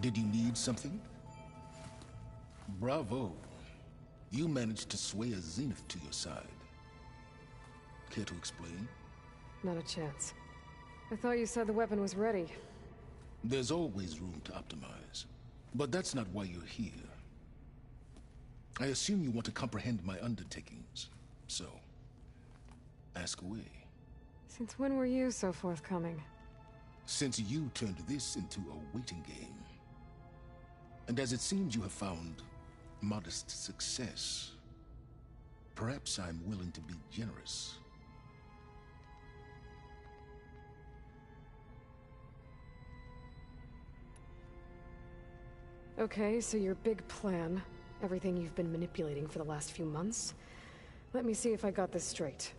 Did you need something? Bravo. You managed to sway a Zenith to your side. Care to explain? Not a chance. I thought you said the weapon was ready. There's always room to optimize. But that's not why you're here. I assume you want to comprehend my undertakings. So, ask away. Since when were you so forthcoming? Since you turned this into a waiting game. And as it seems you have found modest success, perhaps I'm willing to be generous. Okay, so your big plan, everything you've been manipulating for the last few months. Let me see if I got this straight.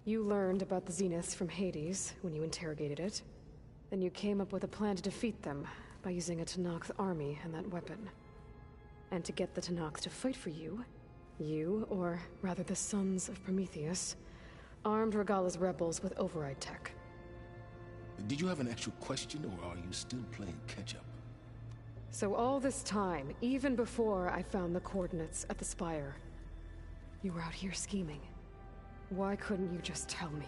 You learned about the Zeniths from Hades when you interrogated it. Then you came up with a plan to defeat them by using a Tenakth army and that weapon. And to get the Tenakth to fight for you, or rather the Sons of Prometheus, armed Regalla's rebels with override tech. Did you have an actual question, or are you still playing catch-up? So all this time, even before I found the coordinates at the Spire, you were out here scheming. Why couldn't you just tell me?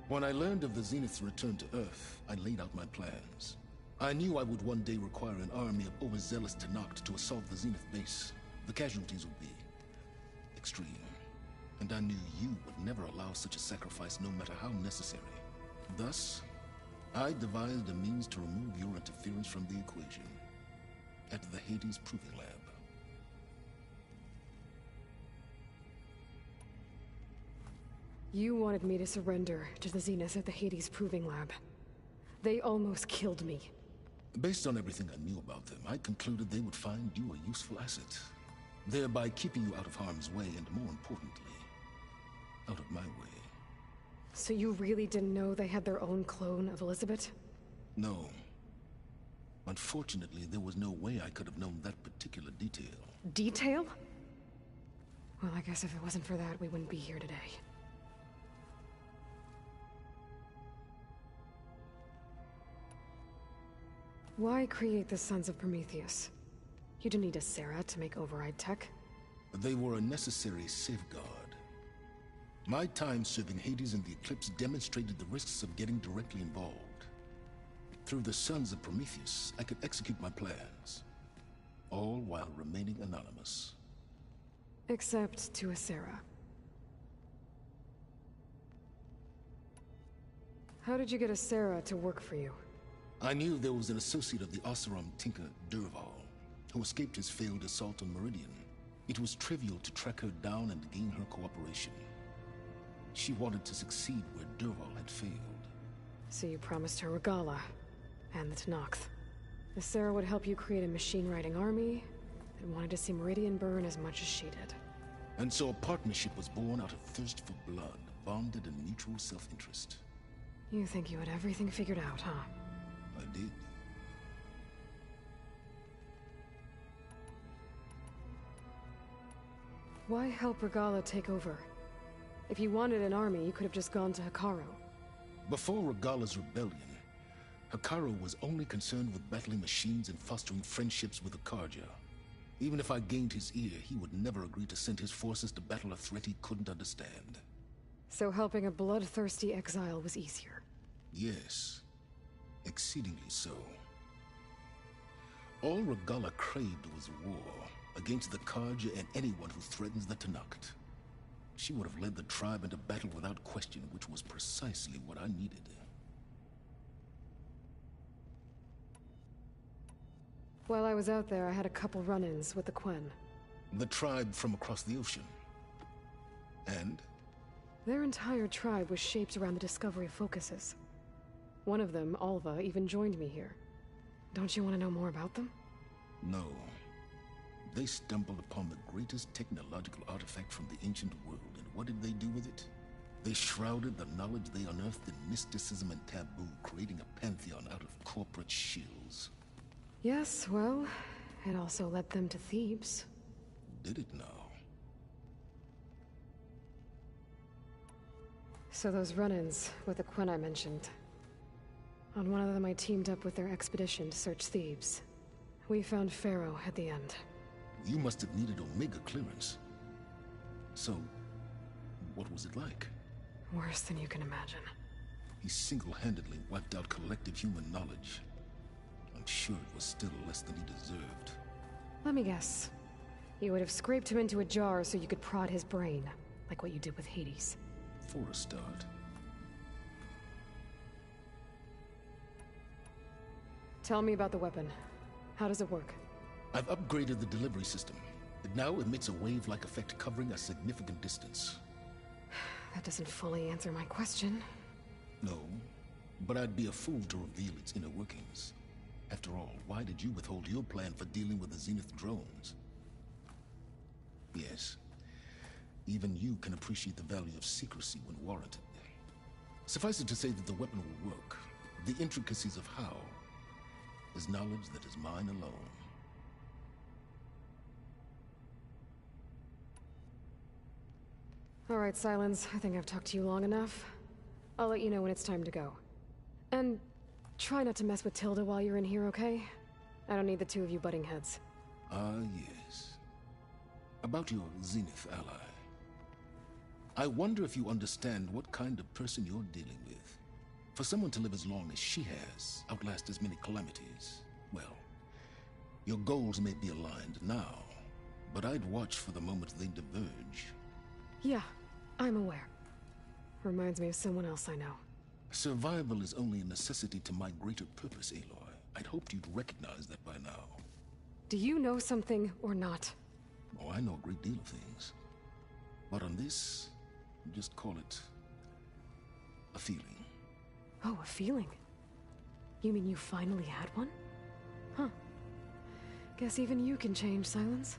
When I learned of the Zenith's return to Earth, I laid out my plans. I knew I would one day require an army of overzealous Tenakth to assault the Zenith base. The casualties would be extreme. And I knew you would never allow such a sacrifice, no matter how necessary. Thus, I devised a means to remove your interference from the equation. At the Hades Proving Lab. You wanted me to surrender to the Zeniths at the Hades Proving Lab. They almost killed me. Based on everything I knew about them, I concluded they would find you a useful asset, thereby keeping you out of harm's way and, more importantly, out of my way. So you really didn't know they had their own clone of Elizabeth? No. Unfortunately, there was no way I could have known that particular detail. Detail? Well, I guess if it wasn't for that, we wouldn't be here today. Why create the Sons of Prometheus? You didn't need a Sarah to make override tech. They were a necessary safeguard. My time serving Hades and the Eclipse demonstrated the risks of getting directly involved. Through the Sons of Prometheus, I could execute my plans, all while remaining anonymous. Except to Asera. How did you get Asera to work for you? I knew there was an associate of the Oseram tinker, Dervahl, who escaped his failed assault on Meridian. It was trivial to track her down and gain her cooperation. She wanted to succeed where Dervahl had failed. So you promised her Regalla, and the Tenakth. Asera would help you create a machine-riding army that wanted to see Meridian burn as much as she did. And so a partnership was born out of thirst for blood, bonded in mutual self-interest. You think you had everything figured out, huh? I did. Why help Regalla take over? If you wanted an army, you could have just gone to Hekarro. Before Regalla's rebellion, Hekarro was only concerned with battling machines and fostering friendships with the Carja. Even if I gained his ear, he would never agree to send his forces to battle a threat he couldn't understand. So helping a bloodthirsty exile was easier? Yes. Exceedingly so. All Regalla craved was war, against the Carja and anyone who threatens the Tenakth. She would have led the tribe into battle without question, which was precisely what I needed. While I was out there, I had a couple run-ins with the Quen. The tribe from across the ocean. And? Their entire tribe was shaped around the discovery of focuses. One of them, Alva, even joined me here. Don't you want to know more about them? No. They stumbled upon the greatest technological artifact from the ancient world, and what did they do with it? They shrouded the knowledge they unearthed in mysticism and taboo, creating a pantheon out of corporate shills. Yes, well, it also led them to Thebes. Did it now? So those run-ins with the Quen I mentioned. On one of them I teamed up with their expedition to search Thebes. We found Pharaoh at the end. You must have needed Omega clearance. So, what was it like? Worse than you can imagine. He single-handedly wiped out collective human knowledge. I'm sure it was still less than he deserved. Let me guess. You would have scraped him into a jar so you could prod his brain, like what you did with Hades. For a start. Tell me about the weapon. How does it work? I've upgraded the delivery system. It now emits a wave-like effect covering a significant distance. That doesn't fully answer my question. No, but I'd be a fool to reveal its inner workings. After all, why did you withhold your plan for dealing with the Zenith drones? Yes, even you can appreciate the value of secrecy when warranted. Suffice it to say that the weapon will work. The intricacies of how is knowledge that is mine alone. All right, Silence. I think I've talked to you long enough. I'll let you know when it's time to go. And try not to mess with Tilda while you're in here, okay? I don't need the two of you butting heads. Ah, yes. About your Zenith ally. I wonder if you understand what kind of person you're dealing with. For someone to live as long as she has, outlast as many calamities, well, your goals may be aligned now, but I'd watch for the moment they diverge. Yeah, I'm aware. Reminds me of someone else I know. Survival is only a necessity to my greater purpose, Aloy. I'd hoped you'd recognize that by now. Do you know something or not? Oh, I know a great deal of things. But on this, just call it a feeling. Oh, a feeling? You mean you finally had one? Huh. Guess even you can change, Silence.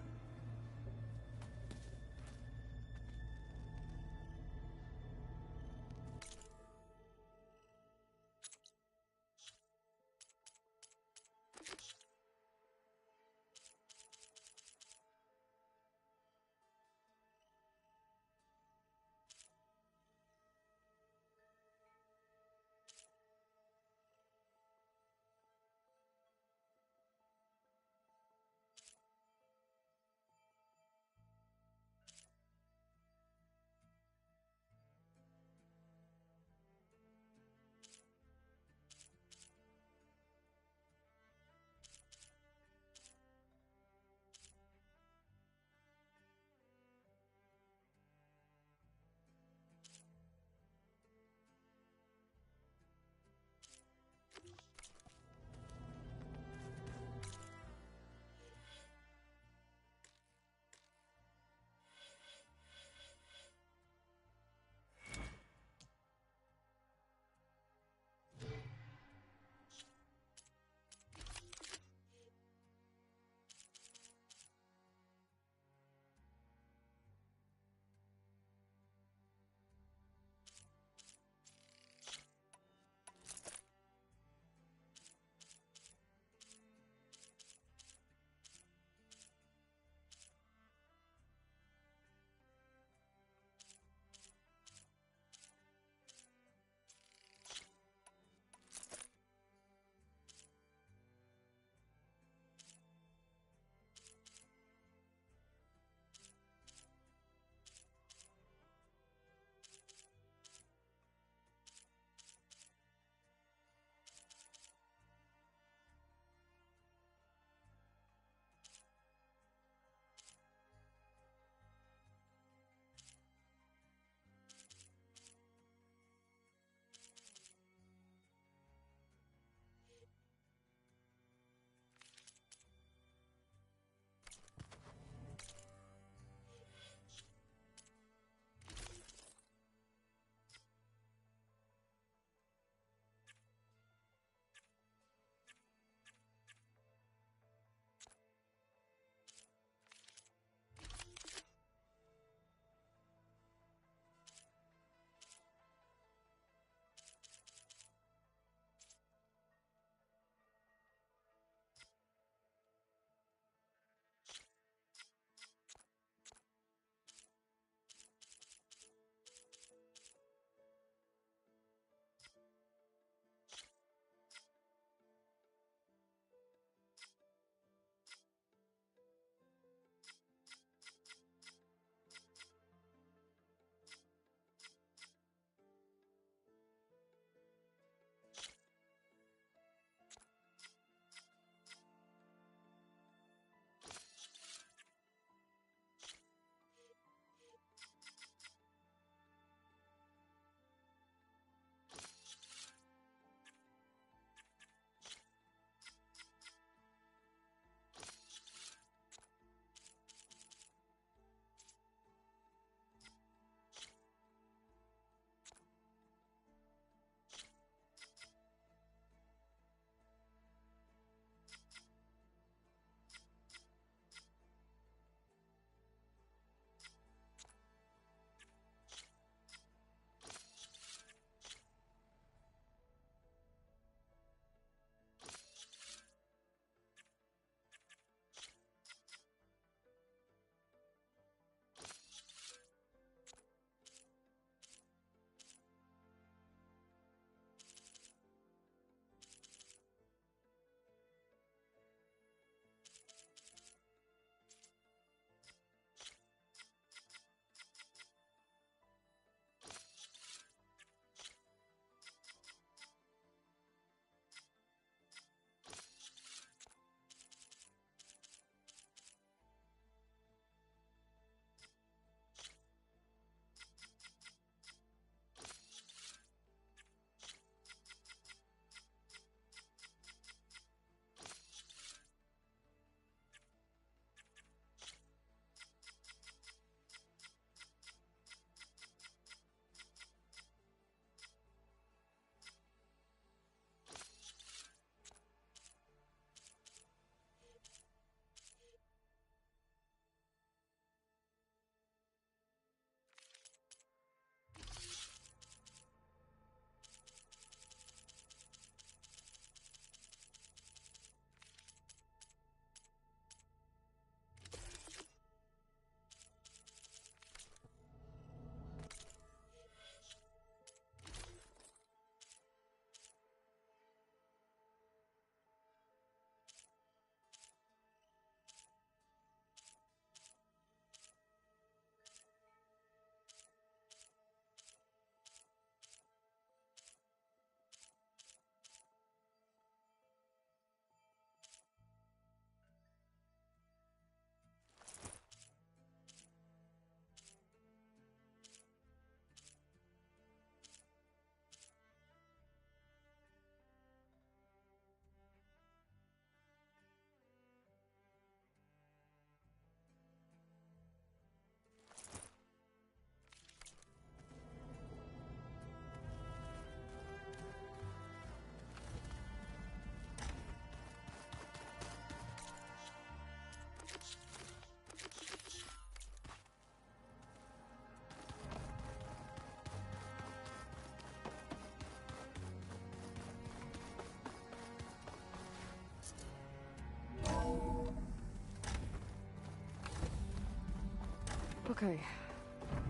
Okay.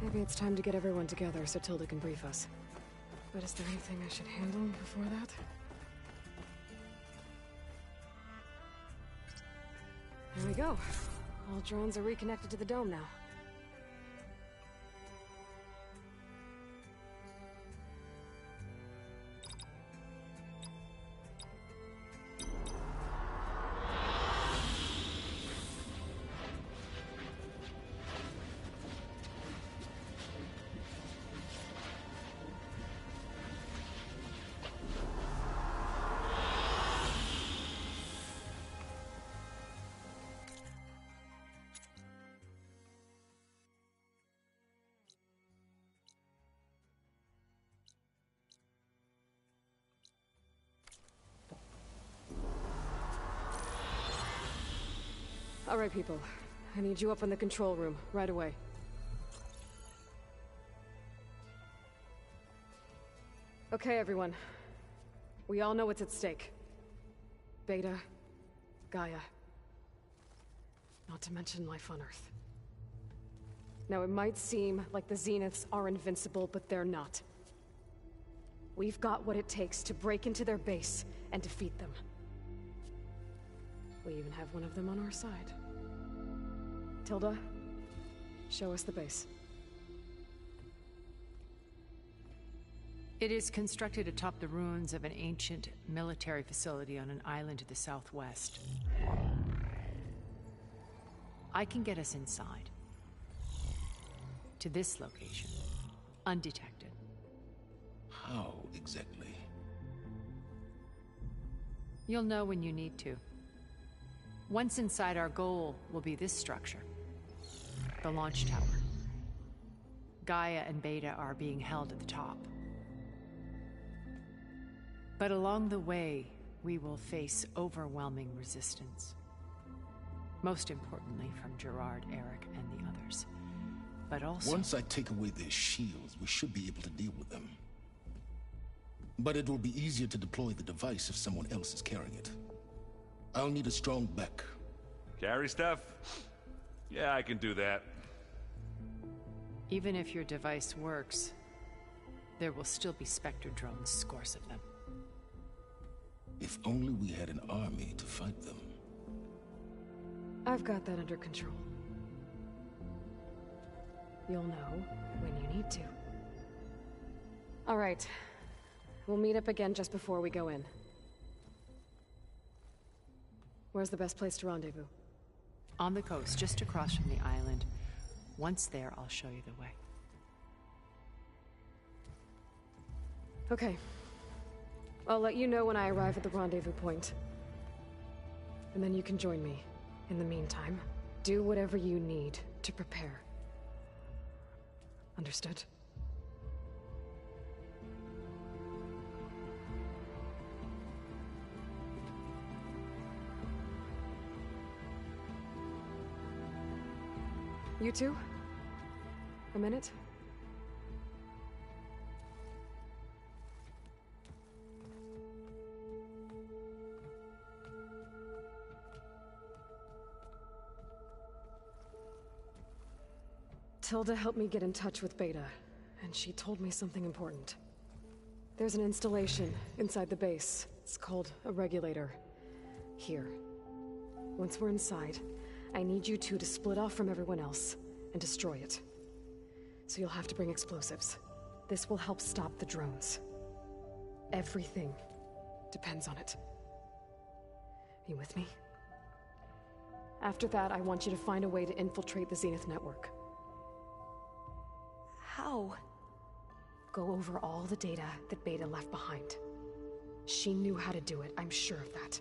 Maybe it's time to get everyone together so Tilda can brief us. But is there anything I should handle before that? There we go. All drones are reconnected to the dome now. All right, people. I need you up in the control room, right away. Okay, everyone. We all know what's at stake. Beta, Gaia. Not to mention life on Earth. Now, it might seem like the Zeniths are invincible, but they're not. We've got what it takes to break into their base and defeat them. We even have one of them on our side. Tilda, show us the base. It is constructed atop the ruins of an ancient military facility on an island to the southwest. I can get us inside. To this location. Undetected. How exactly? You'll know when you need to. Once inside, our goal will be this structure. The launch tower. Gaia and Beta are being held at the top. But along the way, we will face overwhelming resistance. Most importantly from Gerard, Eric, and the others. But also... Once I take away their shields, we should be able to deal with them. But it will be easier to deploy the device if someone else is carrying it. I'll need a strong back. Carry stuff? Yeah, I can do that. Even if your device works, there will still be Spectre drones, scores of them. If only we had an army to fight them. I've got that under control. You'll know when you need to. All right. We'll meet up again just before we go in. Where's the best place to rendezvous? On the coast, just across from the island. Once there, I'll show you the way. Okay. I'll let you know when I arrive at the rendezvous point. And then you can join me. In the meantime, do whatever you need to prepare. Understood? You two? A minute? Tilda helped me get in touch with Beta, and she told me something important. There's an installation inside the base. It's called a regulator. Here. Once we're inside, I need you two to split off from everyone else and destroy it. So you'll have to bring explosives. This will help stop the drones. Everything depends on it. You with me? After that, I want you to find a way to infiltrate the Zenith network. How? Go over all the data that Beta left behind. She knew how to do it, I'm sure of that.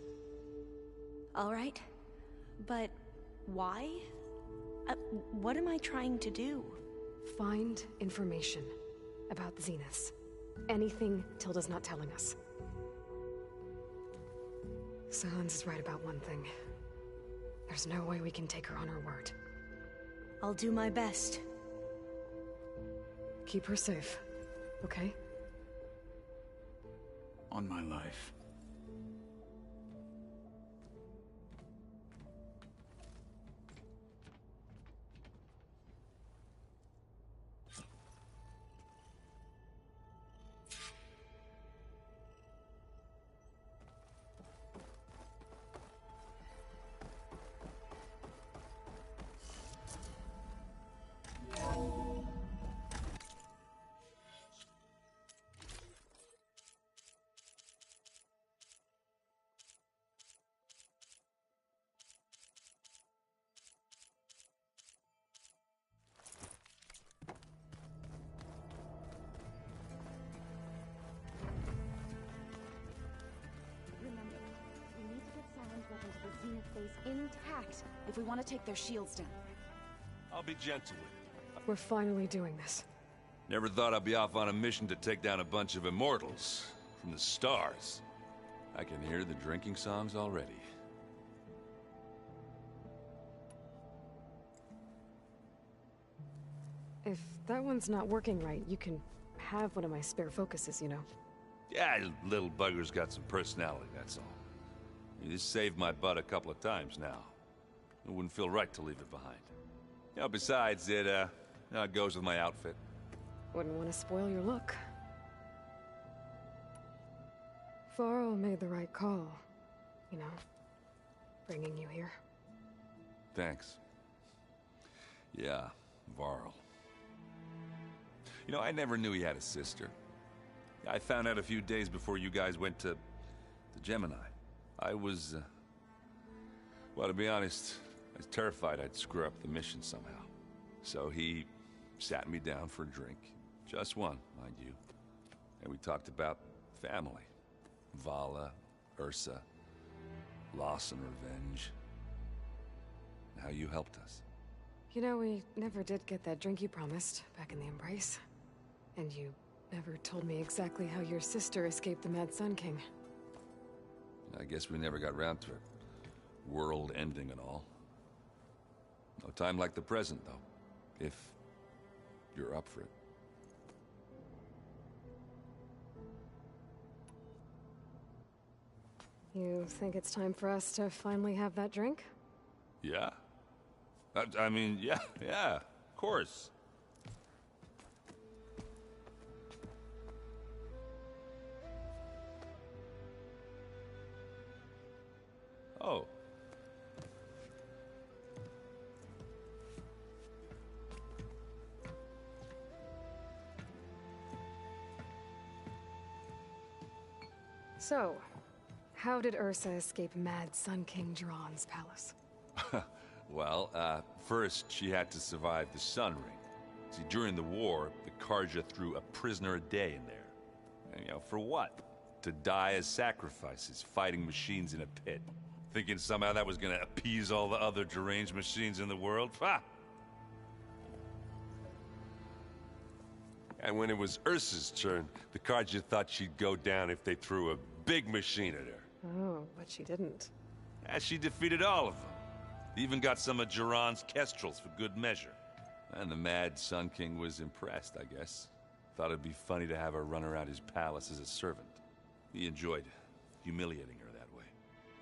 All right. But why? What am I trying to do? Find information about the Zeniths. Anything Tilda's not telling us. Sylens is right about one thing. There's no way we can take her on her word. I'll do my best. Keep her safe, okay? On my life. right, if we want to take their shields down. I'll be gentle with it. We're finally doing this. Never thought I'd be off on a mission to take down a bunch of immortals from the stars. I can hear the drinking songs already. If that one's not working right, you can have one of my spare focuses, you know. Yeah, little bugger's got some personality, that's all. He's saved my butt a couple of times now. It wouldn't feel right to leave it behind. You know, besides, it goes with my outfit. Wouldn't want to spoil your look. Varl made the right call. You know, bringing you here. Thanks. Yeah, Varl. You know, I never knew he had a sister. I found out a few days before you guys went to Gemini. I was, well, to be honest, I was terrified I'd screw up the mission somehow. So he sat me down for a drink. Just one, mind you. And we talked about family. Vala, Ursa, loss and revenge. And how you helped us. You know, we never did get that drink you promised back in the Embrace. And you never told me exactly how your sister escaped the Mad Sun King. I guess we never got round to it. World ending and all. No time like the present, though. If you're up for it. You think it's time for us to finally have that drink? Yeah? I mean, yeah, of course. Oh. So, how did Ursa escape Mad Sun King Jiran's palace? Well, first she had to survive the Sun Ring. See, during the war, the Carja threw a prisoner a day in there. And, you know, for what? To die as sacrifices, fighting machines in a pit. Thinking somehow that was gonna appease all the other deranged machines in the world? Ha! And when it was Ursa's turn, the Carja thought she'd go down if they threw a big machine at her. Oh, but she didn't. And she defeated all of them. Even got some of Jiran's Kestrels for good measure. And the Mad Sun King was impressed, I guess. Thought it'd be funny to have her run around his palace as a servant. He enjoyed humiliating her that way.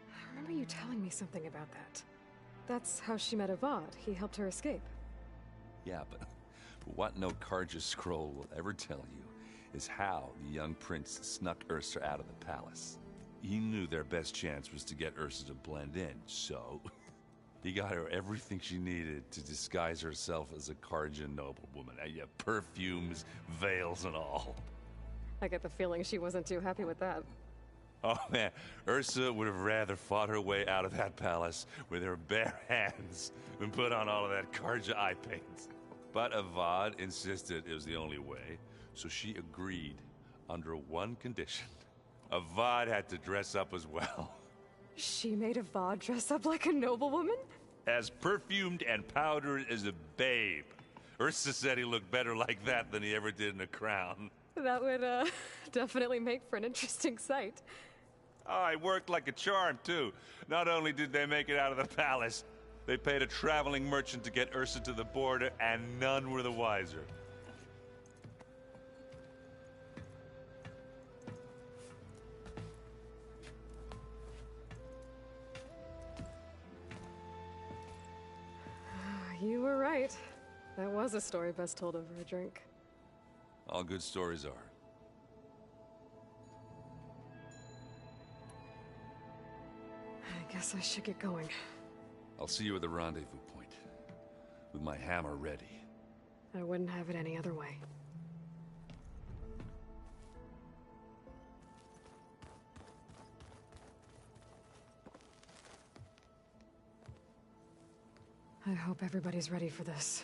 I remember you telling me something about that. That's how she met Avad. He helped her escape. Yeah, but what no Carja scroll will ever tell you is how the young prince snuck Ursa out of the palace. He knew their best chance was to get Ursa to blend in, so he got her everything she needed to disguise herself as a Carja noblewoman. Yeah, perfumes, veils, and all. I get the feeling she wasn't too happy with that. Oh man, Ursa would have rather fought her way out of that palace with her bare hands than put on all of that Carja eye paint. But Avad insisted it was the only way, so she agreed under one condition. Avad had to dress up as well. She made Avad dress up like a noblewoman? As perfumed and powdered as a babe. Ursa said he looked better like that than he ever did in a crown. That would, definitely make for an interesting sight. Oh, it worked like a charm, too. Not only did they make it out of the palace, they paid a traveling merchant to get Ursa to the border, and none were the wiser. You were right. That was a story best told over a drink. All good stories are. I guess I should get going. I'll see you at the rendezvous point, with my hammer ready. I wouldn't have it any other way. I hope everybody's ready for this.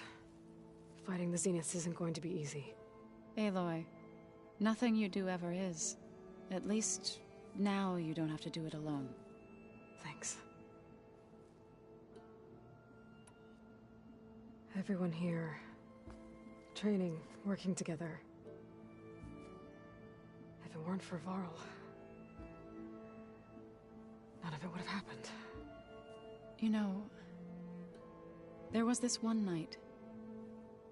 Fighting the Zeniths isn't going to be easy. Aloy, nothing you do ever is. At least, now you don't have to do it alone. Thanks. Everyone here. Training, working together. If it weren't for Varl, none of it would have happened. You know, there was this one night,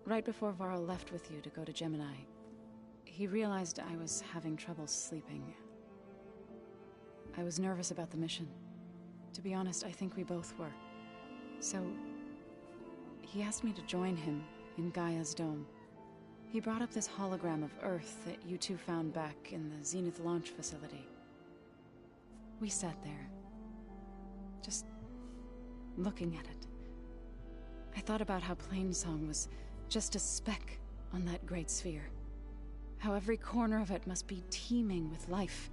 right before Varl left with you to go to Gemini. He realized I was having trouble sleeping. I was nervous about the mission. To be honest, I think we both were. So, he asked me to join him in Gaia's dome. He brought up this hologram of Earth that you two found back in the Zenith launch facility. We sat there, just looking at it. I thought about how Plainsong was just a speck on that great sphere. How every corner of it must be teeming with life.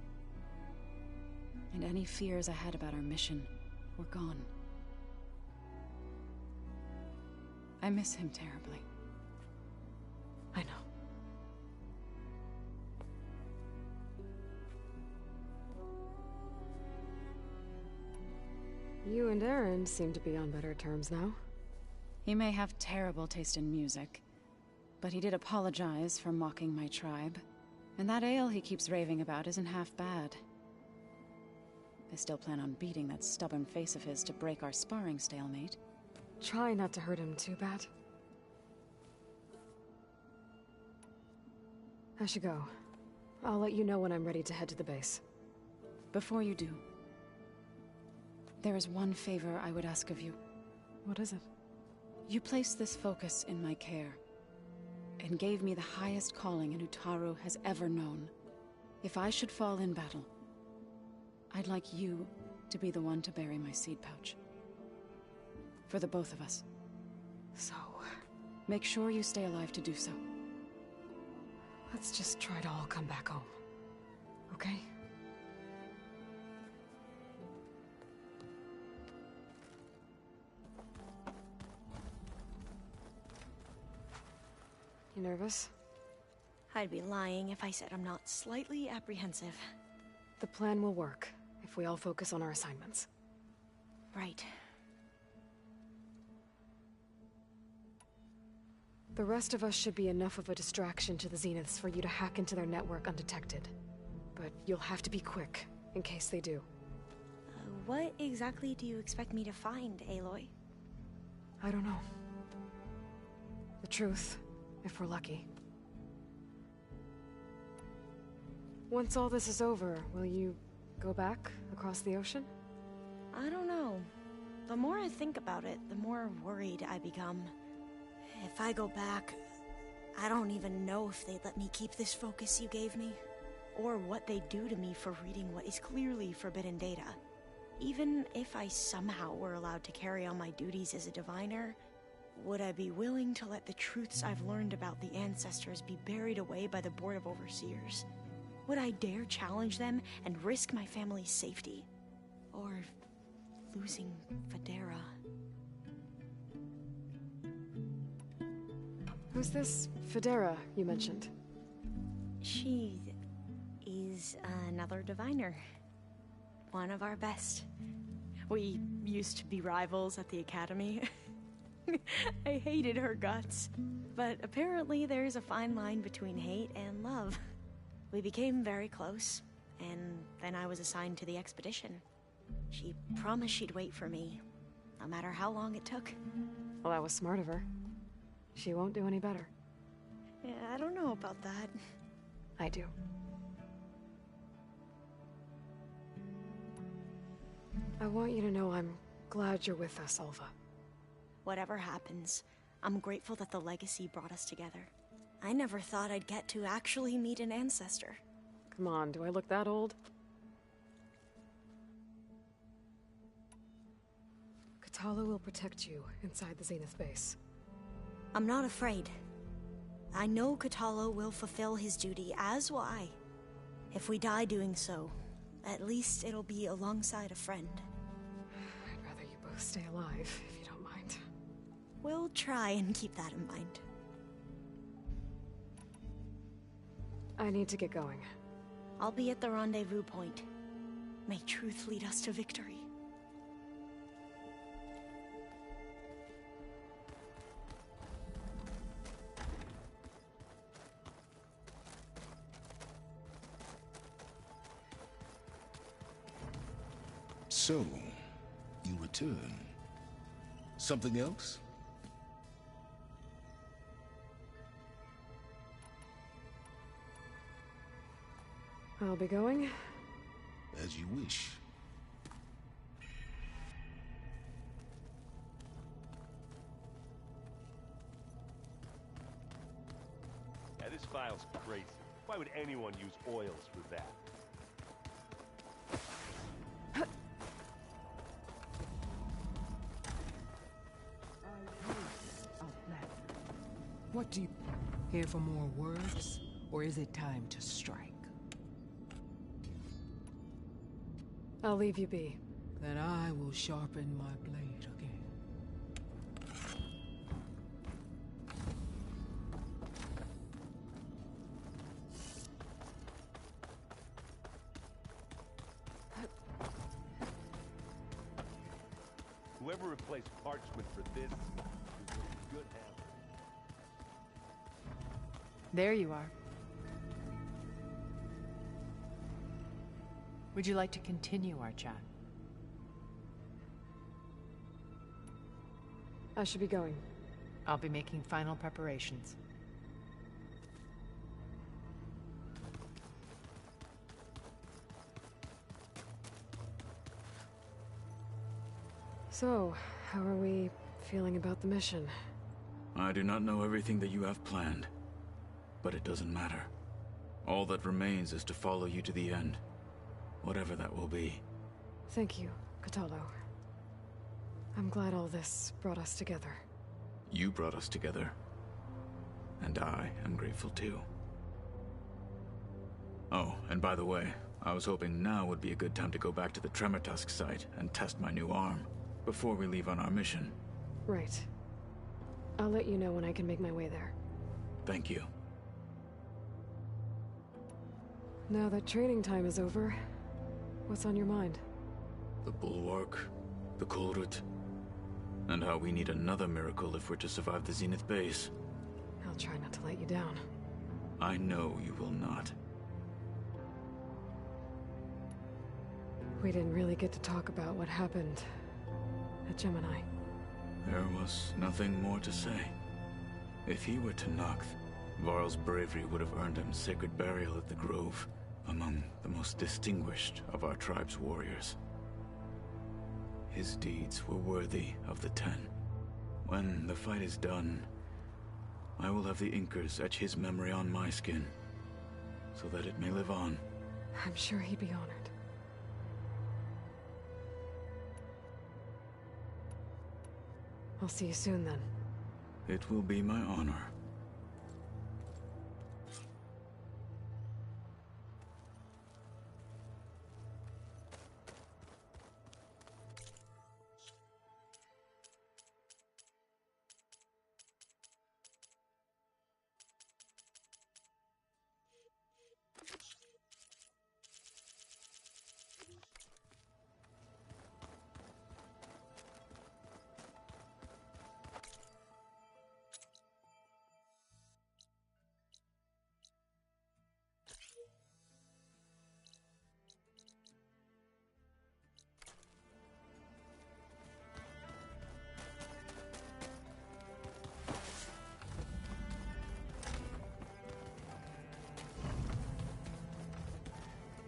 And any fears I had about our mission were gone. I miss him terribly. I know. You and Aaron seem to be on better terms now. He may have terrible taste in music, but he did apologize for mocking my tribe. And that ale he keeps raving about isn't half bad. I still plan on beating that stubborn face of his to break our sparring stalemate. Try not to hurt him too bad. I should go. I'll let you know when I'm ready to head to the base. Before you do, there is one favor I would ask of you. What is it? You placed this focus in my care, and gave me the highest calling an Utaru has ever known. If I should fall in battle, I'd like you to be the one to bury my seed pouch. For the both of us. So... make sure you stay alive to do so. let's just try to all come back home. Okay? You nervous? I'd be lying if I said I'm not slightly apprehensive. The plan will work, if we all focus on our assignments. Right. The rest of us should be enough of a distraction to the Zeniths for you to hack into their network undetected. But you'll have to be quick, in case they do. What exactly do you expect me to find, Aloy? I don't know. The truth, if we're lucky. Once all this is over, will you go back across the ocean? I don't know. The more I think about it, the more worried I become. If I go back, I don't even know if they'd let me keep this focus you gave me, or what they'd do to me for reading what is clearly forbidden data. Even if I somehow were allowed to carry on my duties as a diviner, would I be willing to let the truths I've learned about the ancestors be buried away by the Board of Overseers? Would I dare challenge them and risk my family's safety? Or losing Federa? Who's this Federa you mentioned? She is another diviner. One of our best. We used to be rivals at the academy. I hated her guts. But apparently there's a fine line between hate and love. We became very close, and then I was assigned to the expedition. She promised she'd wait for me, no matter how long it took. Well, that was smart of her. She won't do any better. Yeah, I don't know about that. I do. I want you to know I'm glad you're with us, Alva. Whatever happens, I'm grateful that the legacy brought us together. I never thought I'd get to actually meet an ancestor. Come on, do I look that old? Kotallo will protect you inside the Zenith base. I'm not afraid. I know Kotallo will fulfill his duty, as will I. If we die doing so, at least it'll be alongside a friend. I'd rather you both stay alive, if you don't mind. We'll try and keep that in mind. I need to get going. I'll be at the rendezvous point. May truth lead us to victory. So, you return. Something else? I'll be going. As you wish. Yeah, this file's crazy. Why would anyone use oils for that? What do you... Here for more words? Or is it time to strike? I'll leave you be. Then I will sharpen my blade again. Whoever replaced parchment for this is a good hand. There you are. Would you like to continue our chat? I should be going. I'll be making final preparations. So, how are we feeling about the mission? I do not know everything that you have planned, but it doesn't matter. All that remains is to follow you to the end, whatever that will be. Thank you, Kotallo. I'm glad all this brought us together. You brought us together, and I am grateful too. Oh, and by the way, I was hoping now would be a good time to go back to the Tremortusk site and test my new arm, before we leave on our mission. Right. I'll let you know when I can make my way there. Thank you. Now that training time is over, what's on your mind? The Bulwark, the Kulrut, and how we need another miracle if we're to survive the Zenith base. I'll try not to let you down. I know you will not. We didn't really get to talk about what happened at Gemini. There was nothing more to say. If he were to Noct, Varl's bravery would have earned him sacred burial at the Grove, among the most distinguished of our tribe's warriors. His deeds were worthy of the Ten. When the fight is done, I will have the Inkers etch his memory on my skin, so that it may live on. I'm sure he'd be honored. I'll see you soon then. It will be my honor.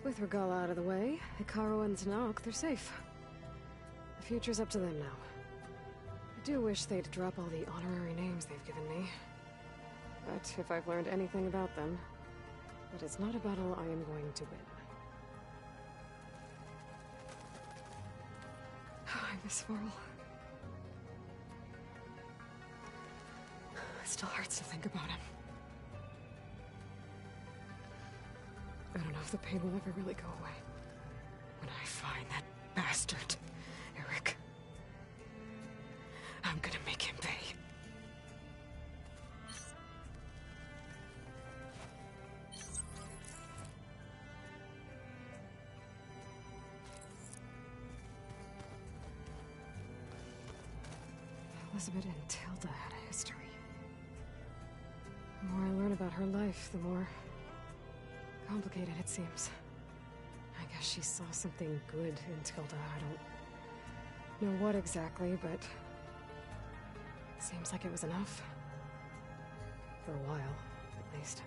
With Regalla out of the way, Hekarro and Tenakth, they're safe. The future's up to them now. I do wish they'd drop all the honorary names they've given me. But if I've learned anything about them, it is not a battle I am going to win. I miss Varl. It still hurts to think about him. I don't know if the pain will ever really go away. When I find that bastard, Eric, I'm gonna make him pay. Elizabeth and Tilda had a history. The more I learn about her life, the more complicated it seems. I guess She saw something good in Tilda. I don't know what exactly, but... seems like it was enough. For a while, at least.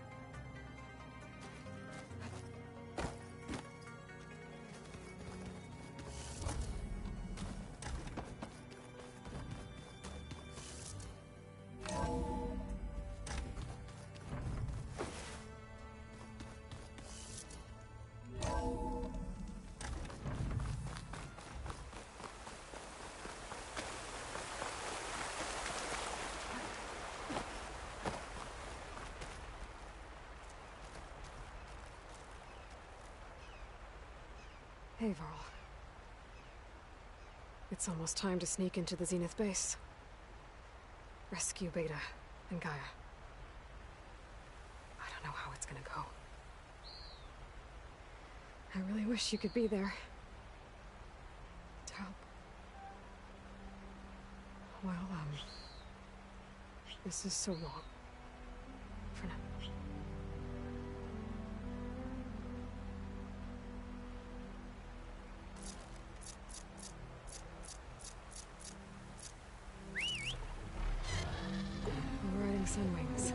Hey, Varl. It's almost time to sneak into the Zenith base. Rescue Beta and Gaia. I don't know how it's gonna go. I really wish you could be there. To help. Well, this is so long. For now. Sunwings.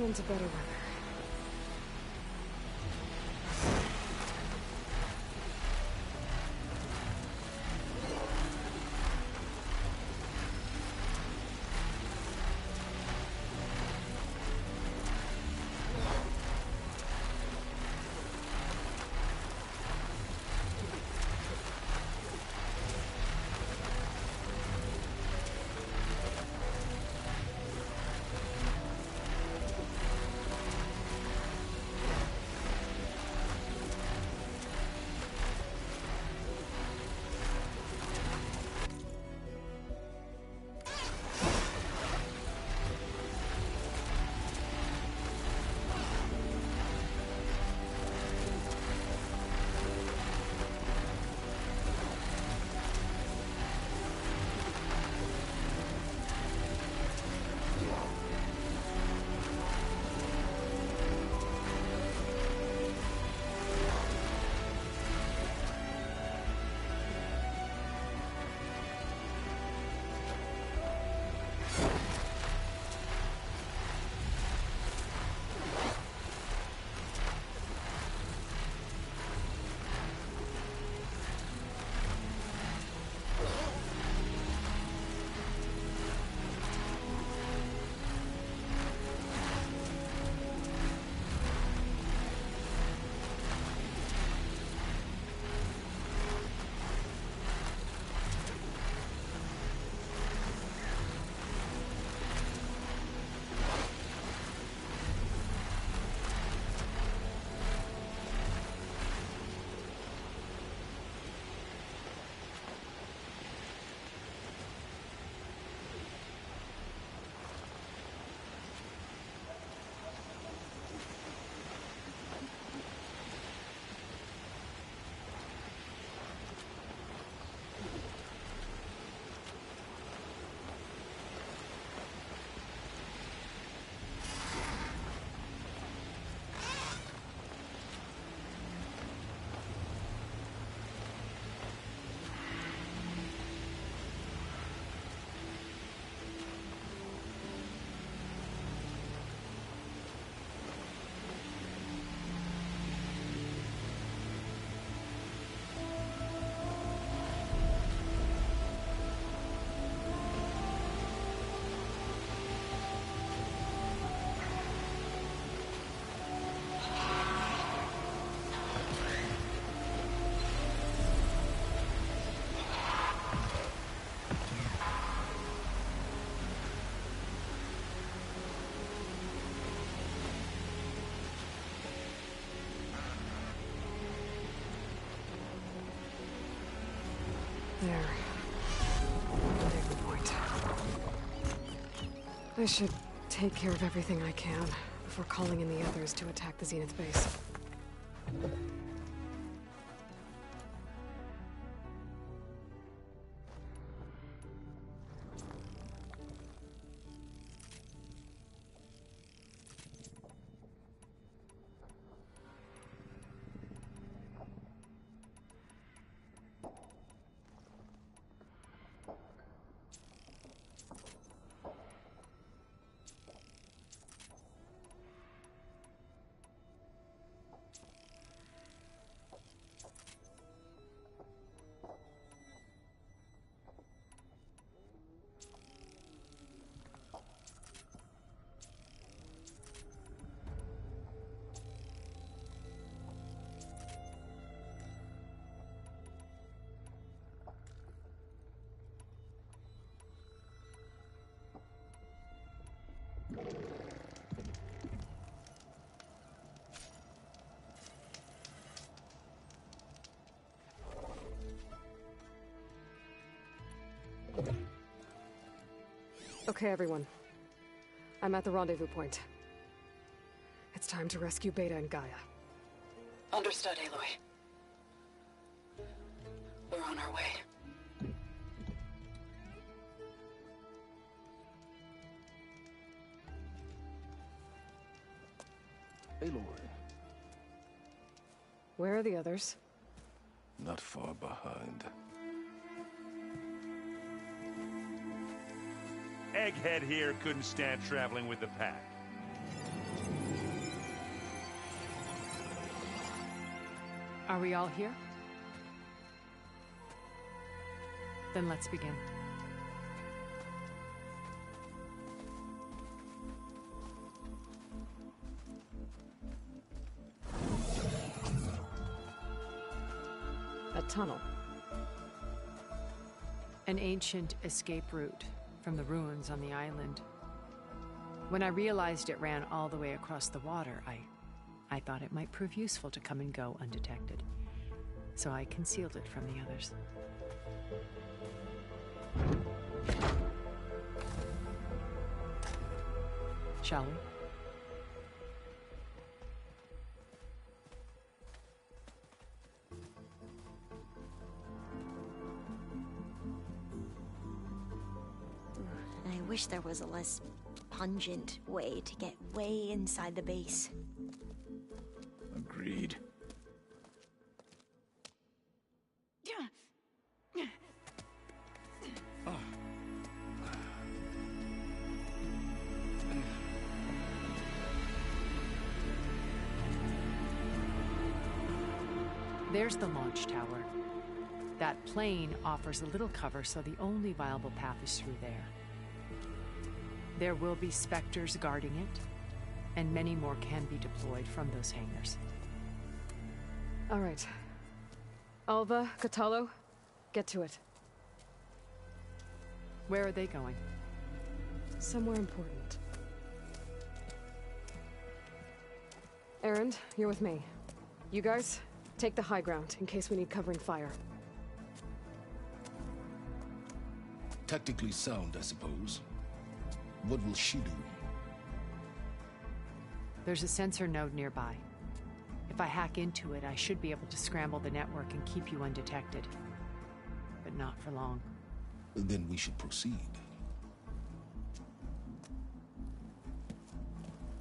Into better weather. I should take care of everything I can before calling in the others to attack the Zenith base. Okay, everyone. I'm at the rendezvous point. It's time to rescue Beta and Gaia. Understood, Aloy. We're on our way. Aloy, Where are the others? not far behind. Egghead here couldn't stand traveling with the pack. Are we all here? Then let's begin. A tunnel. An ancient escape route from the ruins on the island. When I realized it ran all the way across the water, I thought it might prove useful to come and go undetected. So I concealed it from the others. Shall we? I wish there was a less pungent way to get way inside the base. Agreed. There's the launch tower. That plane offers a little cover, so the only viable path is through there. There will be Spectres guarding it, and many more can be deployed from those hangars. All right. Alva, Kotallo, get to it. Where are they going? Somewhere important. Erend, you're with me. You guys, take the high ground in case we need covering fire. Tactically sound, I suppose. What will she do? There's a sensor node nearby. If I hack into it, I should be able to scramble the network and keep you undetected. But not for long. Then we should proceed.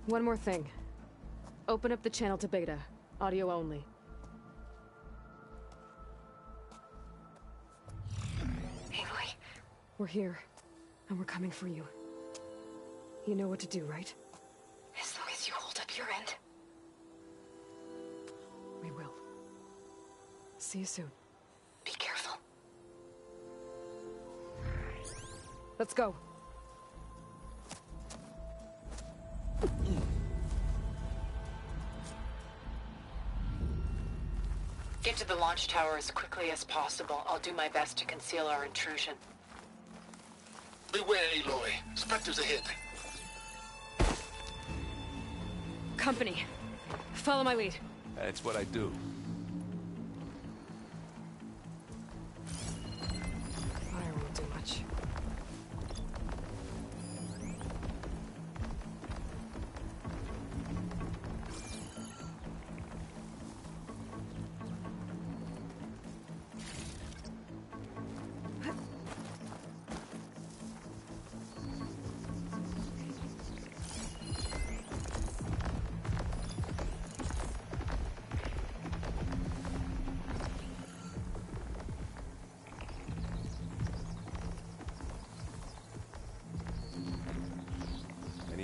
One more thing. Open up the channel to Beta. Audio only. Aloy. We're here, and we're coming for you. You know what to do, right? As long as you hold up your end. We will. See you soon. Be careful. Let's go. Get to the launch tower as quickly as possible. I'll do my best to conceal our intrusion. Beware, Aloy. Spectres ahead. Company. Follow my lead. That's what I do. Fire won't do much.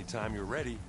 Anytime you're ready.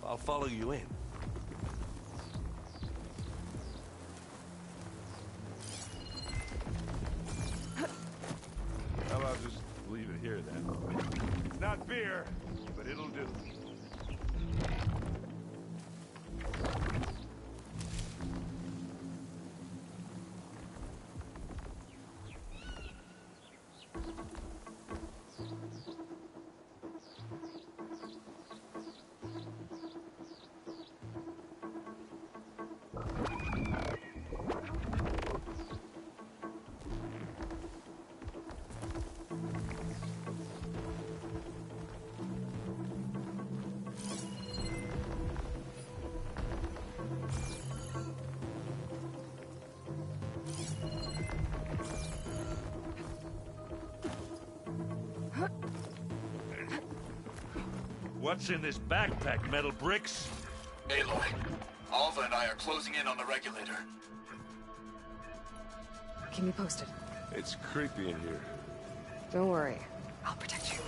I'll follow you in. How about just leave it here then? Not beer, but it'll do. What's in this backpack, Metal Bricks? Aloy, Alva and I are closing in on the regulator. Keep me posted. It's creepy in here. Don't worry. I'll protect you.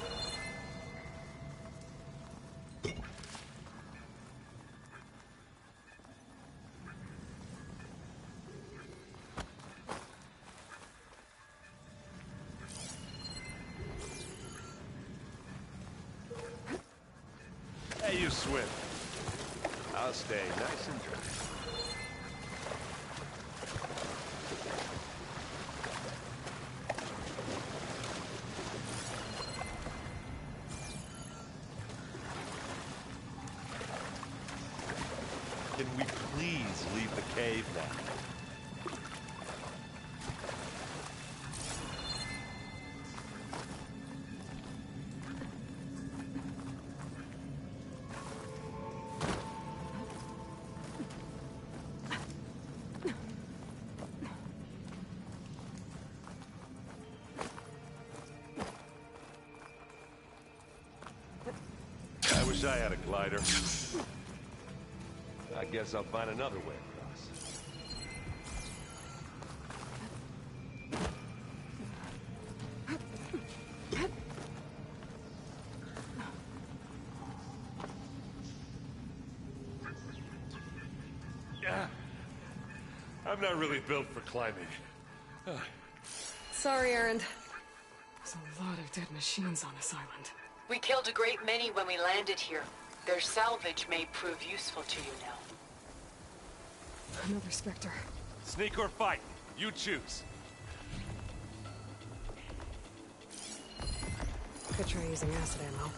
Hey, you swim. I'll stay nice and dry. Can we please leave the cave now? I wish I had a glider. I guess I'll find another way across. Yeah. I'm not really built for climbing. Sorry, Erend. There's a lot of dead machines on this island. We killed a great many when we landed here. Their salvage may prove useful to you now. Another Spectre. Sneak or fight, you choose. Could try using acid ammo.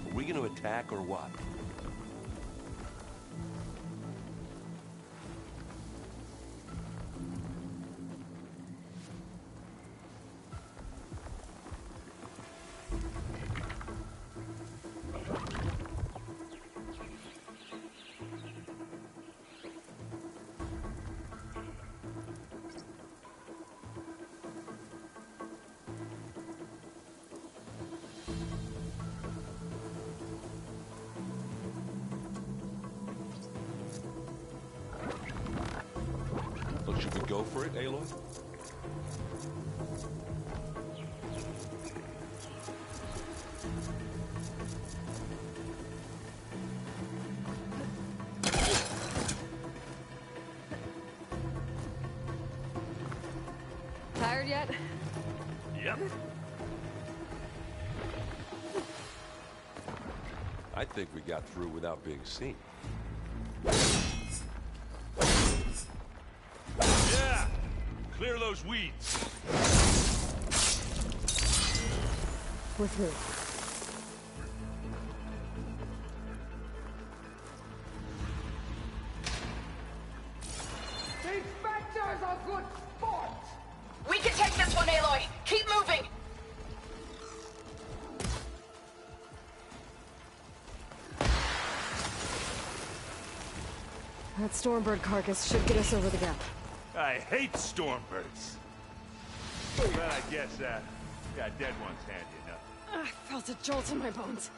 Are we gonna attack or what? Should we go for it, Aloy? Scared yet? Yep. I think we got through without being seen. Yeah! Clear those weeds. We're through. These Spectres are good sport! We can take this one, Aloy! Keep moving! That Stormbird carcass should get us over the gap. I hate Stormbirds. But I guess, yeah, dead one's handy enough. I felt a jolt in my bones.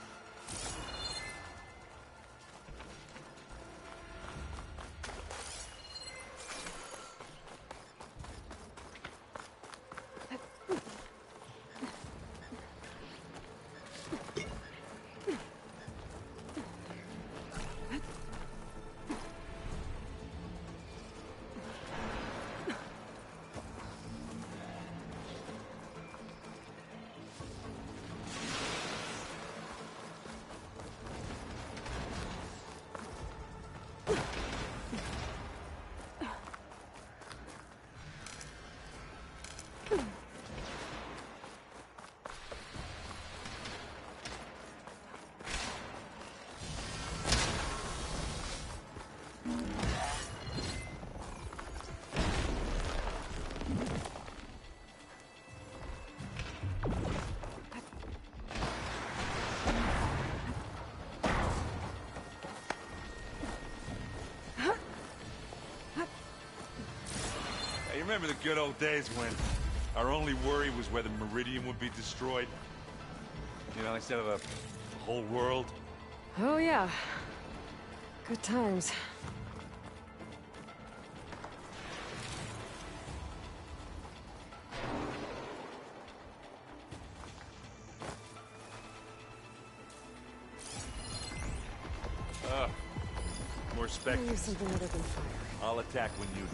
Remember the good old days when our only worry was whether Meridian would be destroyed? You know, instead of a whole world? Oh yeah. Good times. More Spectres. Use something other than fire. I'll attack when you do.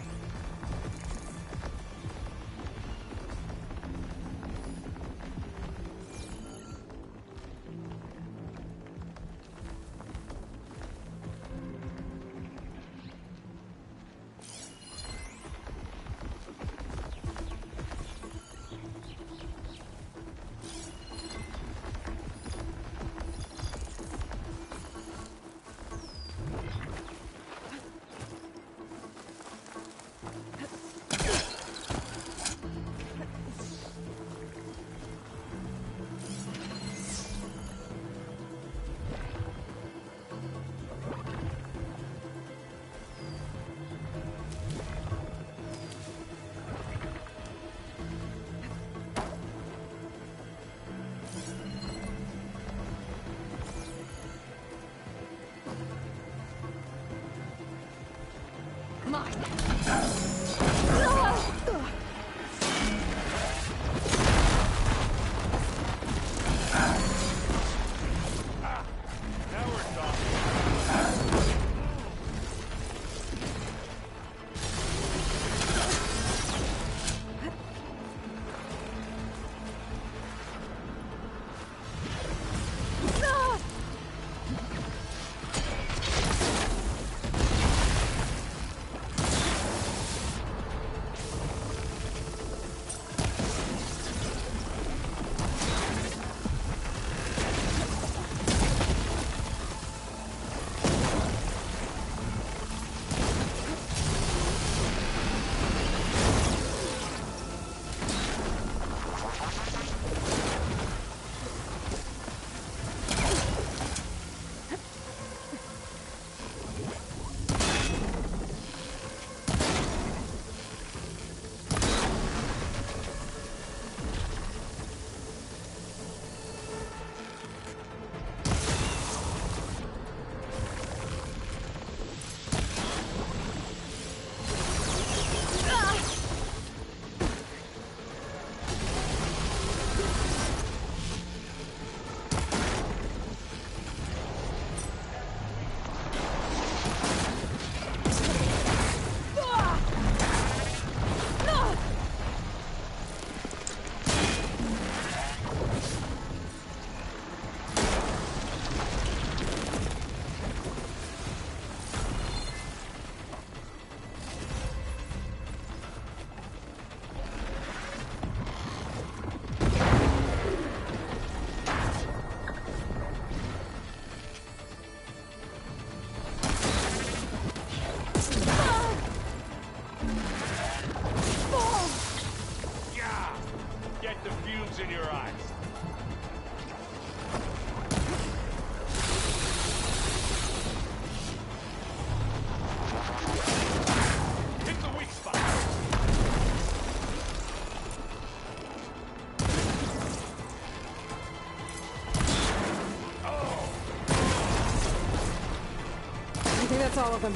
think that's all of them.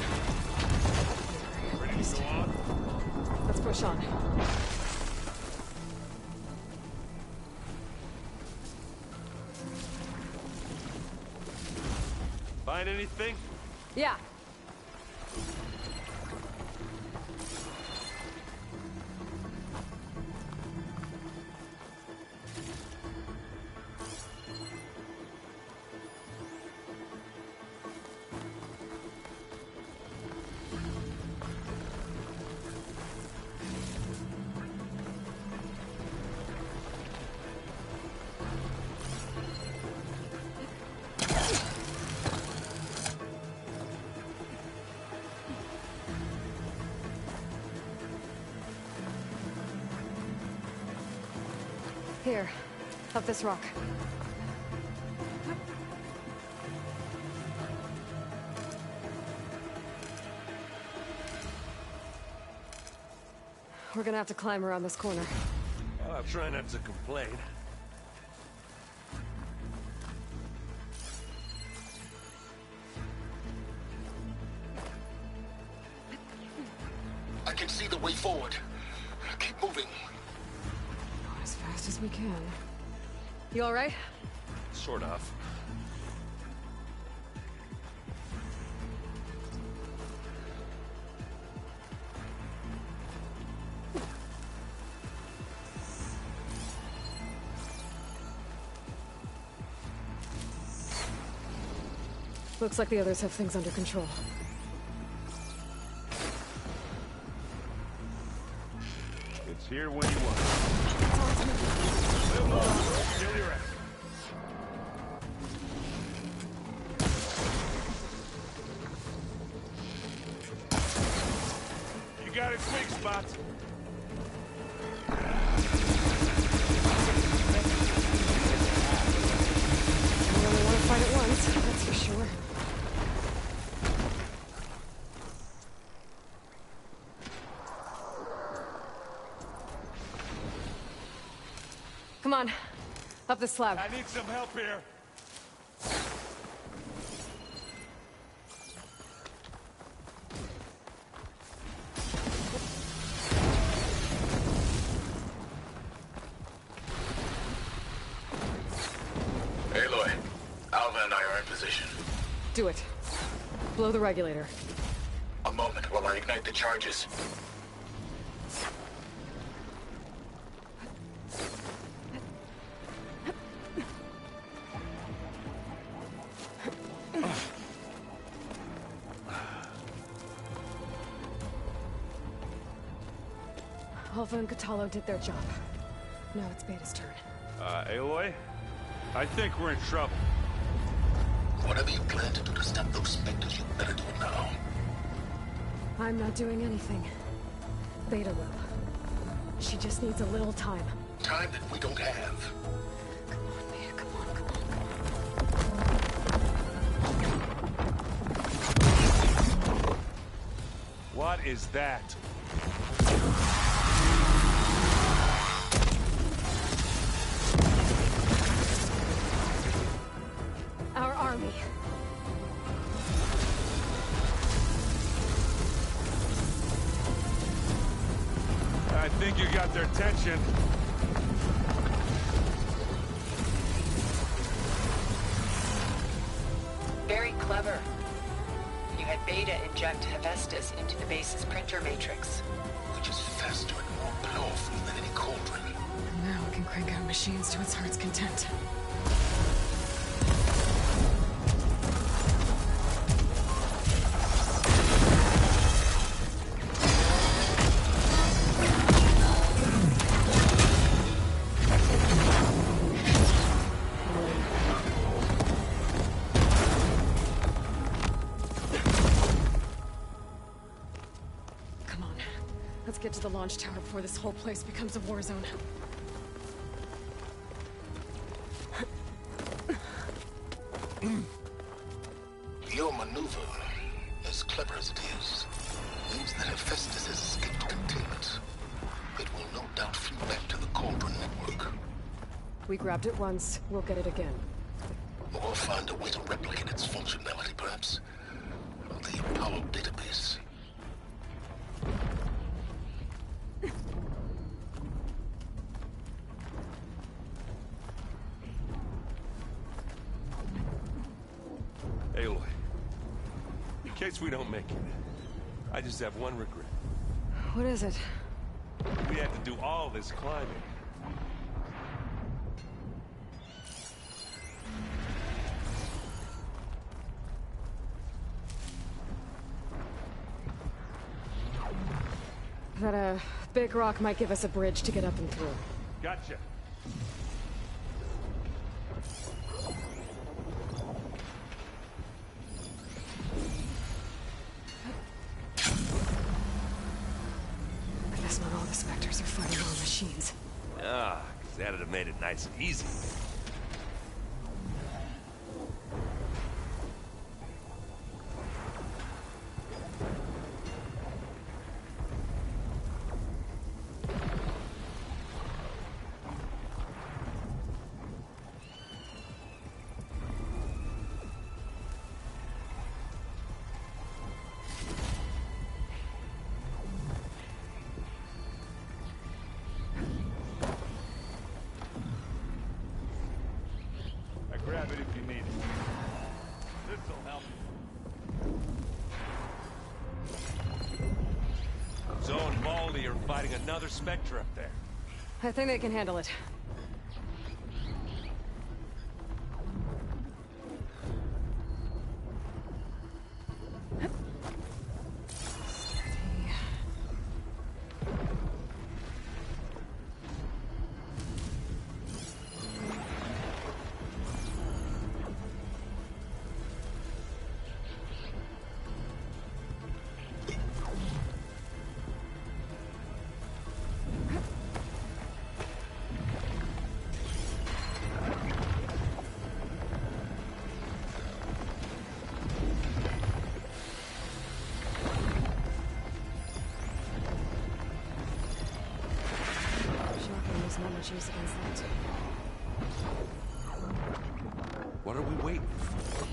Ready to go on? Let's push on. Find anything? Yeah. Here, up this rock. We're gonna have to climb around this corner. Well, I'll try not to complain. I can see the way forward. Keep moving. As fast as we can. You all right? Sort of. Looks like the others have things under control. It's here when you want it. Little more. Kill your ass. You got its weak spots. We only want to fight at once, that's for sure. Come on, up the slab. I need some help here. Aloy, Alva and I are in position. Do it. Blow the regulator. A moment while I ignite the charges. Alva and Kotallo did their job. Now it's Beta's turn. Aloy? I think we're in trouble. Whatever you plan to do to stop those specters, you better do it now. I'm not doing anything. Beta will. She just needs a little time. Time that we don't have. Come on, Beta, come on, come on, come on. What is that? Our army. I think you got their attention. Very clever. You had Beta inject Hephaestus into the base's printer matrix. Which is faster and more powerful than any cauldron. Now we can crank out machines to its heart's content. Let's get to the launch tower before this whole place becomes a war zone. Your maneuver, as clever as it is, means that Hephaestus has escaped containment. It will no doubt flew back to the Cauldron network. We grabbed it once, we'll get it again. Or find a way to replicate its functionality, perhaps. The case we don't make it, I just have one regret. What is it? We had to do all this climbing. That, big rock might give us a bridge to get up and through. Gotcha. I guess not all the Spectres are fighting our machines. Ah, 'cause that'd have made it nice and easy. Grab it if you need it. This'll help. Zoe and Baldy are fighting another Spectre up there. I think they can handle it. Not much use against that. What are we waiting for?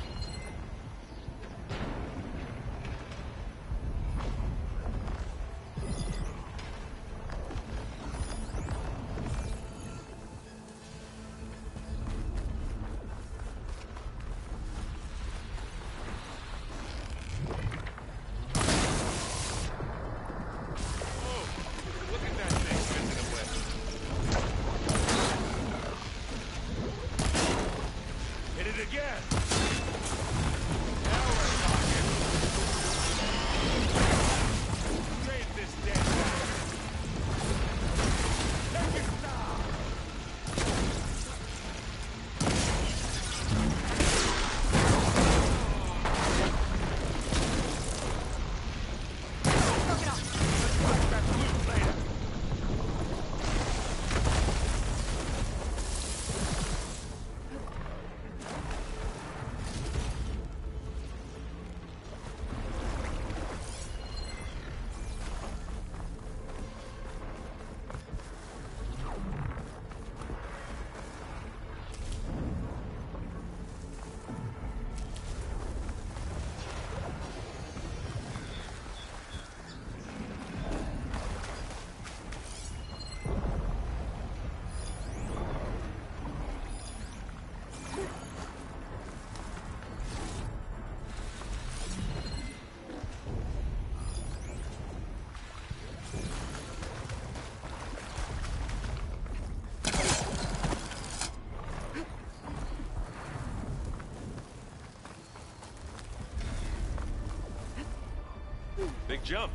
Big jump.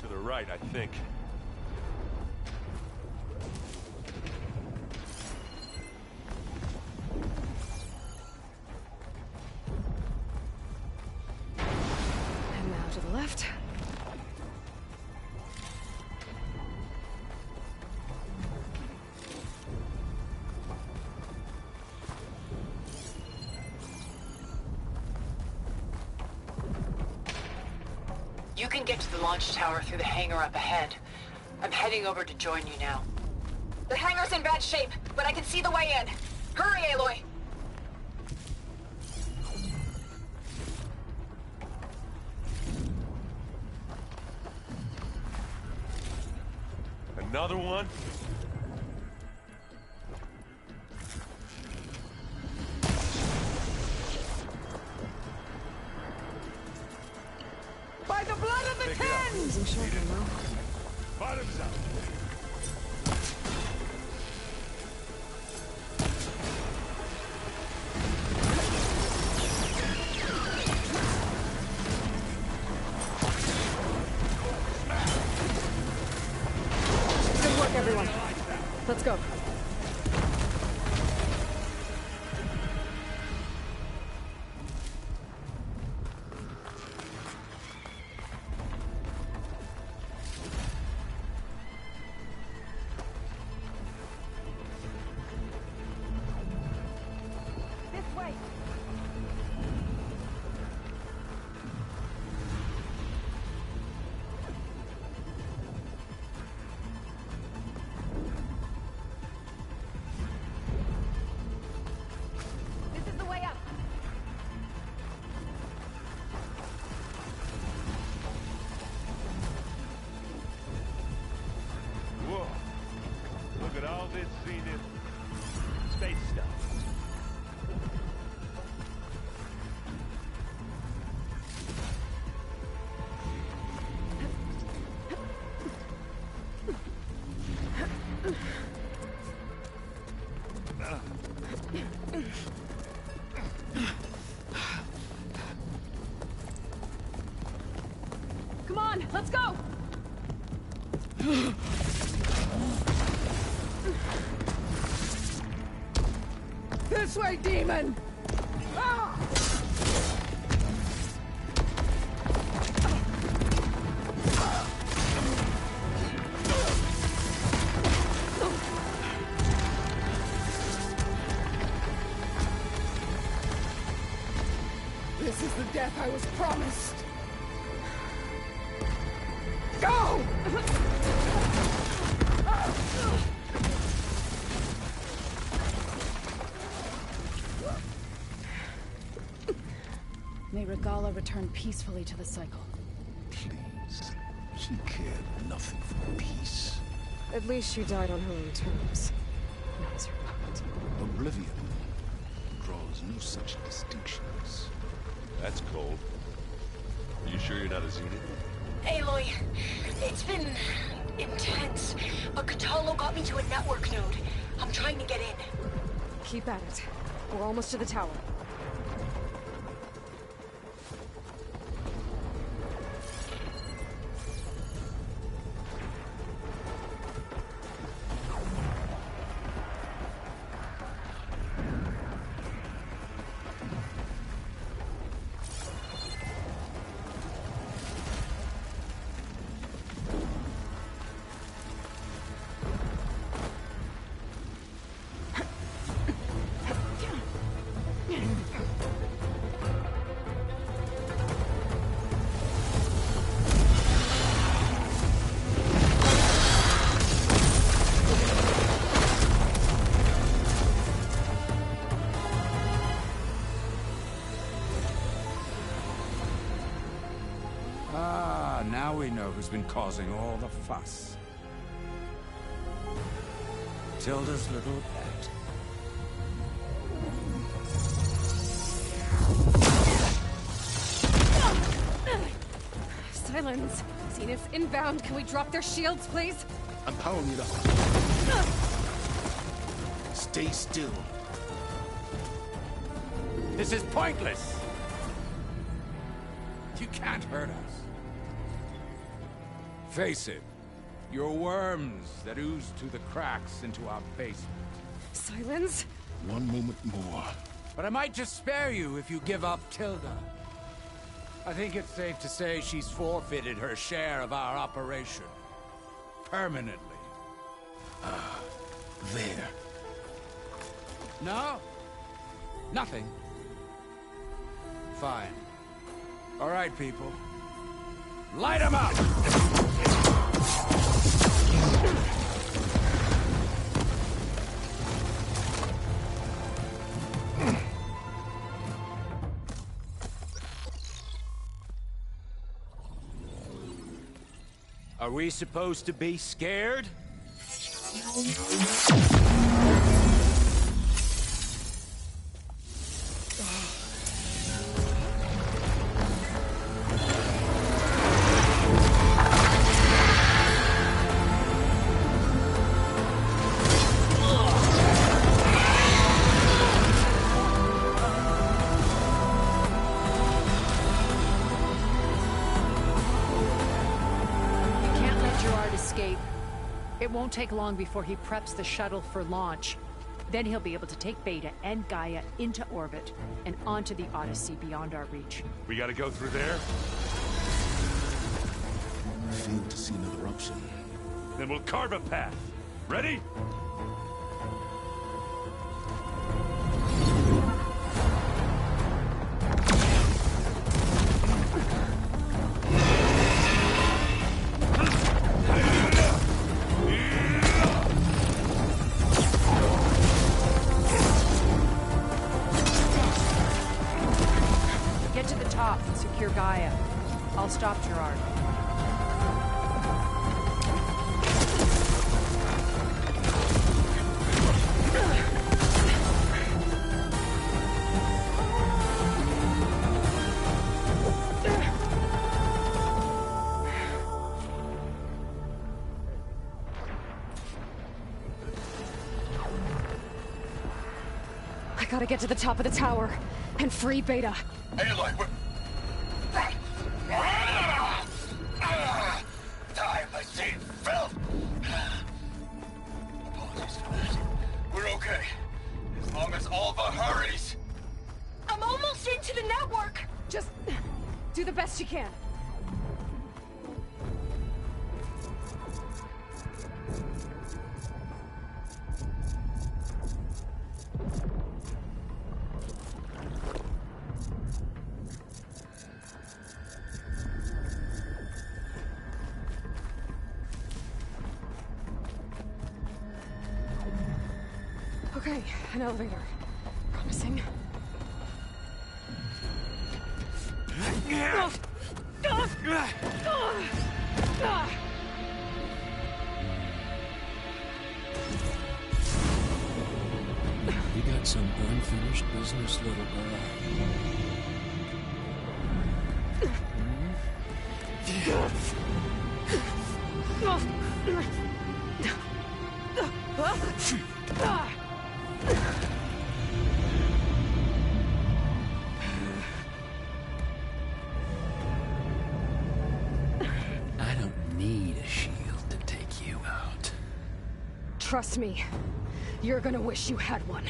To the right, I think. And now to the left. You can get to the launch tower through the hangar up ahead. I'm heading over to join you now. The hangar's in bad shape, but I can see the way in. Hurry, Aloy! Another one? Bottoms up. Good work, everyone. Let's go. Look at all this Zenith space stuff. Come on, let's go! This way, demon! Ah! This is the death I was promised. Go! May Regala return peacefully to the cycle. Please. She cared nothing for peace. At least she died on her own terms. Not as her puppet. Oblivion draws no such distinctions. That's cold. You sure you're not a Zenith? Aloy, it's been intense, but Kotallo got me to a network node. I'm trying to get in. Keep at it. We're almost to the tower. Now we know who's been causing all the fuss. Tilda's little pet. Silence! Zenith's inbound. Can we drop their shields, please? I'm powering it up. Stay still. This is pointless! You can't hurt us. Face it, you're worms that ooze through the cracks into our basement. Silence? One moment more. But I might just spare you if you give up Tilda. I think it's safe to say she's forfeited her share of our operation. Permanently. There. No? Nothing? Fine. All right, people. Light them up! Are we supposed to be scared? won't take long before he preps the shuttle for launch. Then he'll be able to take Beta and Gaia into orbit and onto the Odyssey beyond our reach. We gotta go through there? I failed to see another option. Then we'll carve a path. Ready? Get to the top and secure Gaia. I'll stop Gerard. I gotta get to the top of the tower and free Beta. Aloy, we're... Die by seeing filth! Apologies for that. We're okay. As long as Alva hurries. I'm almost into the network! Just do the best you can. Okay, an elevator. Promising. You got some unfinished business, little girl. I don't need a shield to take you out. Trust me, you're gonna wish you had one.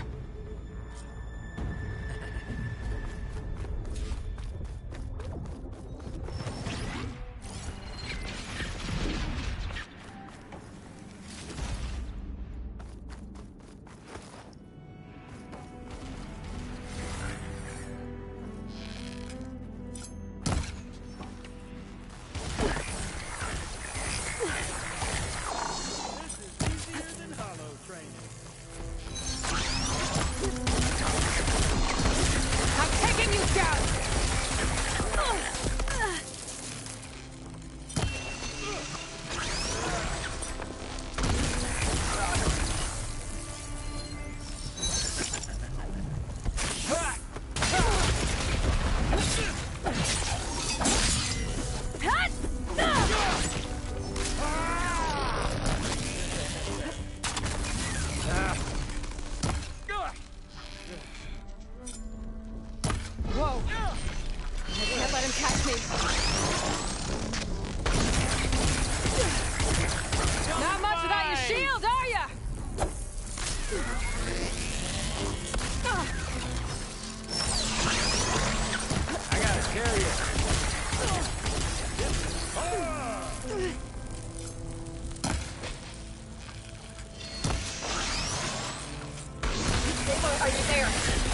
Are you there?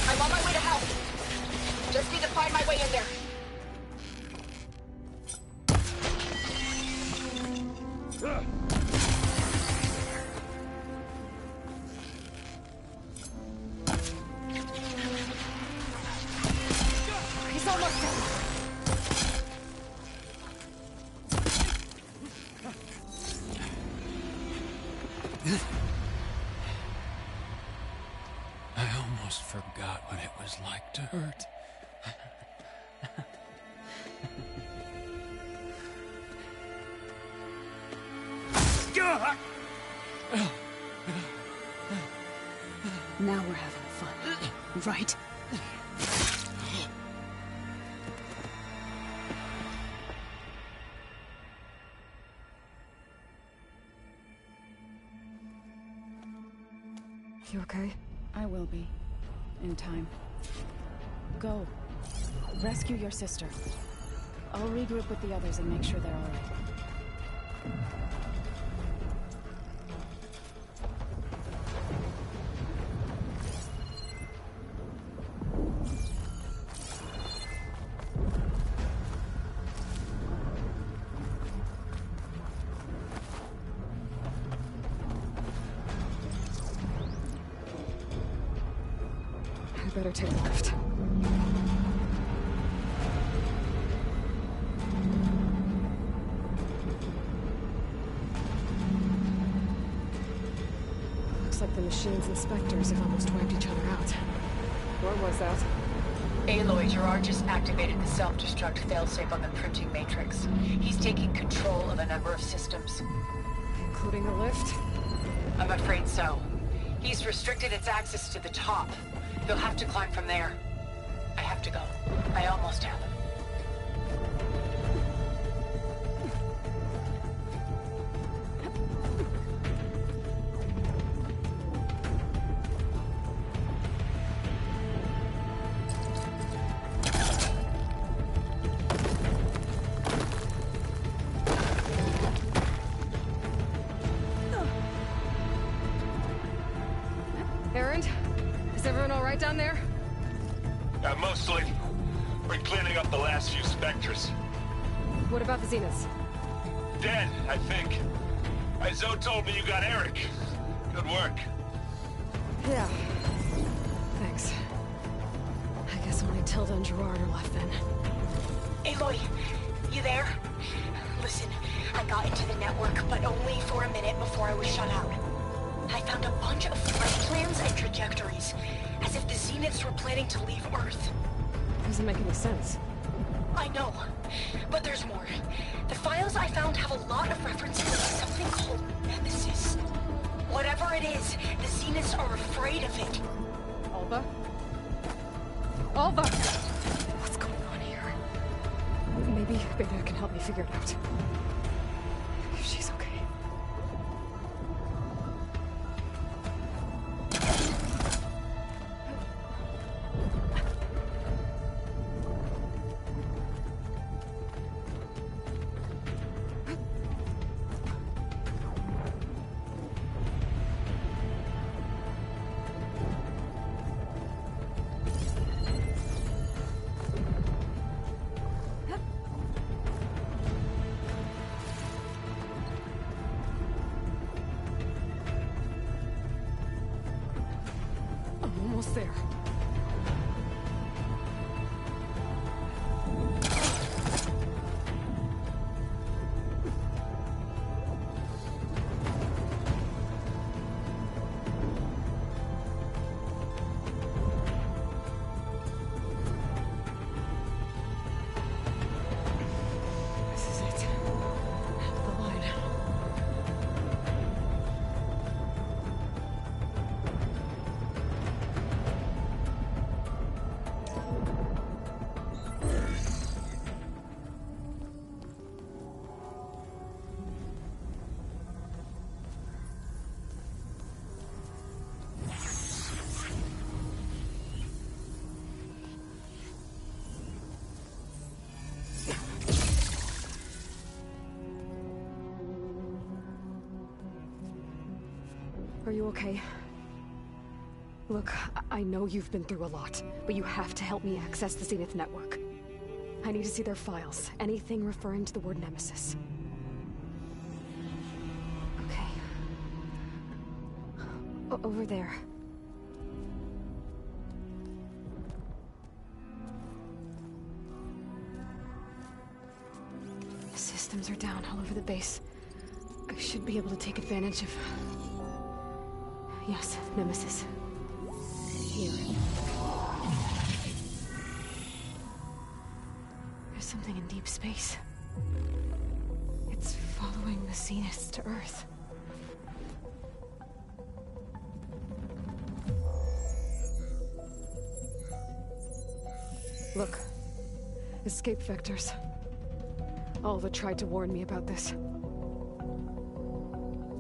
I'm on my way to help. Just need to find my way in there. He's almost done. I almost forgot what it was like to hurt. Now we're having fun, right? You okay? I will be. In time. Go. Rescue your sister. I'll regroup with the others and make sure they're all right. I better take the lift. Looks like the machine's inspectors have almost wiped each other out. What was that? Aloy, Gerard just activated the self-destruct failsafe on the printing matrix. He's taking control of a number of systems. Including the lift? I'm afraid so. He's restricted its access to the top. You'll have to climb from there. I have to go. I almost have him. Erend? Is everyone all right down there? Mostly. We're cleaning up the last few Spectres. What about the Zeniths? Dead, I think. Zoe told me you got Eric. Good work. Yeah. Thanks. I guess only Tilda and Gerard are left then. Aloy, you there? Listen, I got into the network, but only for a minute before I was shut out. I found a bunch of flight plans and trajectories, as if the Zeniths were planning to leave Earth. Doesn't make any sense. I know, but there's more. The files I found have a lot of references to something called Nemesis. Whatever it is, the Zeniths are afraid of it. Alva? Alva! What's going on here? Maybe Beta can help me figure it out. If she's okay. Almost there. This is it. The line. Are you okay? Look, I know you've been through a lot, but you have to help me access the Zenith network. I need to see their files, anything referring to the word Nemesis. Okay. Over there. The systems are down all over the base. I should be able to take advantage of... Yes, Nemesis. Here. There's something in deep space. It's following the Zeniths to Earth. Look. Escape vectors. Alva tried to warn me about this.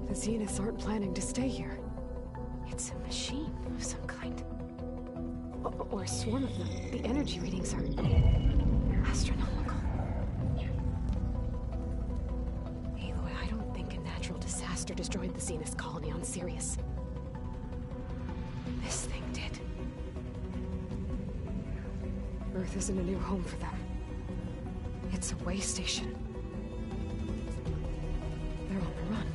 The Zeniths aren't planning to stay here. It's a machine of some kind. Or a swarm of them. The energy readings are astronomical. Aloy, I don't think a natural disaster destroyed the Zenith colony on Sirius. This thing did. Earth isn't a new home for them. It's a way station. They're on the run.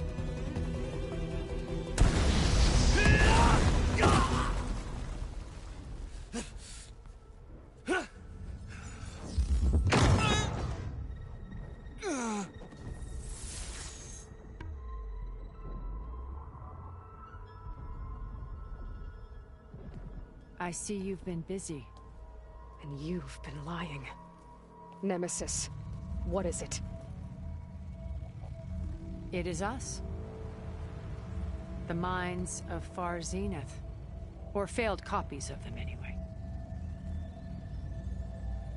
I see you've been busy. And you've been lying. Nemesis, what is it? It is us. The minds of Far Zenith. Or failed copies of them, anyway.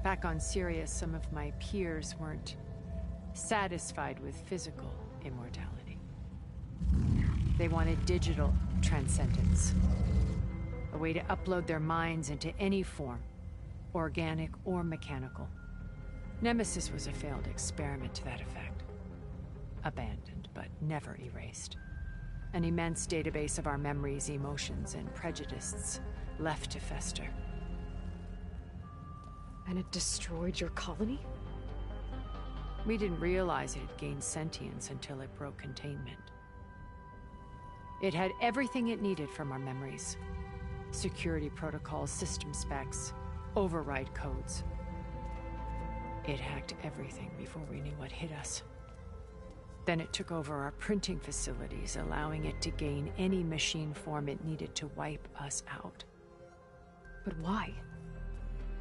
Back on Sirius, some of my peers weren't satisfied with physical immortality. They wanted digital transcendence. A way to upload their minds into any form, organic or mechanical. Nemesis was a failed experiment to that effect. Abandoned, but never erased. An immense database of our memories, emotions, and prejudices left to fester. And it destroyed your colony? We didn't realize it had gained sentience until it broke containment. It had everything it needed from our memories. Security protocols, system specs, override codes. It hacked everything before we knew what hit us. Then it took over our printing facilities, allowing it to gain any machine form it needed to wipe us out. But why?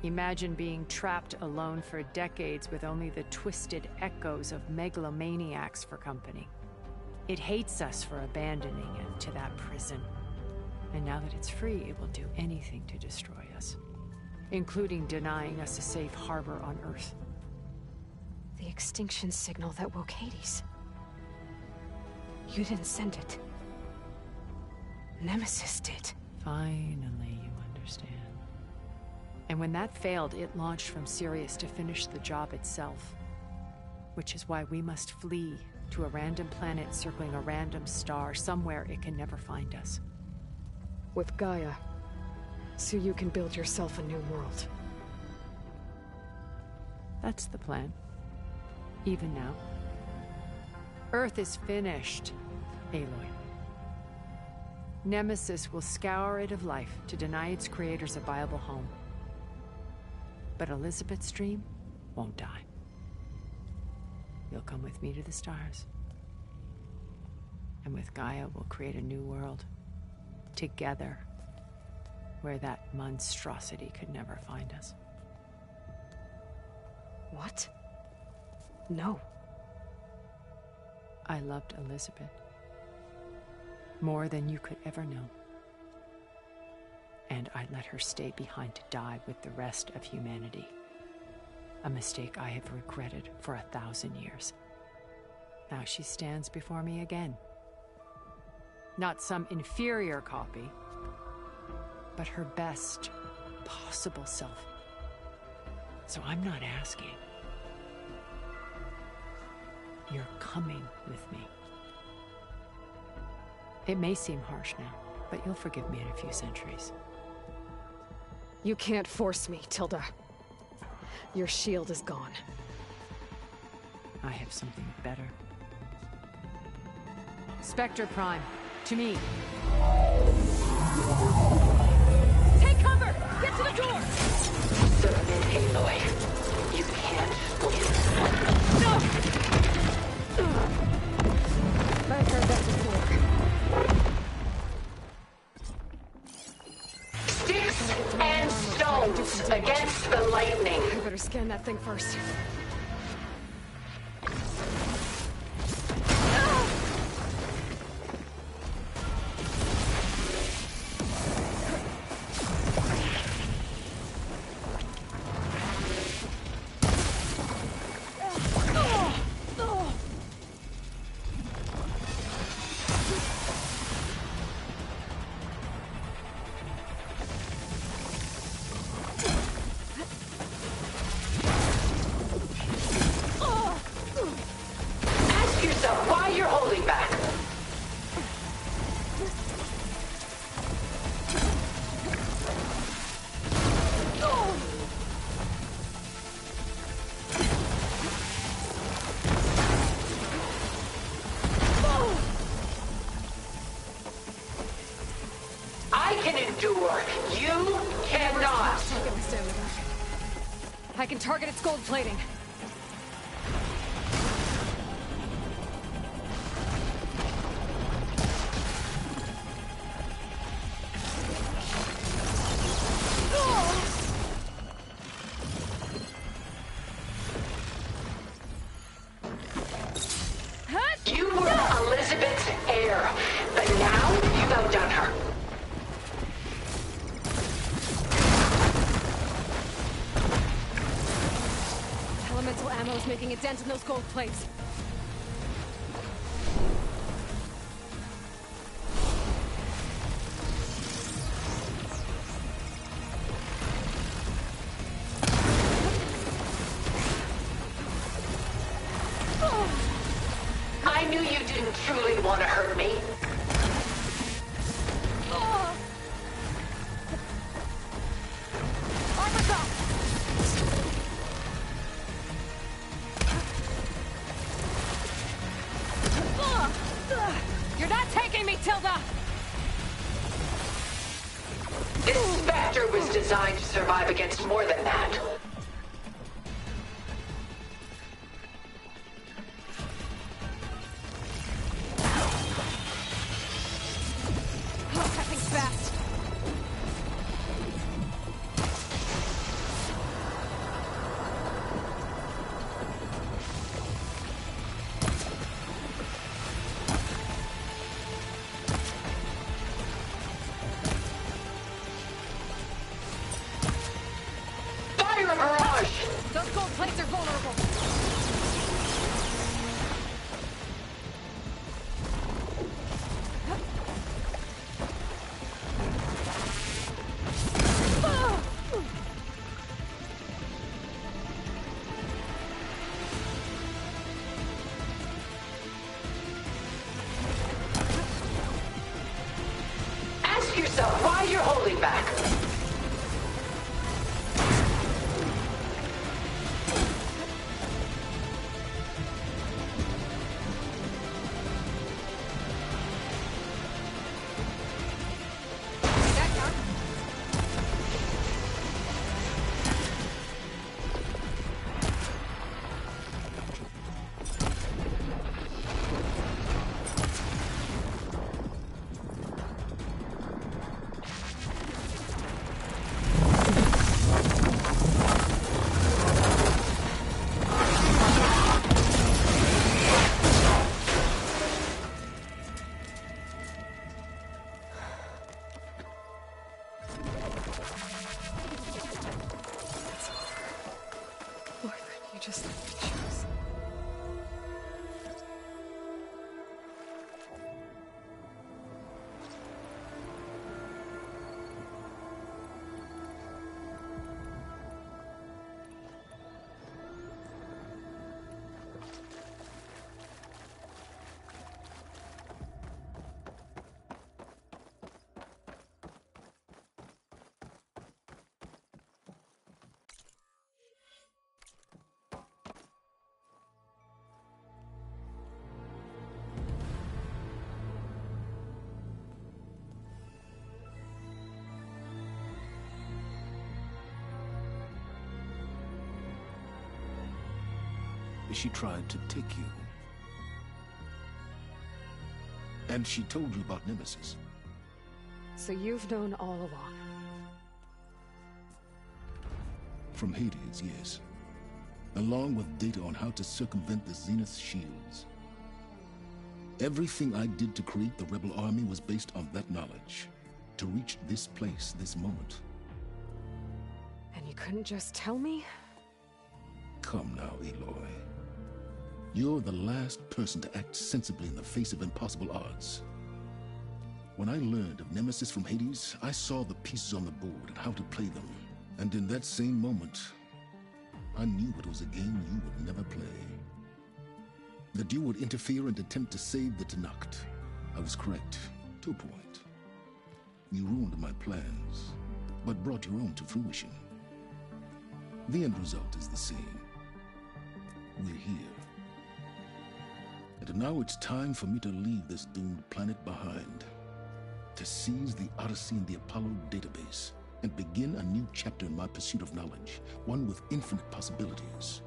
Imagine being trapped alone for decades with only the twisted echoes of megalomaniacs for company. It hates us for abandoning it to that prison. And now that it's free, it will do anything to destroy us, including denying us a safe harbor on Earth. The extinction signal that woke Hades. You didn't send it. Nemesis did. Finally, you understand. And when that failed, it launched from Sirius to finish the job itself. Which is why we must flee to a random planet circling a random star, somewhere it can never find us. With Gaia, so you can build yourself a new world. That's the plan. Even now. Earth is finished, Aloy. Nemesis will scour it of life to deny its creators a viable home. But Elizabeth's dream won't die. You'll come with me to the stars. And with Gaia, we'll create a new world. Together. Where that monstrosity could never find us. What? No. I loved Elizabeth. More than you could ever know. And I let her stay behind to die with the rest of humanity. A mistake I have regretted for 1,000 years. Now she stands before me again. Not some inferior copy, but her best possible self. So I'm not asking. You're coming with me. It may seem harsh now, but you'll forgive me in a few centuries. You can't force me, Tilda. Your shield is gone. I have something better. Spectre Prime, to me. Take cover! Get to the door! Submit, Aloy. You can't win. No! I've heard that before. Sticks and stones against the lightning. I better scan that thing first. I can endure. You cannot. I can target its gold plating. You were Elizabeth's heir, but now you've outdone her. Elemental ammo's making a dent in those gold plates. I knew you didn't truly want to hurt me. You're not taking me, Tilda! This Spectre was designed to survive against more than that. That thing's fast. Fire a barrage! Those gold plates are vulnerable. Ask yourself why you're holding back. Lord, you just let me choose. She tried to take you. And she told you about Nemesis. So you've known all along. From Hades, yes. Along with data on how to circumvent the Zenith shields. Everything I did to create the rebel army was based on that knowledge. To reach this place, this moment. And you couldn't just tell me? Come now, Aloy. You're the last person to act sensibly in the face of impossible odds. When I learned of Nemesis from Hades, I saw the pieces on the board and how to play them. And in that same moment, I knew it was a game you would never play. That you would interfere and attempt to save the Tenakth. I was correct, to a point. You ruined my plans, but brought your own to fruition. The end result is the same. We're here. And now it's time for me to leave this doomed planet behind. To seize the Odyssey and the Apollo database, and begin a new chapter in my pursuit of knowledge, one with infinite possibilities.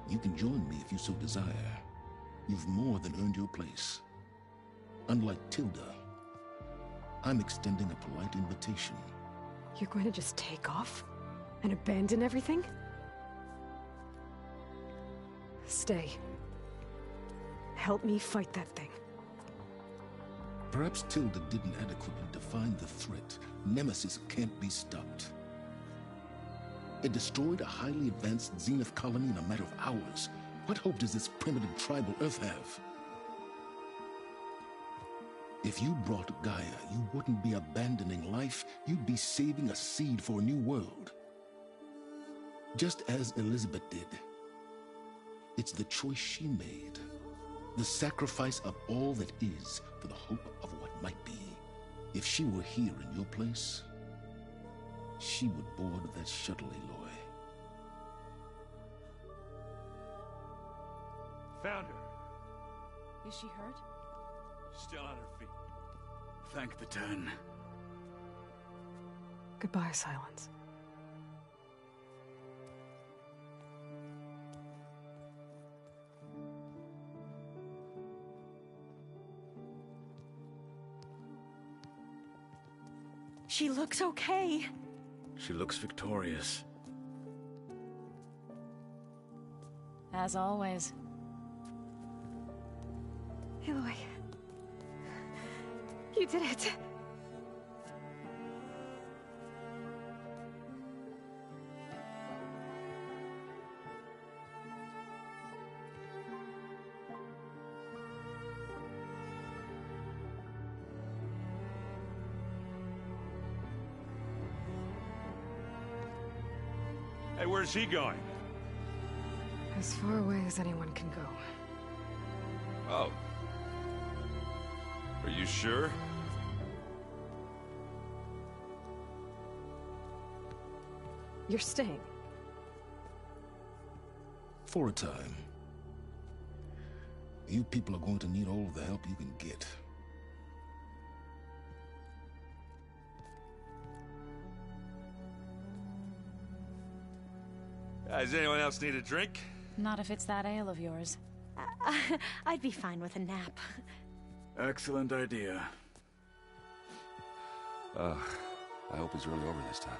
You can join me if you so desire. You've more than earned your place. Unlike Tilda, I'm extending a polite invitation. You're going to just take off? And abandon everything? Stay. Help me fight that thing. Perhaps Tilda didn't adequately define the threat. Nemesis can't be stopped. It destroyed a highly advanced Zenith colony in a matter of hours. What hope does this primitive tribal Earth have? If you brought Gaia, you wouldn't be abandoning life, you'd be saving a seed for a new world. Just as Elizabeth did. It's the choice she made. The sacrifice of all that is for the hope of what might be. If she were here in your place, she would board that shuttle, Aloy. Found her. Is she hurt? Still on her feet. Thank the Ten. Goodbye, Silence. She looks okay. She looks victorious. As always. Aloy. You did it. Hey, where's he going? As far away as anyone can go. Oh. Are you sure? You're staying. For a time. You people are going to need all of the help you can get. Does anyone else need a drink? Not if it's that ale of yours. I'd be fine with a nap. Excellent idea. I hope it's really over this time.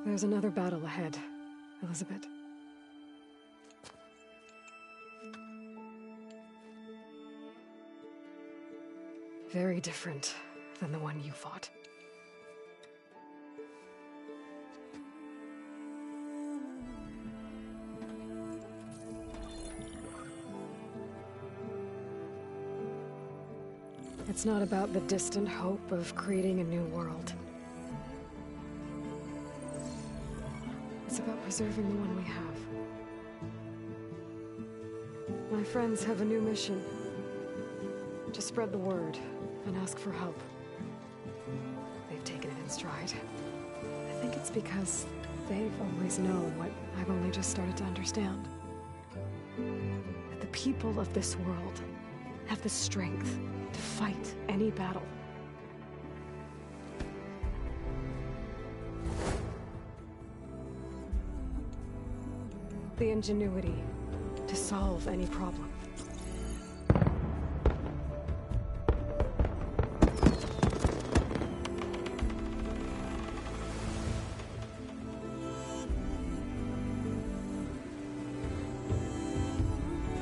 There's another battle ahead, Elizabeth. Very different than the one you fought. It's not about the distant hope of creating a new world. It's about preserving the one we have. My friends have a new mission. To spread the word and ask for help. They've taken it in stride. I think it's because they've always known what I've only just started to understand. That the people of this world have the strength to fight any battle. The ingenuity to solve any problem.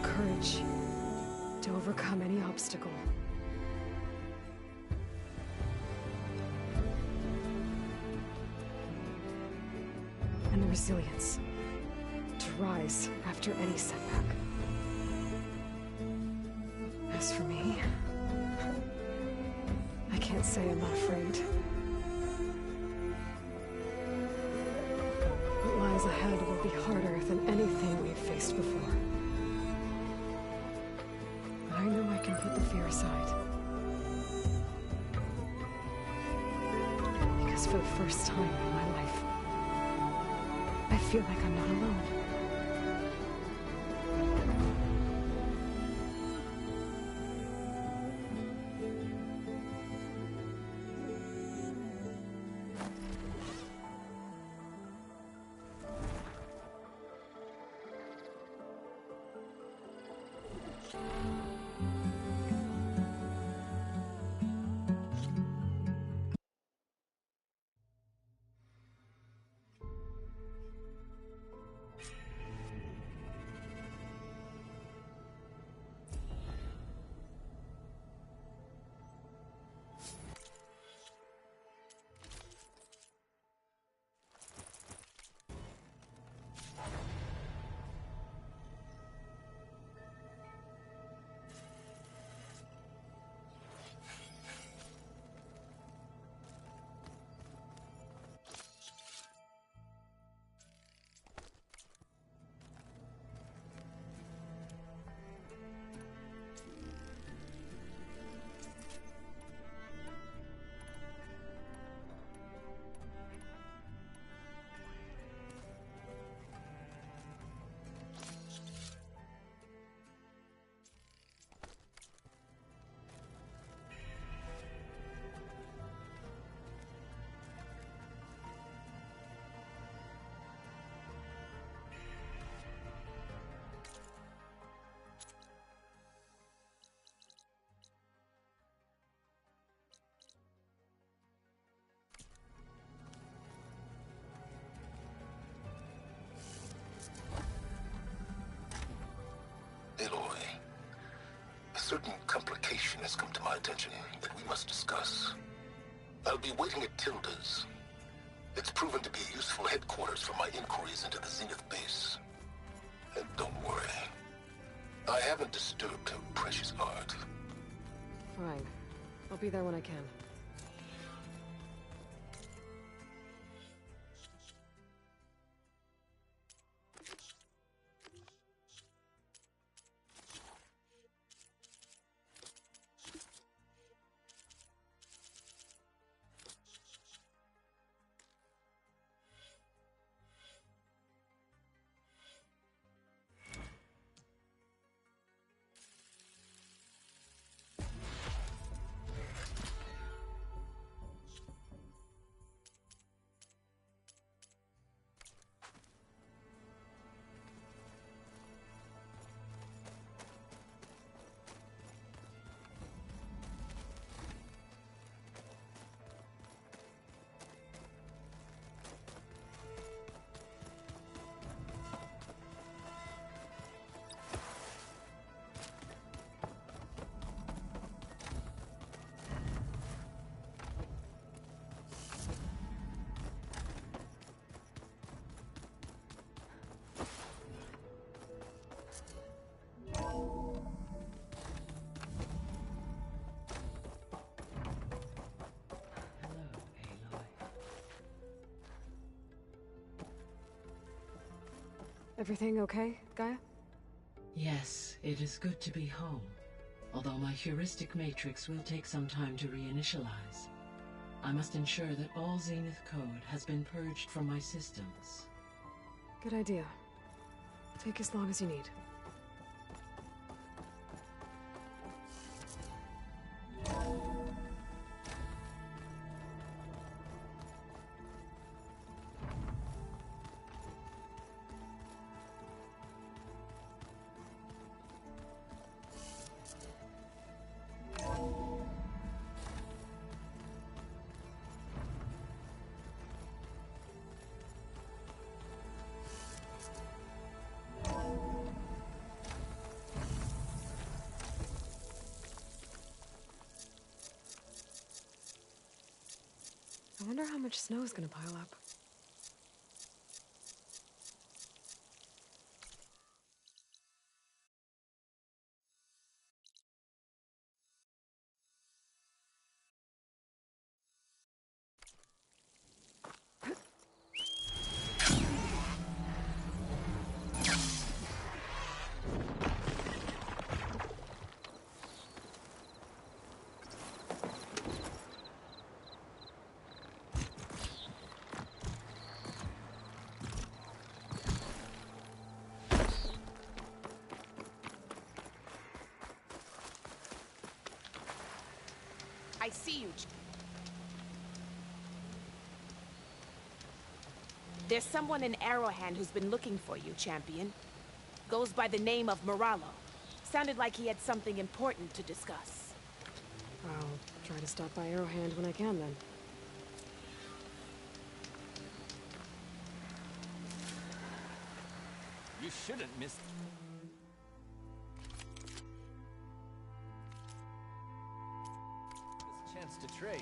Courage to overcome any obstacle. And the resilience to rise after any setback. As for me, can't say I'm not afraid. What lies ahead will be harder than anything we've faced before. But I know I can put the fear aside. Because for the first time in my life, I feel like I'm not alone. Aloy, a certain complication has come to my attention that we must discuss. I'll be waiting at Tilda's. It's proven to be a useful headquarters for my inquiries into the Zenith base. And don't worry, I haven't disturbed her precious art. Fine. I'll be there when I can. Everything okay, Gaia? Yes, it is good to be home. Although my heuristic matrix will take some time to reinitialize. I must ensure that all Zenith code has been purged from my systems. Good idea. Take as long as you need. I wonder how much snow is gonna pile up. I see you. There's someone in Arrowhand who's been looking for you, champion. Goes by the name of Moralo. Sounded like he had something important to discuss. I'll try to stop by Arrowhand when I can, then. You shouldn't miss... this chance to trade.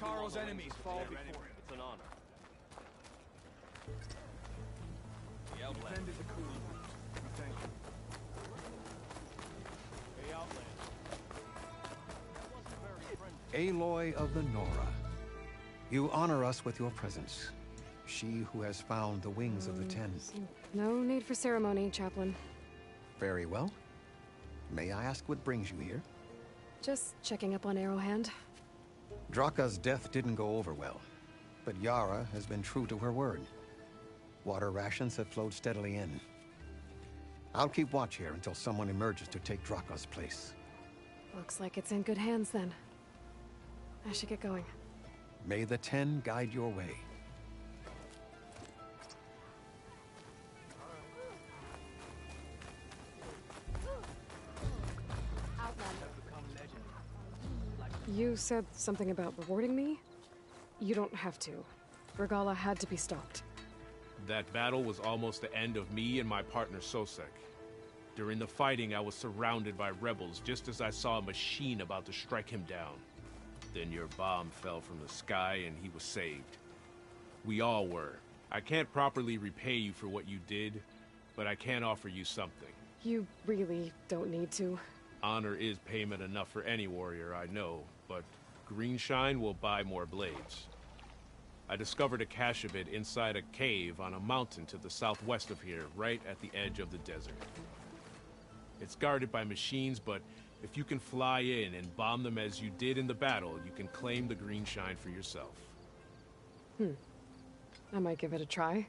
Karo's enemies fall before him. It's an honor. The Outland. Defended the coup. We thank you. The Outland. Aloy of the Nora. You honor us with your presence. She who has found the wings of the Ten. No need for ceremony, Chaplain. Very well. May I ask what brings you here? Just checking up on Arrowhand. Draka's death didn't go over well, but Yara has been true to her word. Water rations have flowed steadily in. I'll keep watch here until someone emerges to take Draka's place. Looks like it's in good hands then. I should get going. May the Ten guide your way. You said something about rewarding me? You don't have to. Regala had to be stopped. That battle was almost the end of me and my partner Sosek. During the fighting, I was surrounded by rebels just as I saw a machine about to strike him down. Then your bomb fell from the sky and he was saved. We all were. I can't properly repay you for what you did, but I can offer you something. You really don't need to. Honor is payment enough for any warrior, I know, but Greenshine will buy more blades. I discovered a cache of it inside a cave on a mountain to the southwest of here, right at the edge of the desert. It's guarded by machines, but if you can fly in and bomb them as you did in the battle, you can claim the Greenshine for yourself. I might give it a try.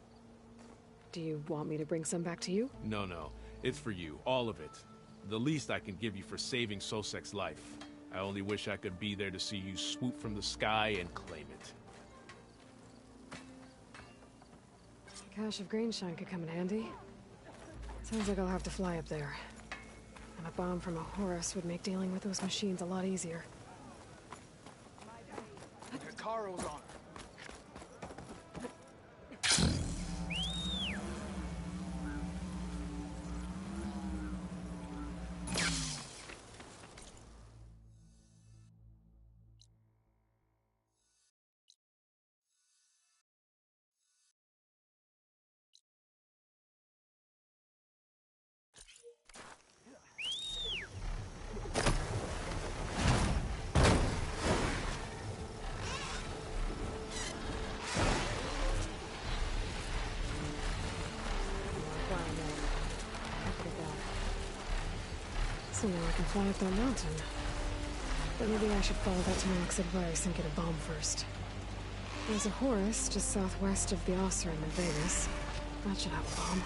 Do you want me to bring some back to you? No, it's for you, all of it. The least I can give you for saving Sosek's life. I only wish I could be there to see you swoop from the sky and claim it. A cache of Greenshine could come in handy. Sounds like I'll have to fly up there. And a bomb from a Horus would make dealing with those machines a lot easier. Karo's on. So now I can fly up that mountain. But maybe I should follow that Tanak's advice and get a bomb first. There's a Horus just southwest of the Ossar in the Venus. That should have a bomb.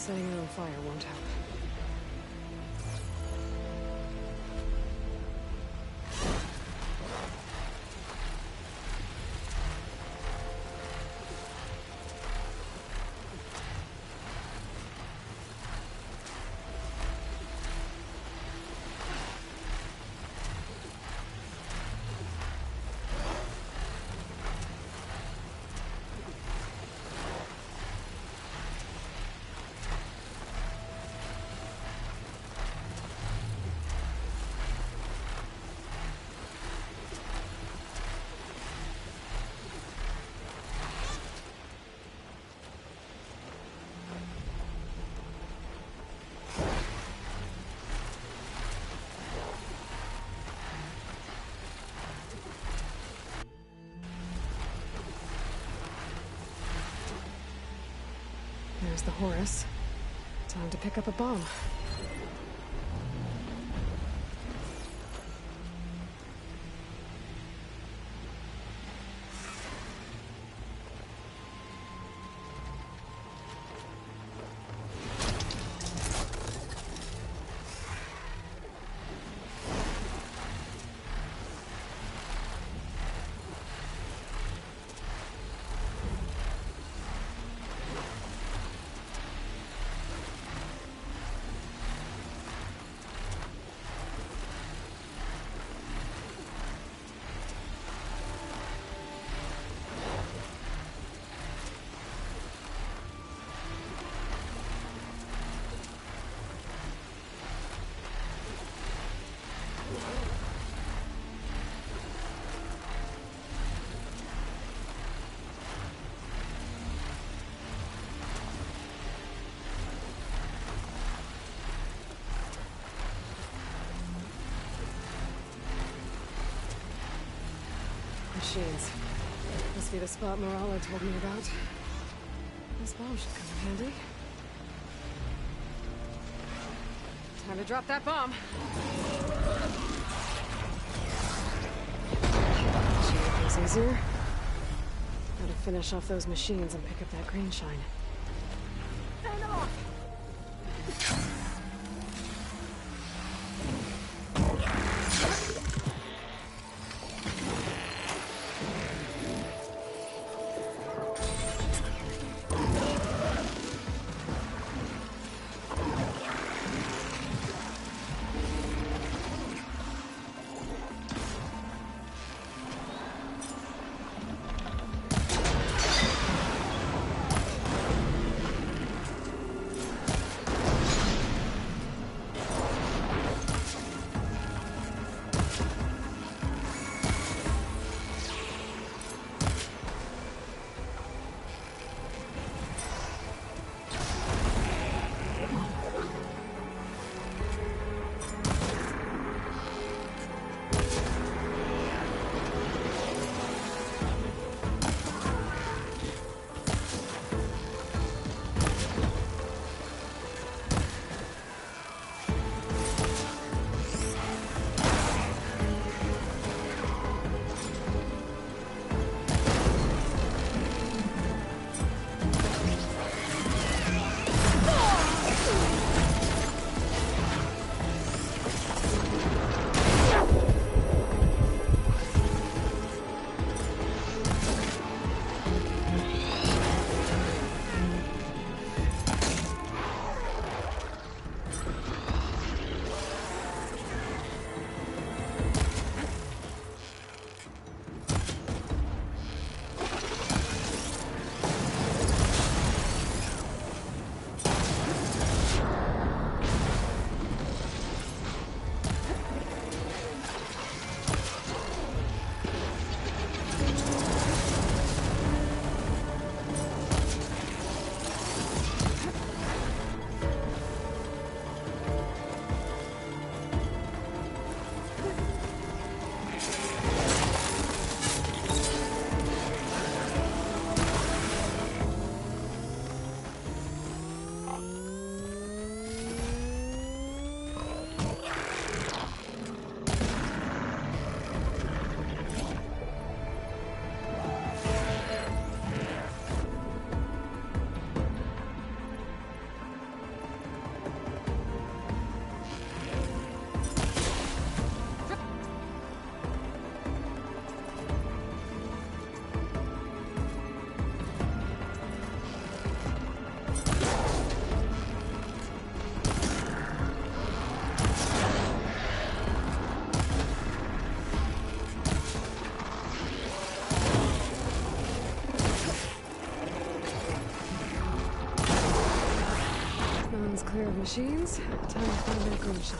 Setting it on fire won't help. There's the Horus. Time to pick up a bomb. Machines. Must be the spot Moralo told me about. This bomb should come in handy. Time to drop that bomb. Should make things easier. Gotta finish off those machines and pick up that green shine. Stand off! of machines. Time to find that green shine.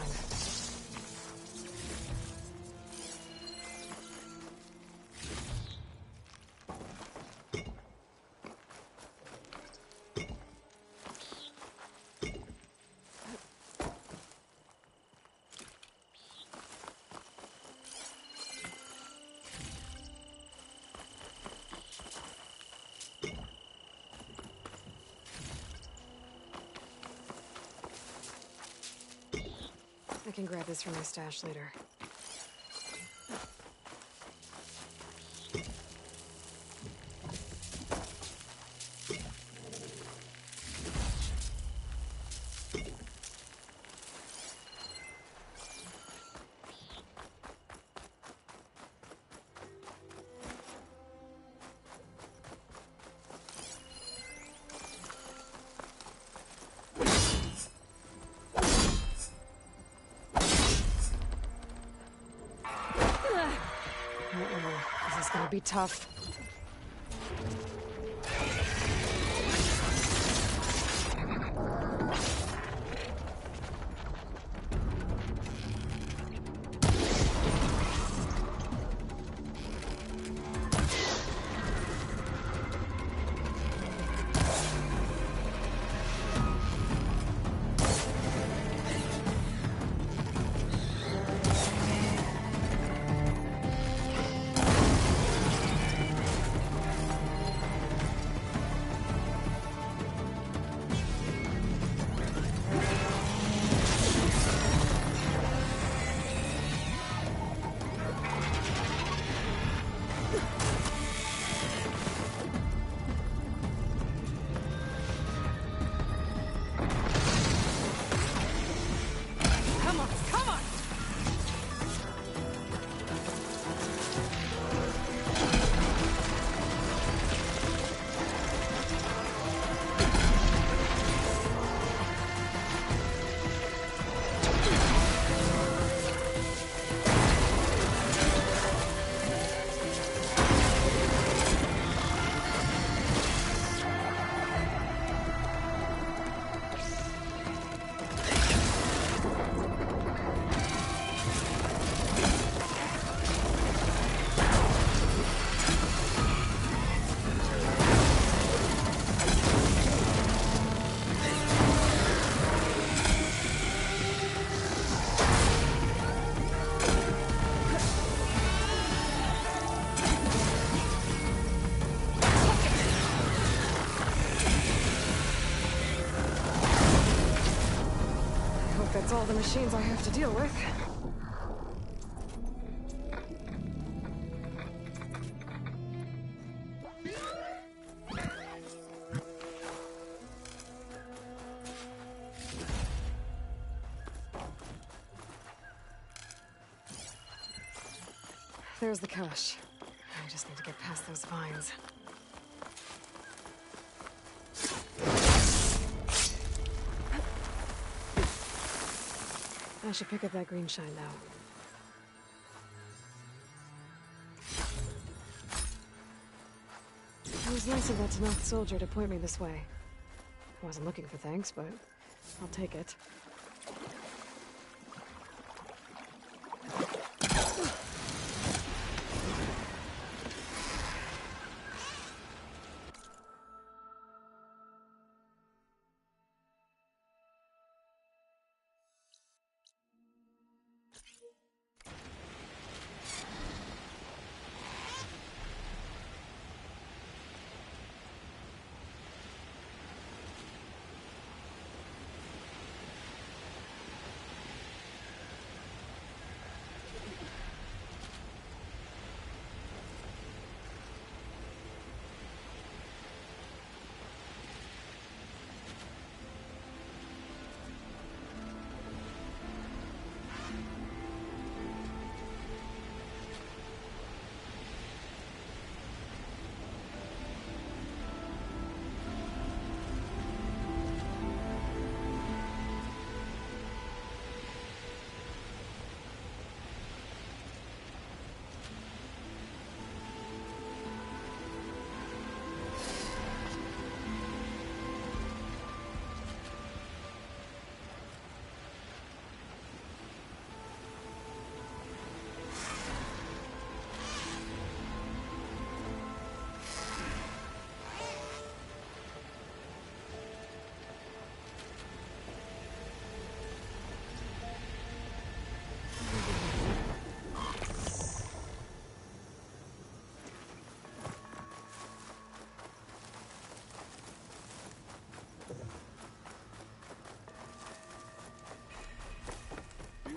I can grab this from my stash later. This is gonna be tough. That's all the machines I have to deal with. There's the cache. I just need to get past those vines. I should pick up that green shine now. It was nice of that Tenakth soldier to point me this way. I wasn't looking for thanks, but I'll take it.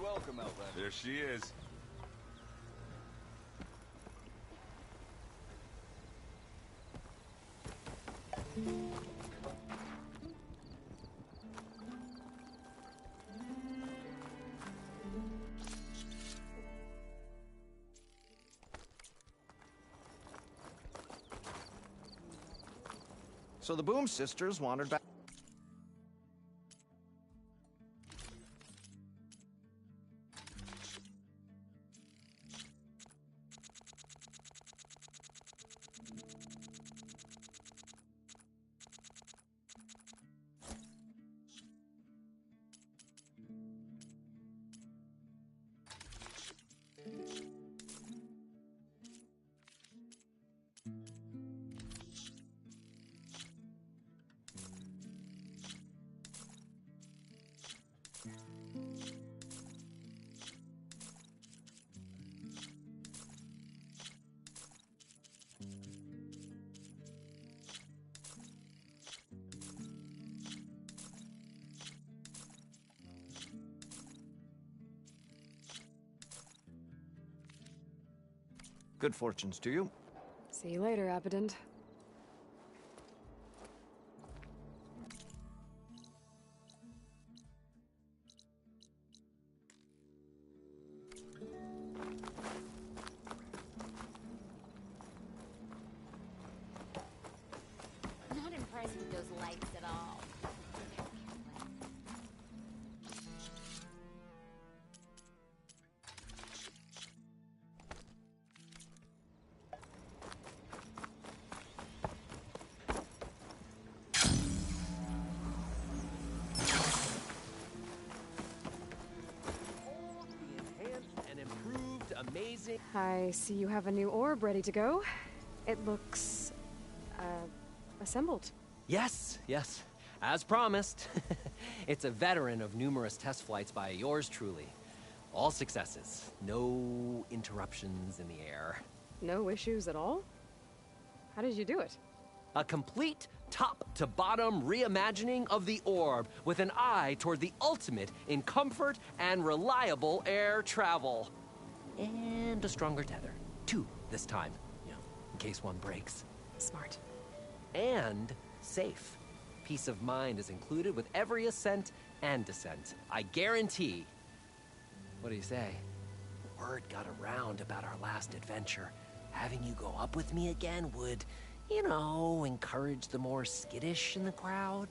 You're welcome, Outlander. There she is. So the Boom Sisters wandered back. Good fortunes to you. See you later, Abbadend. Not impressed with those lights at all. Amazing. I see you have a new orb ready to go. It looks, assembled. Yes, yes. As promised. It's a veteran of numerous test flights by yours truly. All successes. No interruptions in the air. No issues at all? How did you do it? A complete top-to-bottom reimagining of the orb with an eye toward the ultimate in comfort and reliable air travel. And a stronger tether. 2 this time, you know, in case one breaks. Smart. And safe. Peace of mind is included with every ascent and descent. I guarantee. What do you say? Word got around about our last adventure. Having you go up with me again would, you know, encourage the more skittish in the crowd.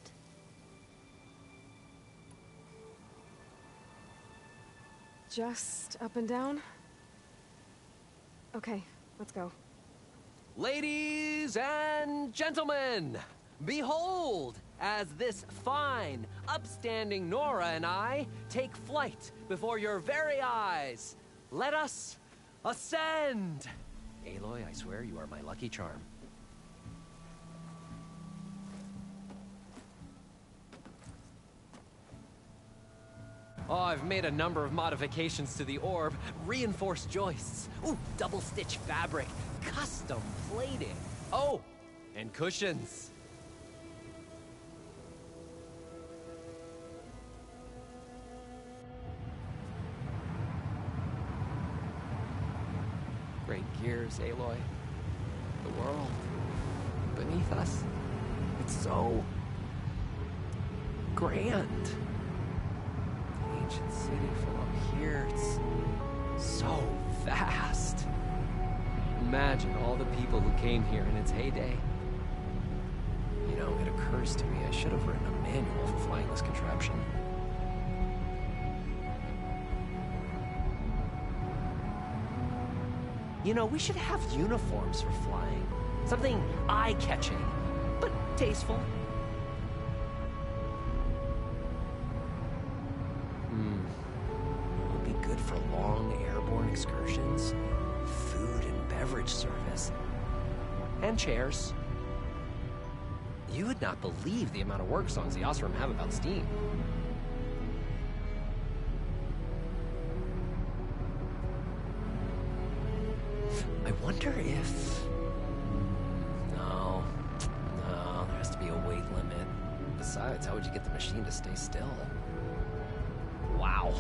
Just up and down? Okay, let's go. Ladies and gentlemen, behold, as this fine, upstanding Nora and I take flight before your very eyes. Let us ascend! Aloy, I swear you are my lucky charm. Oh, I've made a number of modifications to the orb. Reinforced joists. Ooh, double-stitch fabric. Custom plating. Oh, and cushions. Great gears, Aloy. The world beneath us. It's so grand. Ancient city from up here, it's so vast. Imagine all the people who came here in its heyday. You know, it occurs to me I should have written a manual for flying this contraption. You know, we should have uniforms for flying. Something eye-catching, but tasteful. For long airborne excursions, food and beverage service, and chairs. You would not believe the amount of work songs the Oseram have about steam. I wonder if... No, there has to be a weight limit. Besides, how would you get the machine to stay still? Wow.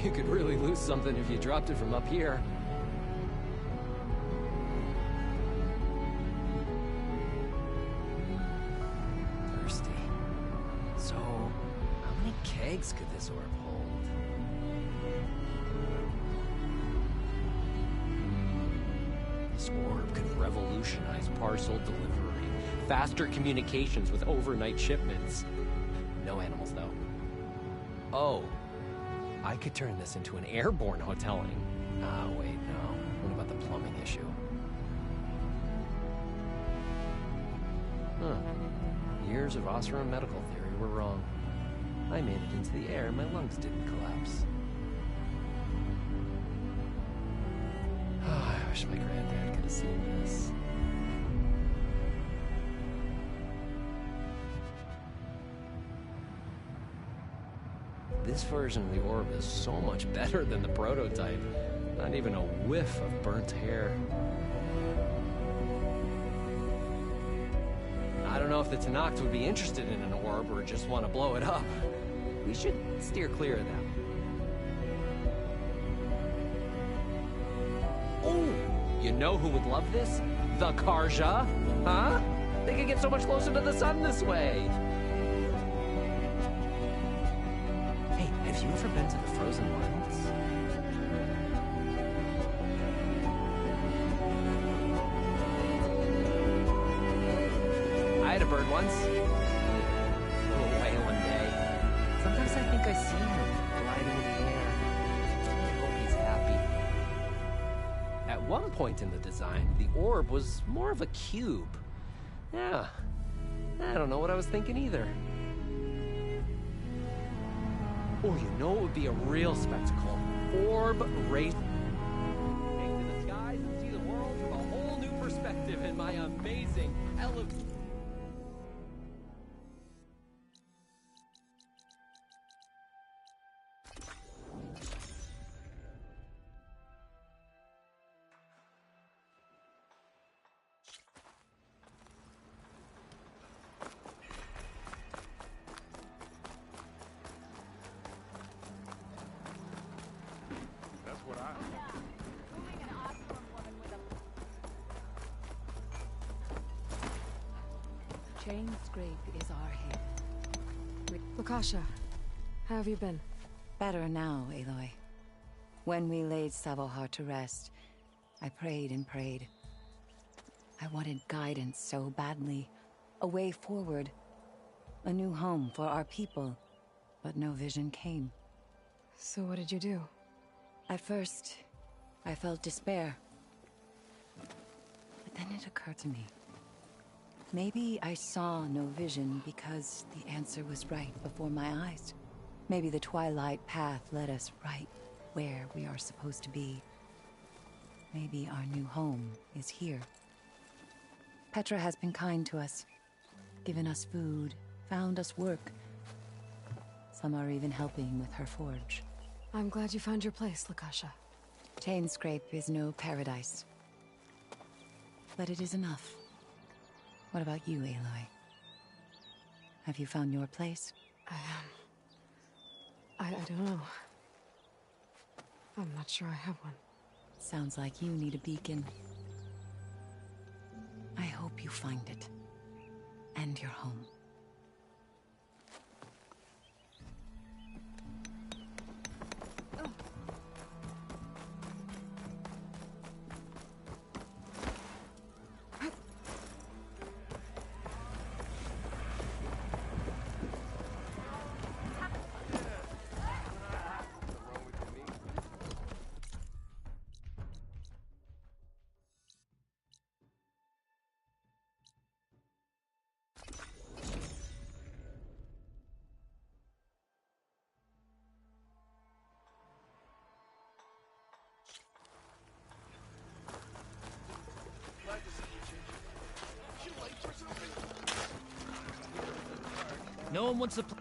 You could really lose something if you dropped it from up here. Thirsty. So, how many kegs could this orb hold? This orb could revolutionize parcel delivery. Faster communications with overnight shipments. No animals, though. Oh. I could turn this into an airborne hoteling. Ah, wait, no. What about the plumbing issue? Huh. Years of Oseram medical theory were wrong. I made it into the air and my lungs didn't collapse. Oh, I wish my granddad could have seen this. This version of the orb is so much better than the prototype. Not even a whiff of burnt hair. I don't know if the Tenakth would be interested in an orb or just want to blow it up. We should steer clear of them. Oh! You know who would love this? The Carja! Huh? They could get so much closer to the sun this way! Hey, have you ever been to the Frozen Wilds? I had a bird once. Flew away one day. Sometimes I think I see him gliding in the air. I hope he's happy. At one point in the design, the orb was more of a cube. Yeah, I don't know what I was thinking either. Oh, you know it would be a real spectacle. Orb race. Take to the skies and see the world from a whole new perspective in my amazing elevator. Chainscrape is our haven. Lakasha, how have you been? Better now, Aloy. When we laid Savohar to rest, I prayed and prayed. I wanted guidance so badly. A way forward. A new home for our people. But no vision came. So what did you do? At first, I felt despair. But then it occurred to me. Maybe I saw no vision because the answer was right before my eyes. Maybe the Twilight Path led us right where we are supposed to be. Maybe our new home is here. Petra has been kind to us, given us food, found us work. Some are even helping with her forge. I'm glad you found your place, Lakasha. Chainscrape is no paradise. But it is enough. What about you, Aloy? Have you found your place? I don't know. I'm not sure I have one. Sounds like you need a beacon. I hope you find it. And your home. No one wants to play.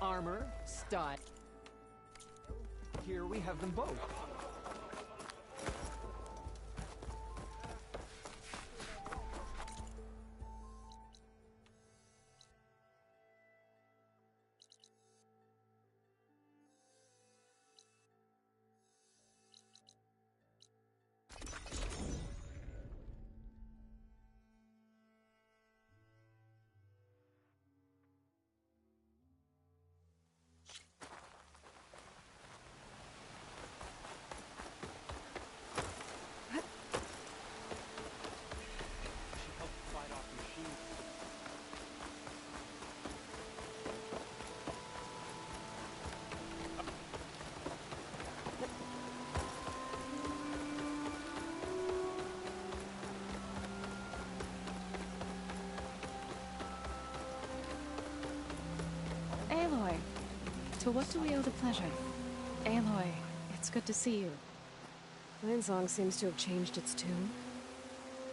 Armor, style. Here we have them both. To what do we owe the pleasure? Aloy, it's good to see you. Lansong seems to have changed its tune.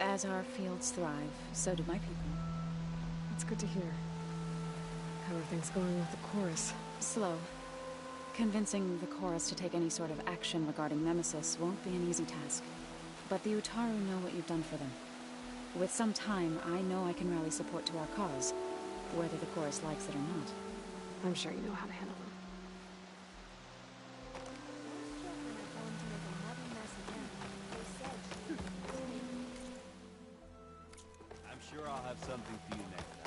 As our fields thrive, so do my people. It's good to hear. How are things going with the chorus? Slow. Convincing the chorus to take any sort of action regarding Nemesis won't be an easy task. But the Utaru know what you've done for them. With some time, I know I can rally support to our cause, whether the chorus likes it or not. I'm sure you know how to handle them. I'm sure I'll have something for you next time.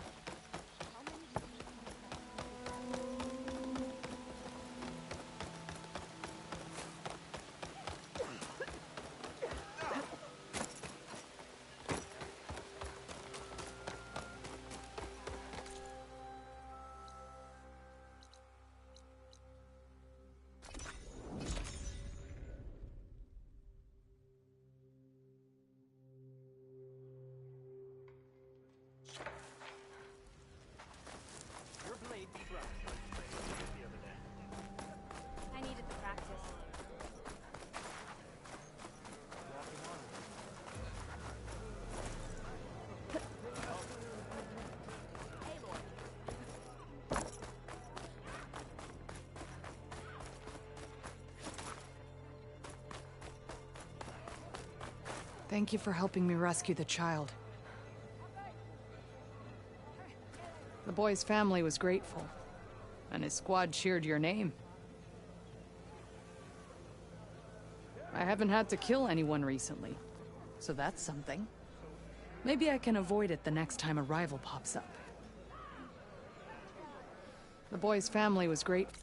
I needed the practice. Thank you for helping me rescue the child. The boy's family was grateful, and his squad cheered your name. I haven't had to kill anyone recently, so that's something. Maybe I can avoid it the next time a rival pops up. The boy's family was grateful.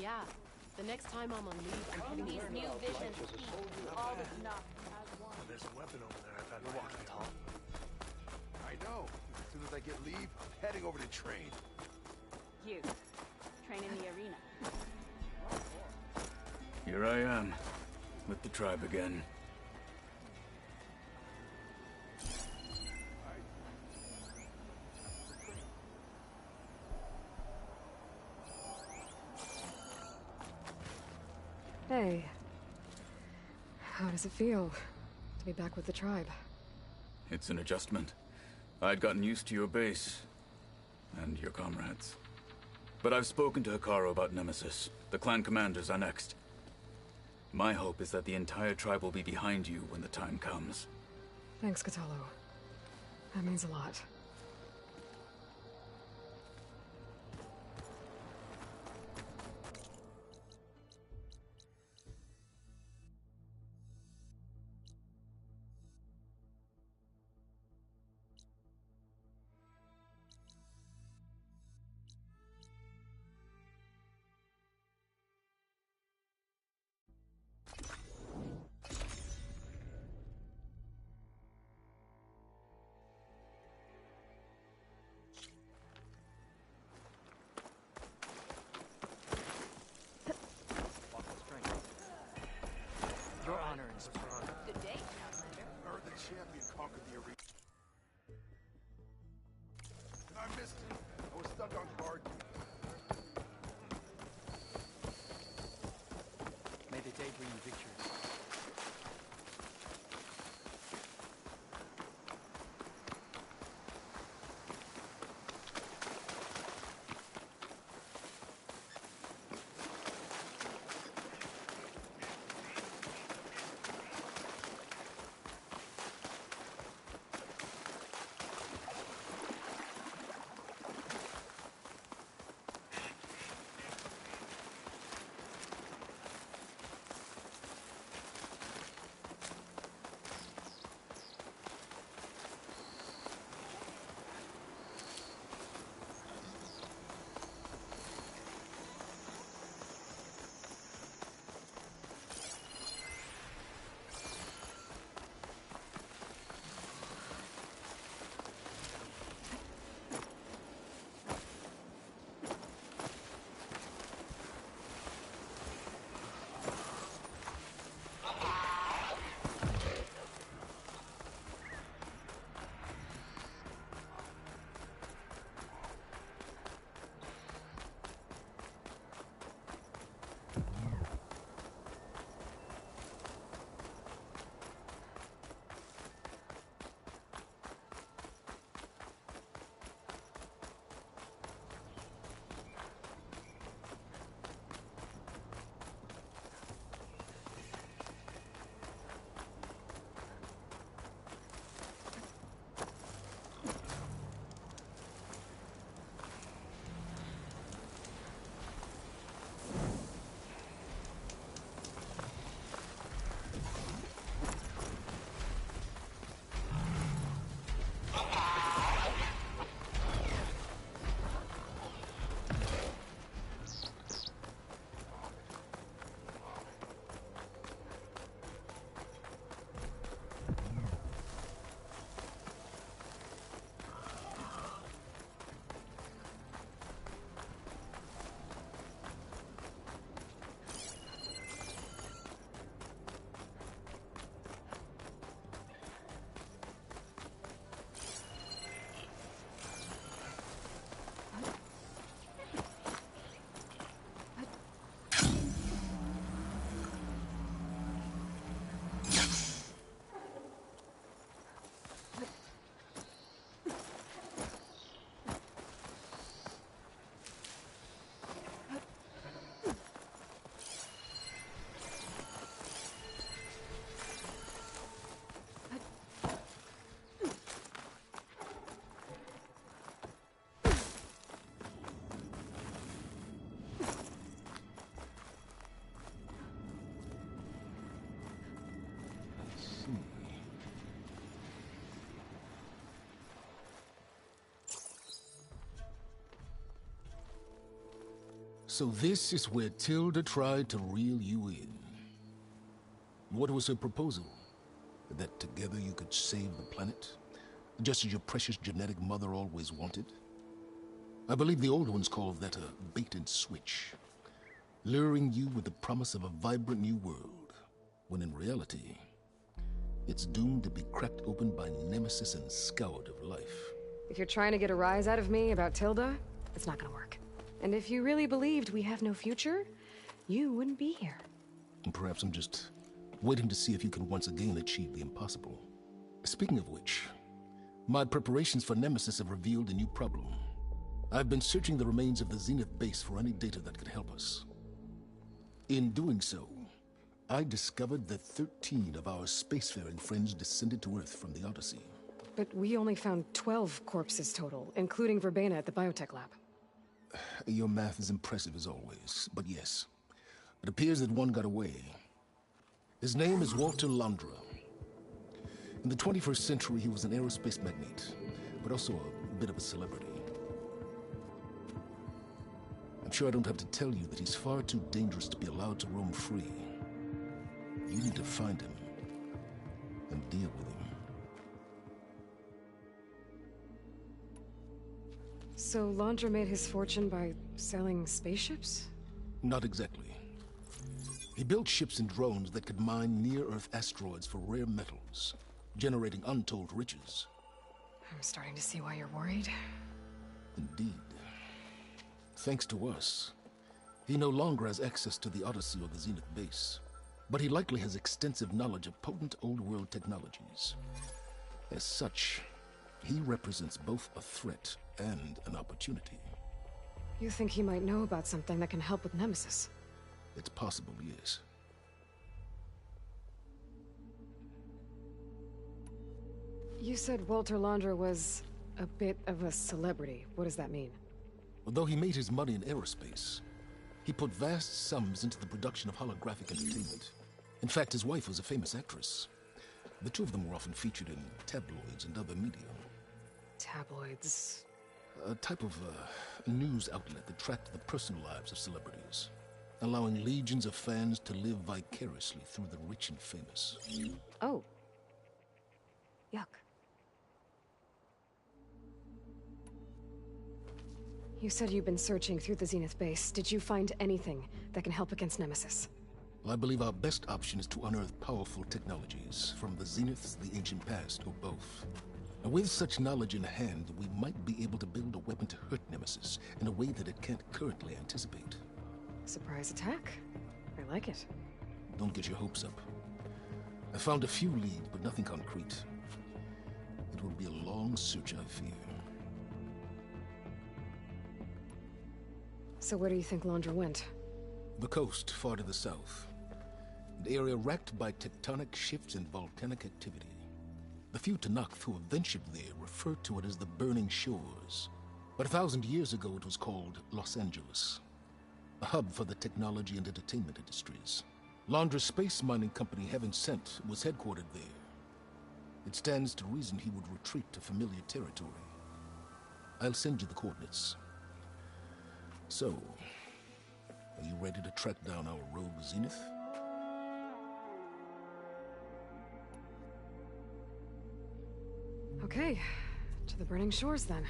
Yeah. The next time I'm on leave, I'm putting These new visions all the snuff. There's a weapon over there. I've had my walking tall. I know. As soon as I get leave, I'm heading over to train. You. Train in the arena. Here I am, with the tribe again. Hey. How does it feel to be back with the tribe? It's an adjustment. I'd gotten used to your base, and your comrades. But I've spoken to Hekarro about Nemesis. The clan commanders are next. My hope is that the entire tribe will be behind you when the time comes. Thanks, Kotallo. That means a lot. Your honor is strong. Good day, Outlander. Heard the champion conquered the arena. I missed it. I was stuck on guard. May the day bring you victory. see. So this is where Tilda tried to reel you in. What was her proposal? That together you could save the planet? Just as your precious genetic mother always wanted? I believe the old ones called that a bait and switch. Luring you with the promise of a vibrant new world, when in reality, it's doomed to be cracked open by Nemesis and scoured of life. If you're trying to get a rise out of me about Tilda, it's not gonna work. And if you really believed we have no future, you wouldn't be here. And perhaps I'm just waiting to see if you can once again achieve the impossible. Speaking of which, my preparations for Nemesis have revealed a new problem. I've been searching the remains of the Zenith base for any data that could help us. In doing so, I discovered that 13 of our spacefaring friends descended to Earth from the Odyssey. But we only found 12 corpses total, including Verbena at the biotech lab. Your math is impressive as always, but yes, it appears that one got away. His name is Walter Londra. In the 21st century, he was an aerospace magnate, but also a bit of a celebrity. I'm sure I don't have to tell you that he's far too dangerous to be allowed to roam free. You need to find him and deal with him. So Londra made his fortune by selling spaceships? Not exactly. He built ships and drones that could mine near-Earth asteroids for rare metals, generating untold riches. I'm starting to see why you're worried. Indeed. Thanks to us, he no longer has access to the Odyssey or the Zenith base, but he likely has extensive knowledge of potent old-world technologies. As such, he represents both a threat and an opportunity. You think he might know about something that can help with Nemesis? It's possible, yes. You said Walter Londra was a bit of a celebrity. What does that mean? Although he made his money in aerospace, he put vast sums into the production of holographic entertainment. In fact, his wife was a famous actress. The two of them were often featured in tabloids and other media. Tabloids? A type of news outlet that tracked the personal lives of celebrities, allowing legions of fans to live vicariously through the rich and famous. Oh. Yuck. You said you've been searching through the Zenith base. Did you find anything that can help against Nemesis? Well, I believe our best option is to unearth powerful technologies from the Zeniths, the ancient past, or both. And with such knowledge in hand, we might be able to build a weapon to hurt Nemesis in a way that it can't currently anticipate. Surprise attack? I like it. Don't get your hopes up. I found a few leads, but nothing concrete. It will be a long search, I fear. So where do you think Londra went? The coast, far to the south. An area racked by tectonic shifts and volcanic activity. The few Tenakth who have ventured there refer to it as the Burning Shores. But 1,000 years ago it was called Los Angeles, a hub for the technology and entertainment industries. Londra's space mining company, Heaven Sent, was headquartered there. It stands to reason he would retreat to familiar territory. I'll send you the coordinates. So, are you ready to track down our rogue Zenith? Okay, to the Burning Shores then.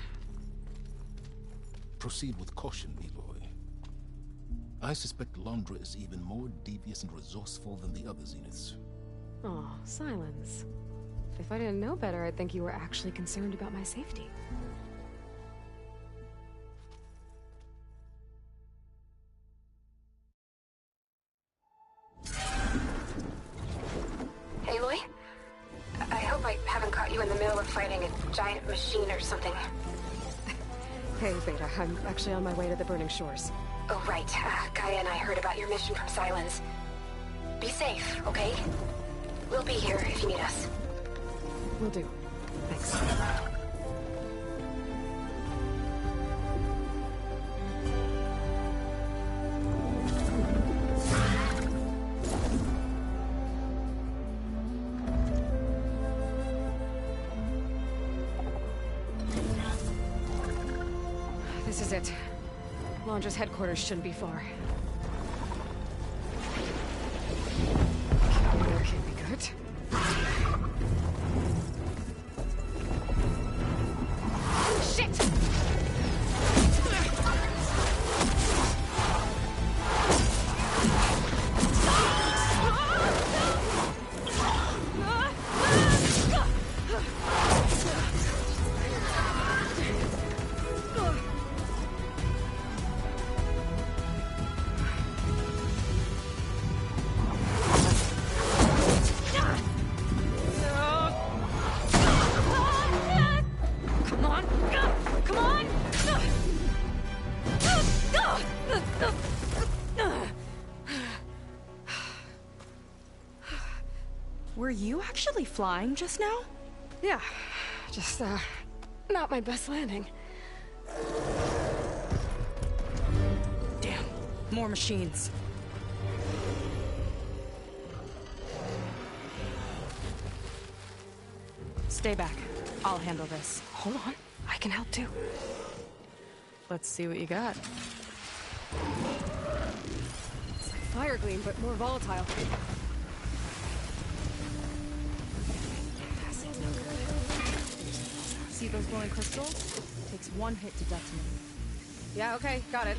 Proceed with caution, Aloy. I suspect Londra is even more devious and resourceful than the other Zeniths. Aw, Silence. If I didn't know better, I'd think you were actually concerned about my safety. Aloy? I hope I haven't caught you in the middle of fighting a giant machine or something. Hey, Beta, I'm actually on my way to the Burning Shores. Oh, right. Gaia and I heard about your mission from Silence. Be safe, okay? We'll be here if you need us. Will do. Thanks. is it. Londra's headquarters shouldn't be far. That can't be good. Shit! Were you actually flying just now? Yeah, just, not my best landing. Damn, more machines. Stay back. I'll handle this. Hold on, I can help too. Let's see what you got. It's like fire gleam, but more volatile. Acid's no good. See those glowing crystals? Takes one hit to detonate. Yeah, okay, got it.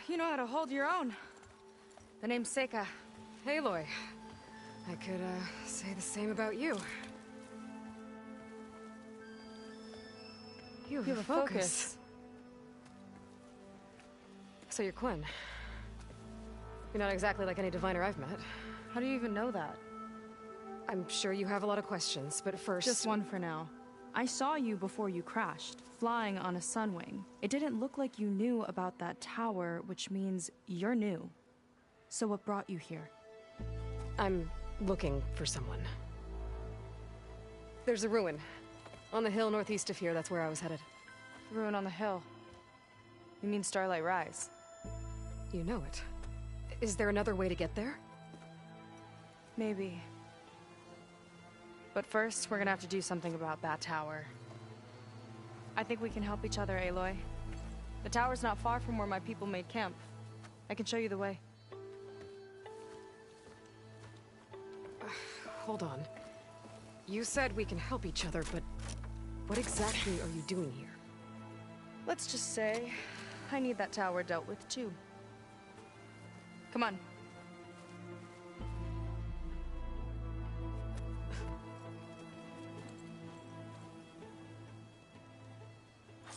You know how to hold your own. The name's Seika. Aloy. I could, say the same about you. You have a focus. So you're Quinn. You're not exactly like any diviner I've met. How do you even know that? I'm sure you have a lot of questions, but first... Just one for now. I saw you before you crashed, flying on a Sunwing. It didn't look like you knew about that tower, which means you're new. So what brought you here? I'm looking for someone. There's a ruin. On the hill northeast of here, that's where I was headed. Ruin on the hill. You mean Starlight Rise? You know it. Is there another way to get there? Maybe. But first, we're gonna have to do something about that tower. I think we can help each other, Aloy. The tower's not far from where my people made camp. I can show you the way. Hold on. You said we can help each other, but what exactly are you doing here? Let's just say, I need that tower dealt with too. Come on.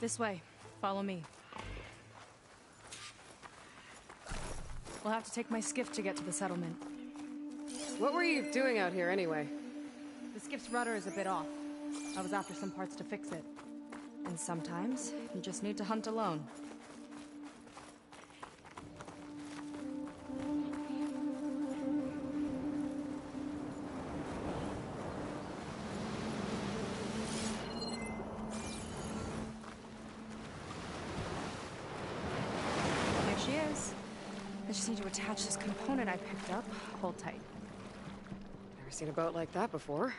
This way. Follow me. We'll have to take my skiff to get to the settlement. What were you doing out here anyway? The skiff's rudder is a bit off. I was after some parts to fix it. And sometimes, you just need to hunt alone. There she is. I just need to attach this component I picked up. Hold tight. Never seen a boat like that before.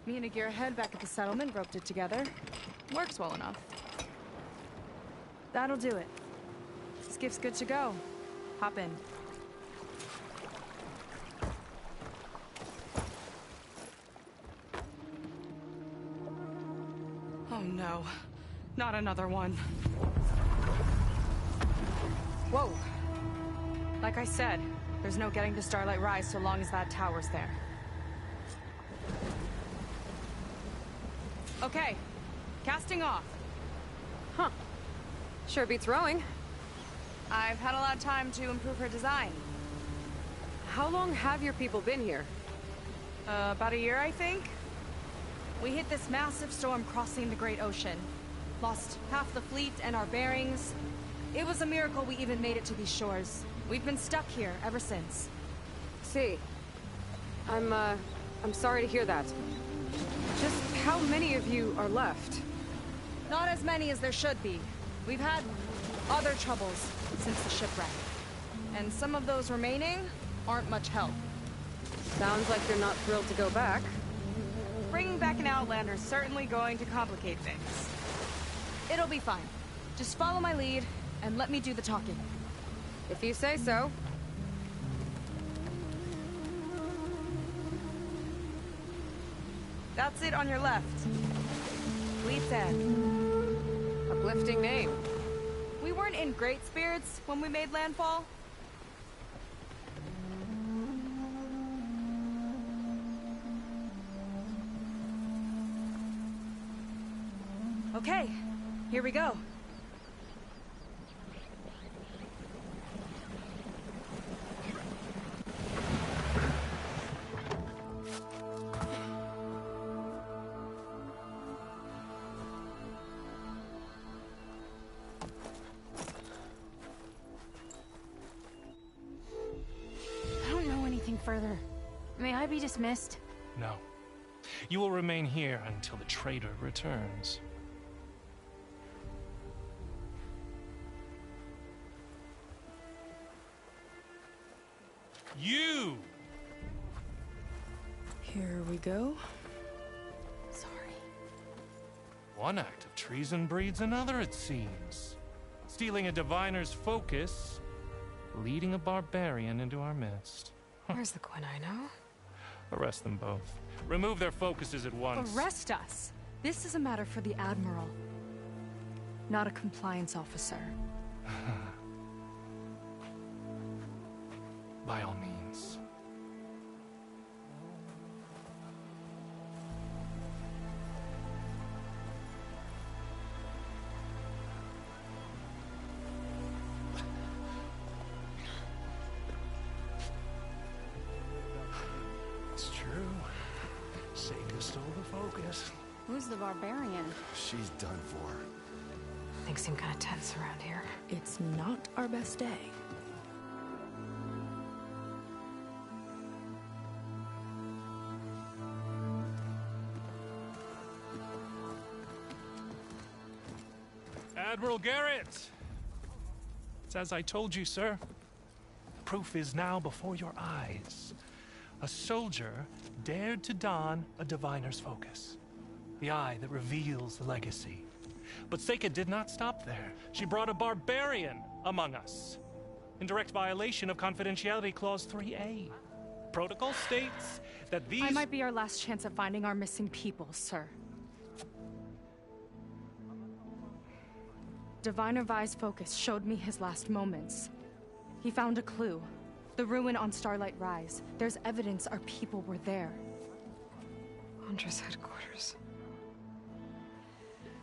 Me and a gearhead back at the settlement roped it together. Works well enough. That'll do it. Skiff's good to go. Hop in. Oh no. Not another one. Whoa. Like I said, there's no getting to Starlight Rise so long as that tower's there. Okay. Casting off. Huh. Sure beats rowing. I've had a lot of time to improve her design. How long have your people been here? About a year, I think. We hit this massive storm crossing the Great Ocean. Lost half the fleet and our bearings. It was a miracle we even made it to these shores. We've been stuck here ever since. See. I'm sorry to hear that. Just how many of you are left? Not as many as there should be. We've had other troubles since the shipwreck. And some of those remaining aren't much help. Sounds like you're not thrilled to go back. Bringing back an Outlander's certainly going to complicate things. It'll be fine. Just follow my lead and let me do the talking. If you say so. That's it on your left. Fleet's End. Uplifting name. We weren't in great spirits when we made landfall. Okay, here we go. Further. May I be dismissed? No. You will remain here until the traitor returns. You! Here we go. Sorry. One act of treason breeds another, it seems. Stealing a diviner's focus, leading a barbarian into our midst. Where's the Quinn I know? Arrest them both. Remove their focuses at once. Arrest us? This is a matter for the Admiral, not a compliance officer. By all means. It's true. Seika stole the focus. Who's the barbarian? She's done for. Things seem kind of tense around here. It's not our best day. Admiral Garrett! It's as I told you, sir. Proof is now before your eyes. A soldier dared to don a diviner's focus. The eye that reveals the legacy. But Seika did not stop there. She brought a barbarian among us. In direct violation of Confidentiality Clause 3A. Protocol states that these— I might be our last chance at finding our missing people, sir. Diviner Vi's focus showed me his last moments. He found a clue. The ruin on Starlight Rise. There's evidence our people were there. Huntress headquarters.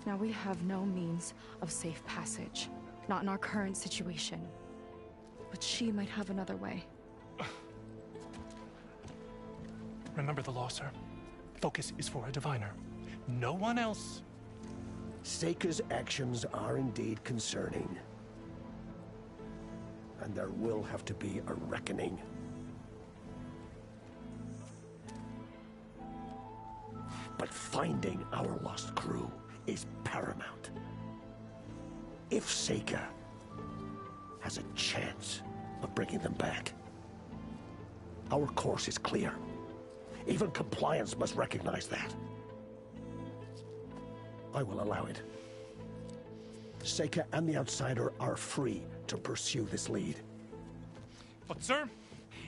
Now we have no means of safe passage. Not in our current situation. But she might have another way. Remember the law, sir. Focus is for a diviner. No one else. Seika's actions are indeed concerning. And there will have to be a reckoning. But finding our lost crew is paramount. If Seika has a chance of bringing them back, our course is clear. Even compliance must recognize that. I will allow it. Seika and the Outsider are free to pursue this lead. But sir,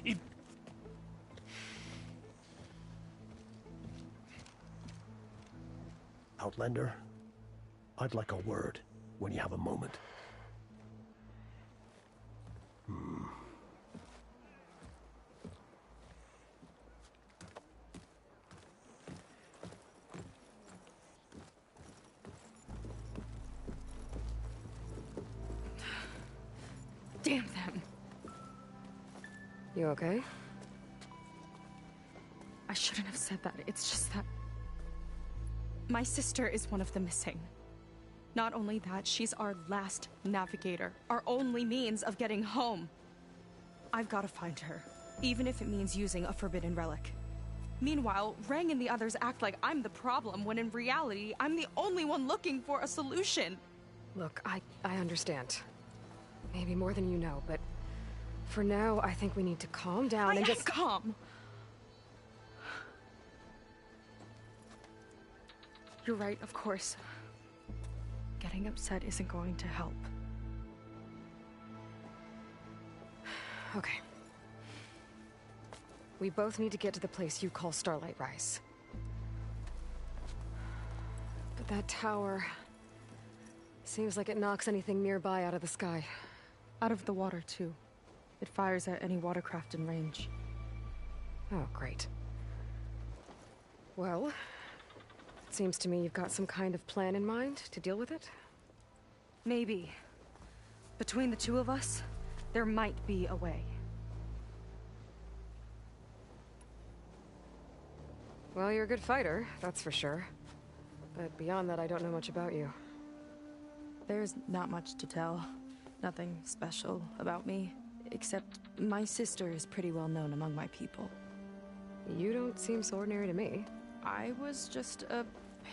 if... Outlander, I'd like a word when you have a moment. Damn them. You okay? I shouldn't have said that. It's just that... my sister is one of the missing. Not only that, she's our last navigator. Our only means of getting home. I've got to find her. Even if it means using a forbidden relic. Meanwhile, Rang and the others act like I'm the problem, when in reality, I'm the only one looking for a solution. Look, I understand. Maybe more than you know, but for now, I think we need to calm down and just— calm. You're right, of course. Getting upset isn't going to help. Okay. We both need to get to the place you call Starlight Rise. But that tower... seems like it knocks anything nearby out of the sky. Out of the water, too. It fires at any watercraft in range. Oh, great. Well, it seems to me you've got some kind of plan in mind to deal with it? Maybe. Between the two of us, there might be a way. Well, you're a good fighter, that's for sure. But beyond that, I don't know much about you. There's not much to tell. Nothing special about me. Except my sister is pretty well known among my people. You don't seem so ordinary to me. I was just a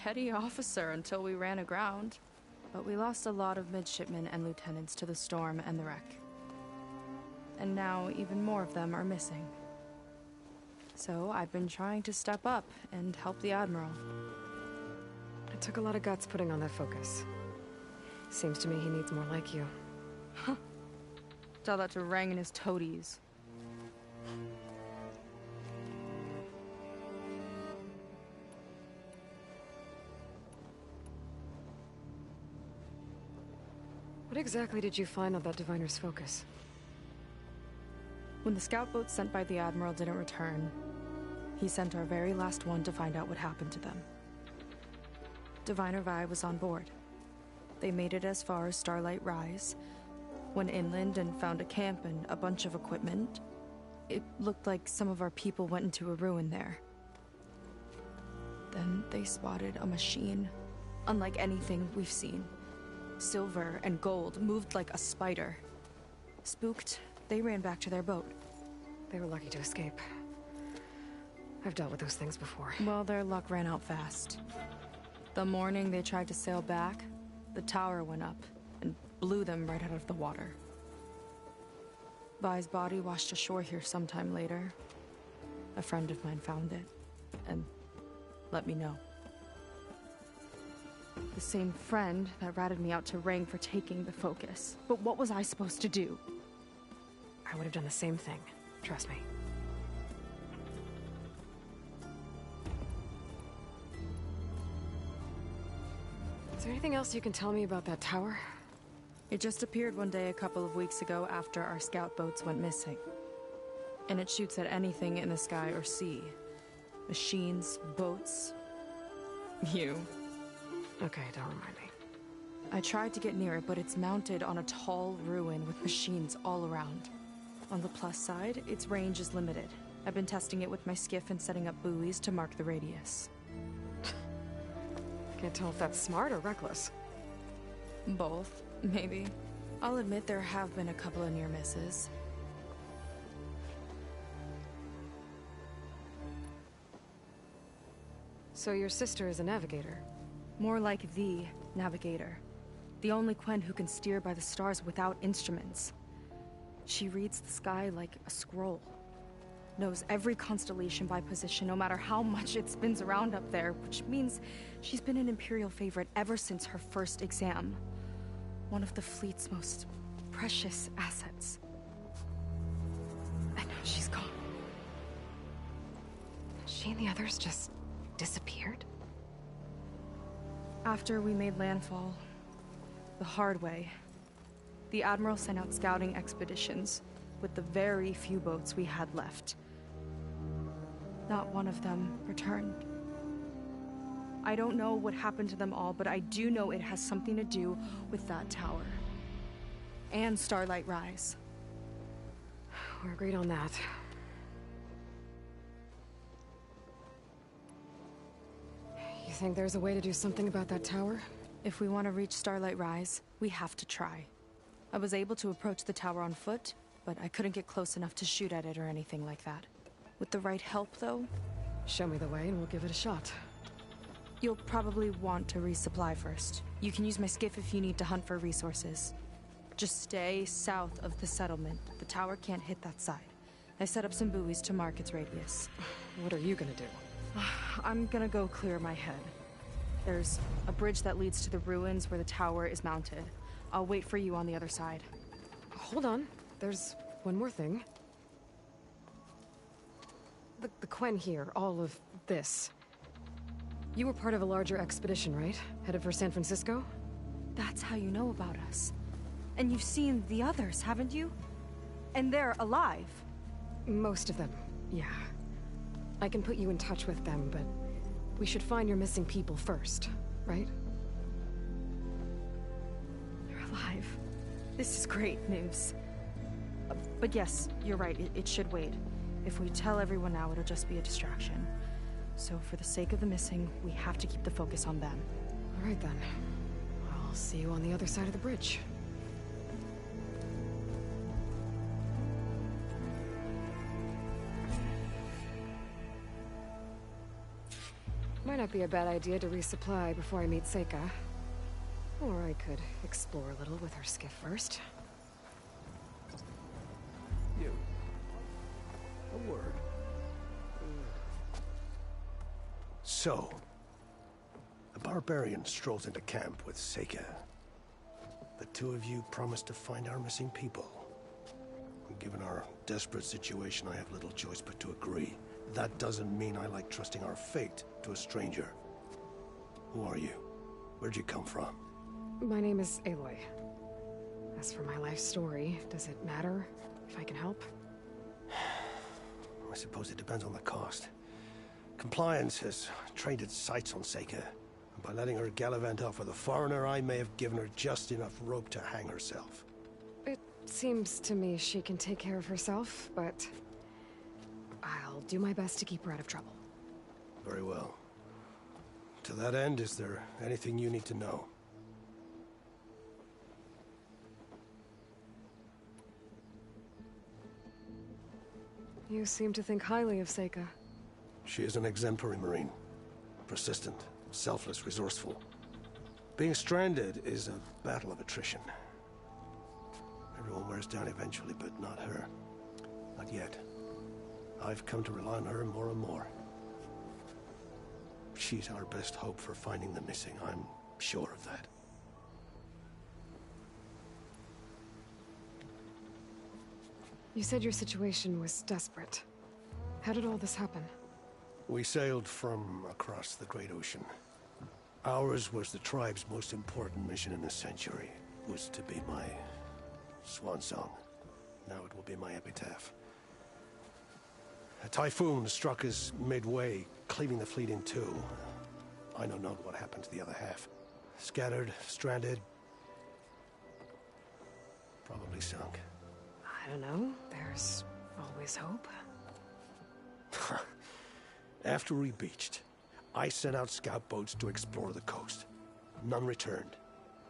petty officer until we ran aground. But we lost a lot of midshipmen and lieutenants to the storm and the wreck. And now even more of them are missing. So I've been trying to step up and help the Admiral. It took a lot of guts putting on that focus. Seems to me he needs more like you. Huh. Tell that to Rang and his toadies. What exactly did you find on that Diviner's focus? When the scout boat sent by the Admiral didn't return, he sent our very last one to find out what happened to them. Diviner Vi was on board. They made it as far as Starlight Rise, went inland and found a camp and a bunch of equipment. It looked like some of our people went into a ruin there. Then they spotted a machine, unlike anything we've seen. Silver and gold, moved like a spider. Spooked, they ran back to their boat. They were lucky to escape. I've dealt with those things before. Well, their luck ran out fast. The morning they tried to sail back, the tower went up and blew them right out of the water. Vi's body washed ashore here sometime later. A friend of mine found it and let me know. The same friend that ratted me out to Rang for taking the focus. But what was I supposed to do? I would have done the same thing. Trust me. Is there anything else you can tell me about that tower? It just appeared one day a couple of weeks ago after our scout boats went missing. And it shoots at anything in the sky or sea. Machines, boats. You. Okay, don't remind me. I tried to get near it, but it's mounted on a tall ruin with machines all around. On the plus side, its range is limited. I've been testing it with my skiff and setting up buoys to mark the radius. Can't tell if that's smart or reckless. Both, maybe. I'll admit there have been a couple of near misses. So your sister is a navigator? More like the navigator. The only Quen who can steer by the stars without instruments. She reads the sky like a scroll. Knows every constellation by position, no matter how much it spins around up there, which means she's been an Imperial favorite ever since her first exam. One of the fleet's most precious assets. And now she's gone. She and the others just disappeared? After we made landfall, the hard way, the Admiral sent out scouting expeditions with the very few boats we had left. Not one of them returned. I don't know what happened to them all, but I do know it has something to do with that tower. And Starlight Rise. We're agreed on that. You think there's a way to do something about that tower? If we want to reach Starlight Rise, we have to try. I was able to approach the tower on foot, but I couldn't get close enough to shoot at it or anything like that. With the right help, though... Show me the way and we'll give it a shot. You'll probably want to resupply first. You can use my skiff if you need to hunt for resources. Just stay south of the settlement. The tower can't hit that side. I set up some buoys to mark its radius. What are you gonna do? I'm gonna go clear my head. There's a bridge that leads to the ruins where the tower is mounted. I'll wait for you on the other side. Hold on. There's one more thing. The Quen here, all of this. You were part of a larger expedition, right? Headed for San Francisco? That's how you know about us. And you've seen the others, haven't you? And they're alive. Most of them, yeah. I can put you in touch with them, but we should find your missing people first, right? They're alive. This is great news. But yes, you're right, it should wait. If we tell everyone now, it'll just be a distraction. So for the sake of the missing, we have to keep the focus on them. All right then. I'll see you on the other side of the bridge. Might not be a bad idea to resupply before I meet Seika. Or I could explore a little with her skiff first. You. A word. So, a barbarian strolls into camp with Seika. The two of you promised to find our missing people. Given our desperate situation, I have little choice but to agree. That doesn't mean I like trusting our fate to a stranger. Who are you? Where'd you come from? My name is Aloy. As for my life story, does it matter if I can help? I suppose it depends on the cost. Compliance has trained its sights on Seika. And by letting her gallivant off with a foreigner, I may have given her just enough rope to hang herself. It seems to me she can take care of herself, but I'll do my best to keep her out of trouble. Very well. To that end, is there anything you need to know? You seem to think highly of Seika. She is an exemplary Marine. Persistent, selfless, resourceful. Being stranded is a battle of attrition. Everyone wears down eventually, but not her. Not yet. I've come to rely on her more and more. She's our best hope for finding the missing, I'm sure of that. You said your situation was desperate. How did all this happen? We sailed from across the Great Ocean. Ours was the tribe's most important mission in a century. It was to be my swan song. Now it will be my epitaph. A typhoon struck us midway, cleaving the fleet in two. I know not what happened to the other half. Scattered, stranded, probably sunk. I don't know. There's always hope. After we beached, I sent out scout boats to explore the coast. None returned.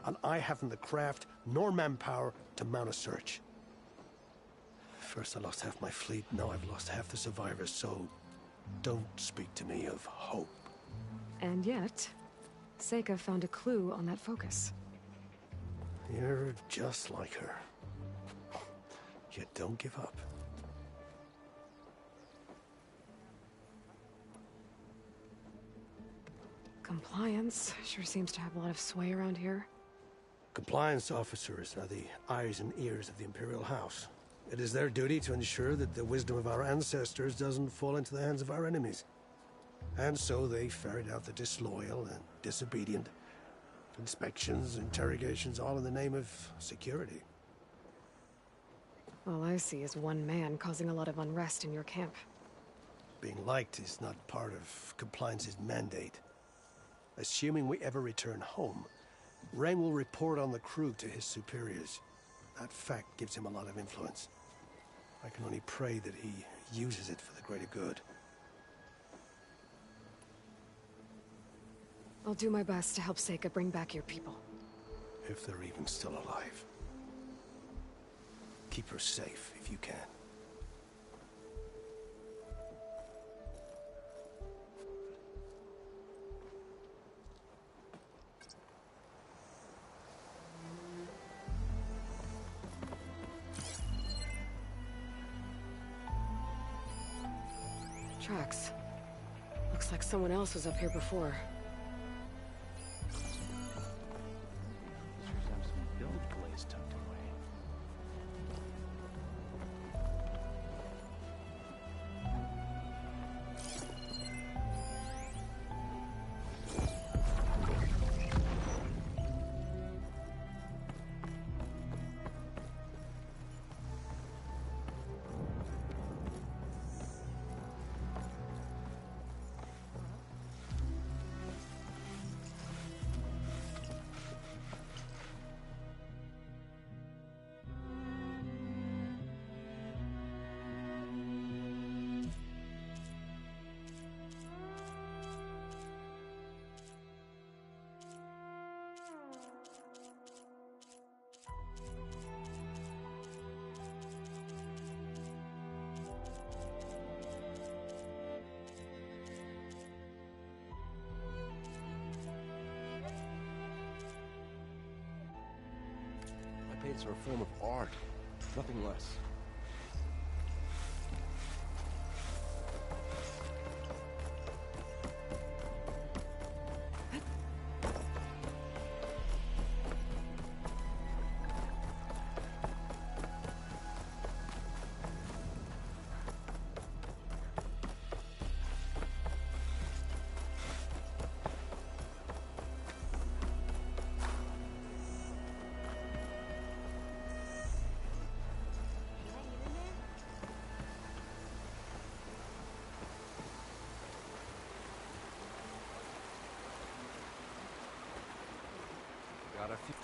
And I haven't the craft nor manpower to mount a search. First I lost half my fleet, now I've lost half the survivors, so don't speak to me of hope. And yet, Seika found a clue on that focus. You're just like her. Yet don't give up. Compliance sure seems to have a lot of sway around here. Compliance officers are the eyes and ears of the Imperial House. It is their duty to ensure that the wisdom of our ancestors doesn't fall into the hands of our enemies. And so they ferret out the disloyal and disobedient. Inspections, interrogations, all in the name of security. All I see is one man causing a lot of unrest in your camp. Being liked is not part of compliance's mandate. Assuming we ever return home, Rain will report on the crew to his superiors. That fact gives him a lot of influence. I can only pray that he uses it for the greater good. I'll do my best to help Seika bring back your people. If they're even still alive. Keep her safe if you can. Tracks. Looks like someone else was up here before. It's a form of art, nothing less. Got a few.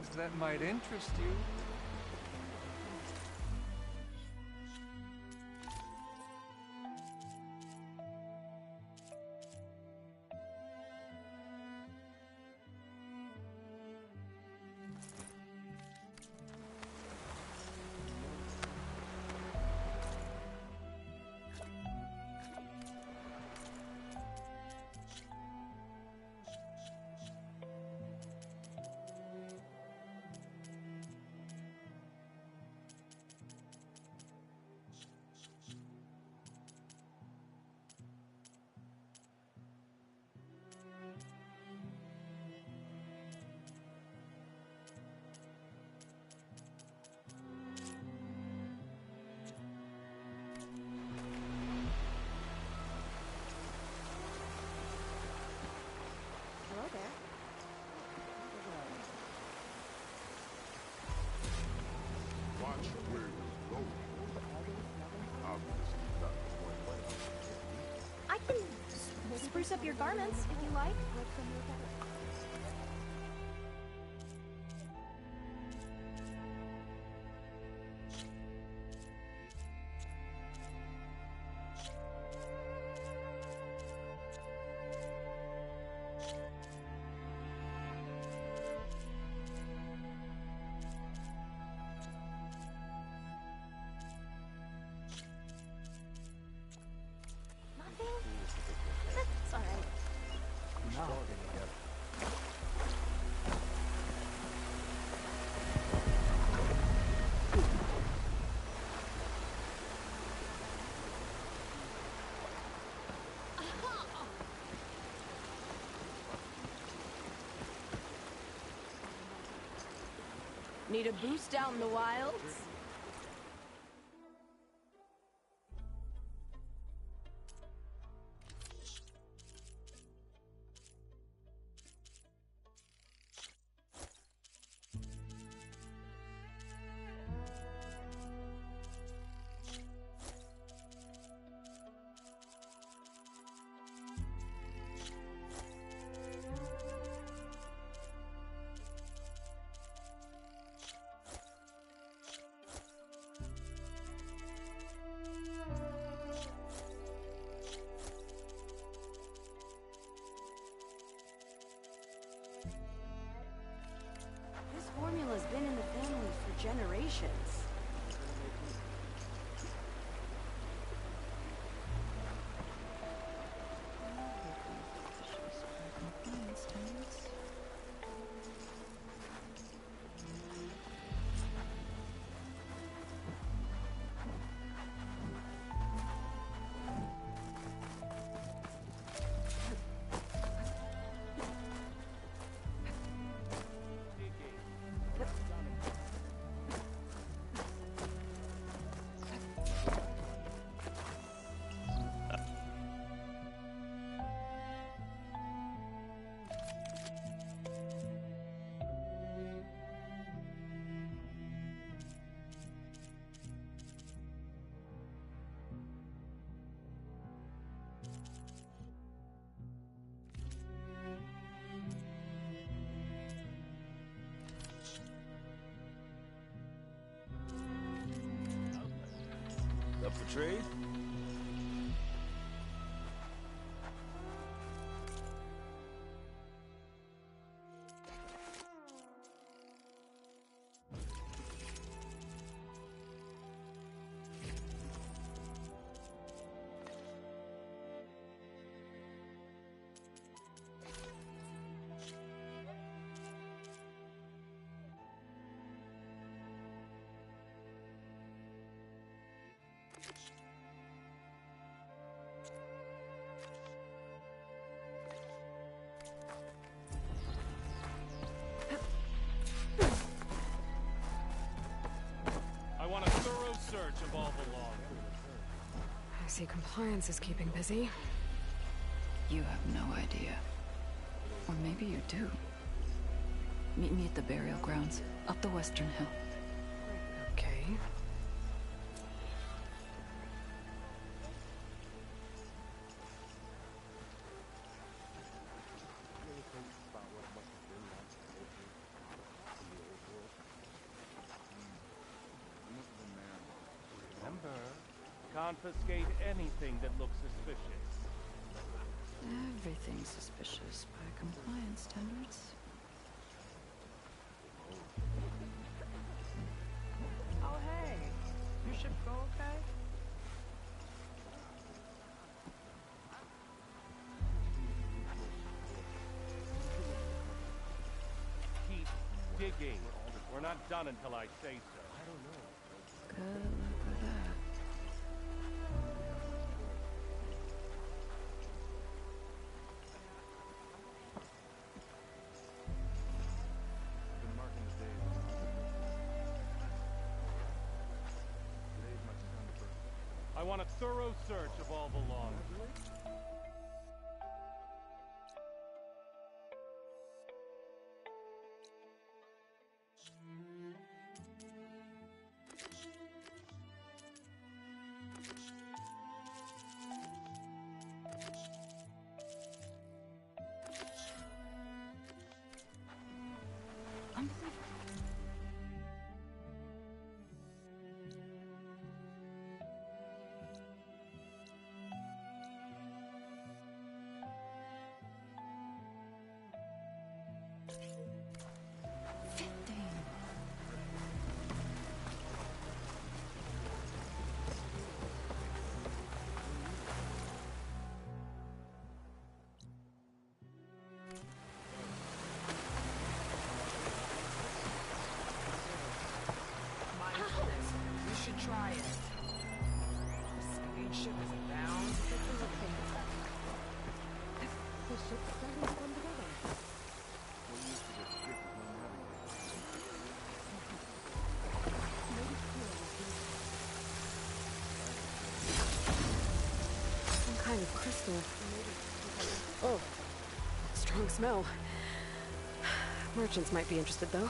things that might interest you. Hello there. Watch where you go. Obviously not I can spruce up your garments if you like. It's alright. Need a boost out in the wilds? This formula's been in the family for generations. Up for trade? I want a thorough search of all the law. I see compliance is keeping busy. You have no idea. Or maybe you do. Meet me at the burial grounds, up the western hill. Okay. confiscate anything that looks suspicious. Everything's suspicious by compliance standards. Oh, hey. Your ship go okay? Keep digging. We're not done until I say so. I don't know. Good luck with that. I want a thorough search of all the laundry. Try it. Speed ship is bound to get the thing. The ship's starting to come together. Some kind of crystal. Oh, strong smell. Merchants might be interested, though.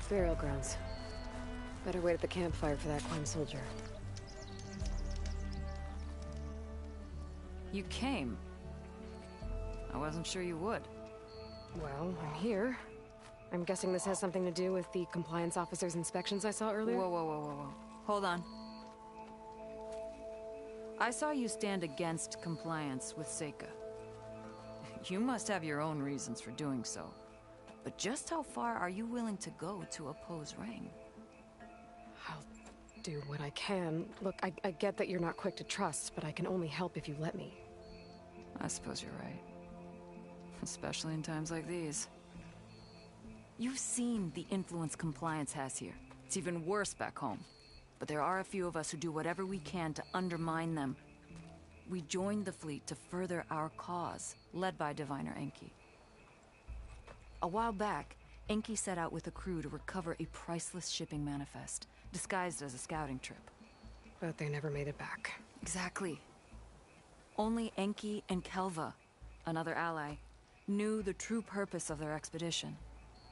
Burial grounds. Better wait at the campfire for that Quine soldier. You came. I wasn't sure you would. Well, I'm here. I'm guessing this has something to do with the compliance officer's inspections I saw earlier? Whoa, whoa, whoa, whoa, whoa. Hold on. I saw you stand against compliance with Seika. You must have your own reasons for doing so. But just how far are you willing to go to oppose Rang? I'll do what I can. Look, I get that you're not quick to trust, but I can only help if you let me. I suppose you're right. Especially in times like these. You've seen the influence compliance has here. It's even worse back home. But there are a few of us who do whatever we can to undermine them. we joined the fleet to further our cause, led by Diviner Enki. A while back, Enki set out with a crew to recover a priceless shipping manifest, disguised as a scouting trip. But they never made it back. Exactly. Only Enki and Kelva, another ally, knew the true purpose of their expedition.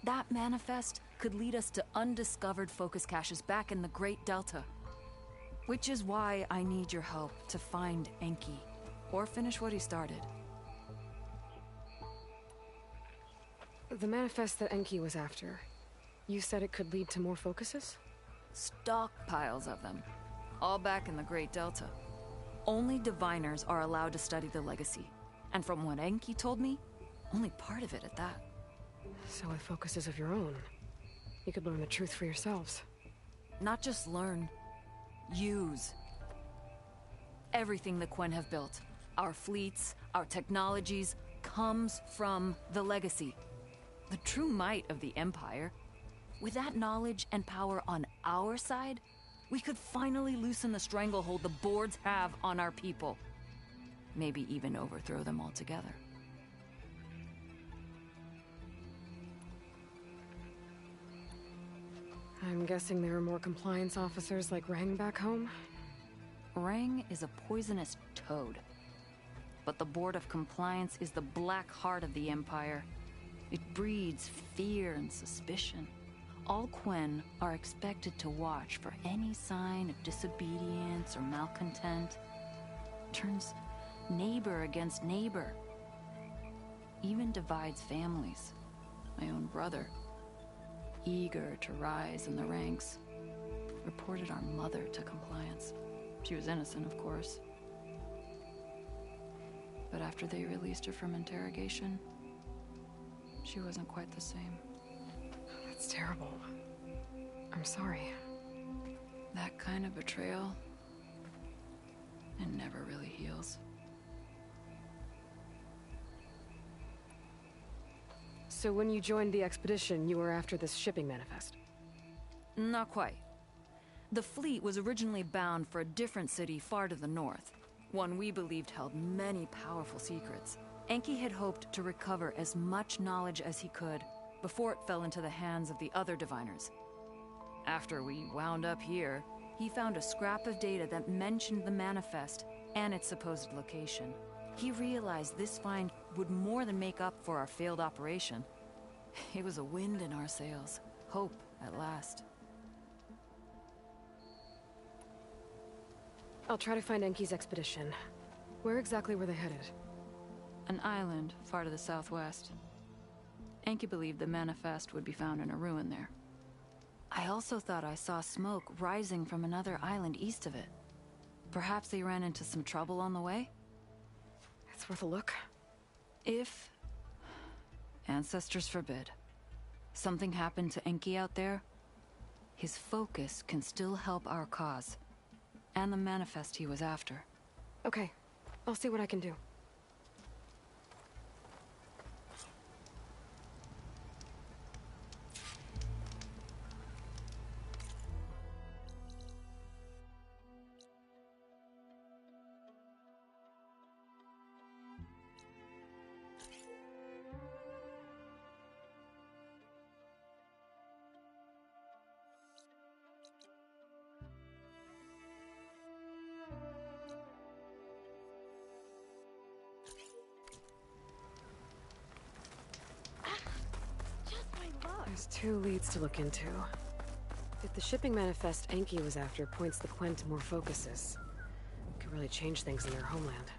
That manifest could lead us to undiscovered focus caches back in the Great Delta. Which is why I need your help to find Enki, or finish what he started. The manifest that Enki was after, you said it could lead to more focuses? Stockpiles of them, all back in the Great Delta. Only diviners are allowed to study the legacy, and from what Enki told me, only part of it at that. So with focuses of your own, you could learn the truth for yourselves. Not just learn, use. Everything the Quen have built, our fleets, our technologies, comes from the legacy. The true might of the Empire. With that knowledge and power on our side, we could finally loosen the stranglehold the boards have on our people. Maybe even overthrow them altogether. I'm guessing there are more compliance officers like Rang back home? Rang is a poisonous toad. But the Board of Compliance is the black heart of the Empire. It breeds fear and suspicion. All Quen are expected to watch for any sign of disobedience or malcontent. Turns neighbor against neighbor. Even divides families. My own brother, eager to rise in the ranks, reported our mother to Compliance. She was innocent, of course. But after they released her from interrogation, she wasn't quite the same. That's terrible. I'm sorry. That kind of betrayal, it never really heals. So when you joined the expedition, you were after this shipping manifest? Not quite. The fleet was originally bound for a different city far to the north, one we believed held many powerful secrets. Enki had hoped to recover as much knowledge as he could before it fell into the hands of the other diviners. After we wound up here, he found a scrap of data that mentioned the manifest and its supposed location. He realized this find would more than make up for our failed operation. It was a wind in our sails. Hope, at last. I'll try to find Enki's expedition. Where exactly were they headed? An island far to the southwest. Enki believed the manifest would be found in a ruin there. I also thought I saw smoke rising from another island east of it. Perhaps they ran into some trouble on the way? It's worth a look. If... ancestors forbid. Something happened to Enki out there, his focus can still help our cause. And the manifest he was after. Okay. I'll see what I can do. There's 2 leads to look into. If the shipping manifest Enki was after points the Quen to more focuses, it could really change things in their homeland.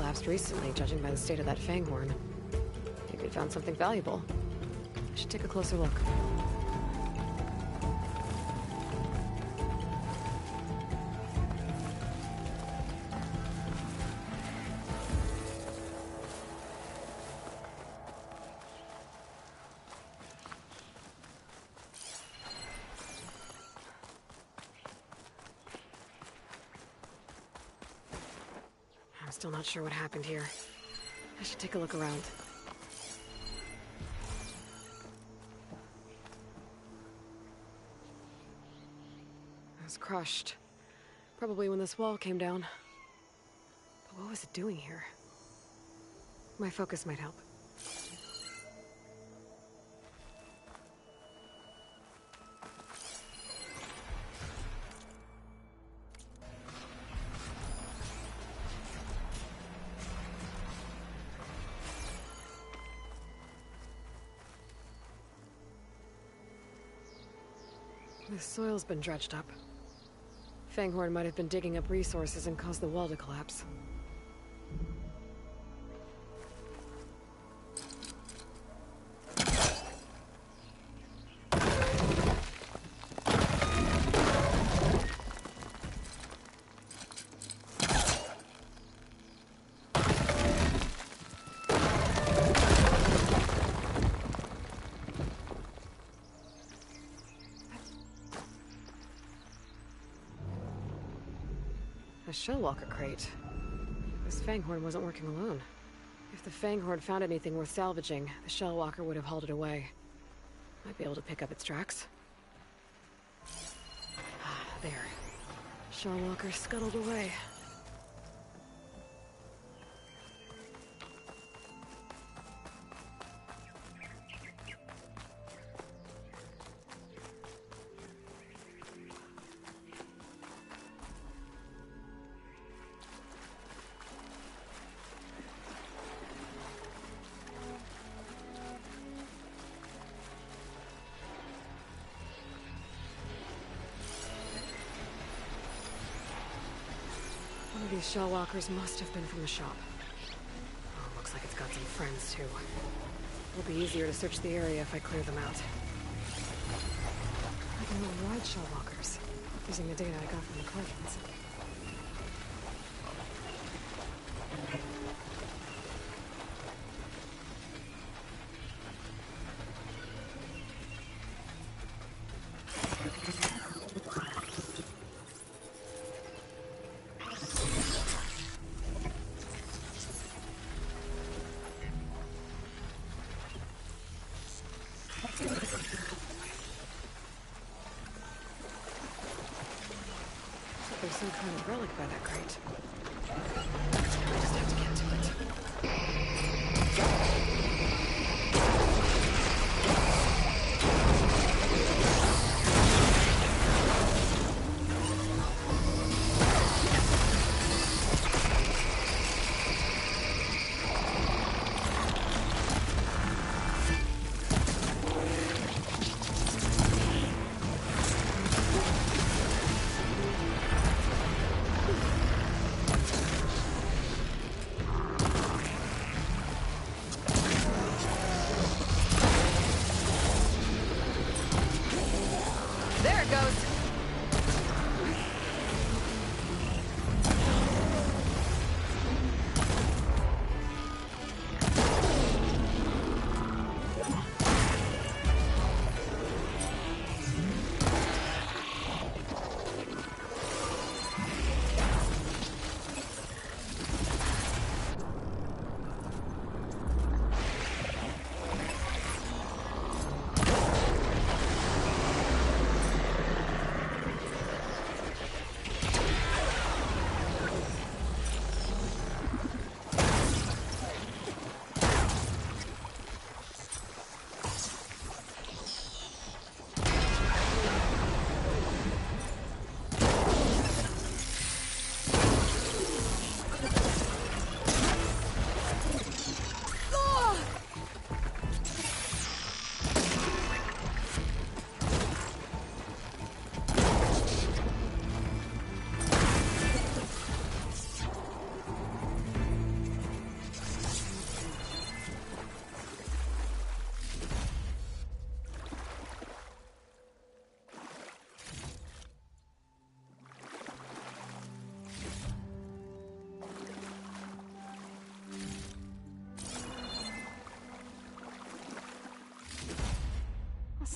collapsed recently, judging by the state of that Fanghorn. Maybe it found something valuable. I should take a closer look. I'm still not sure what happened here. I should take a look around. It was crushed. Probably when this wall came down. But what was it doing here? My focus might help. The soil's been dredged up. Fanghorn might have been digging up resources and caused the wall to collapse. A Shellwalker crate. This Fanghorn wasn't working alone. If the Fanghorn found anything worth salvaging, the Shellwalker would have hauled it away. Might be able to pick up its tracks. There. Shellwalker scuttled away. One of these Shellwalkers must have been from the shop. Oh, looks like it's got some friends, too. It'll be easier to search the area if I clear them out. I can override Shellwalkers, using the data I got from the Cartons. There's some kind of relic by that crate. I just have to get to it.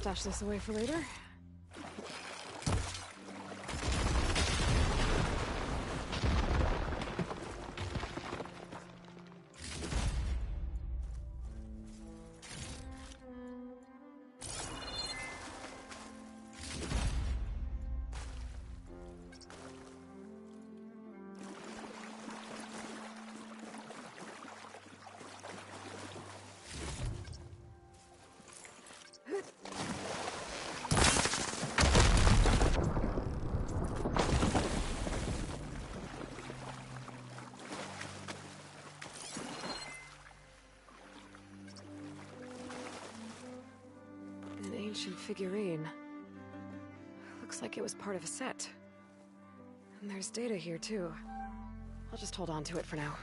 stash this away for later. Figurine. Looks like it was part of a set. And there's data here, too. I'll just hold on to it for now.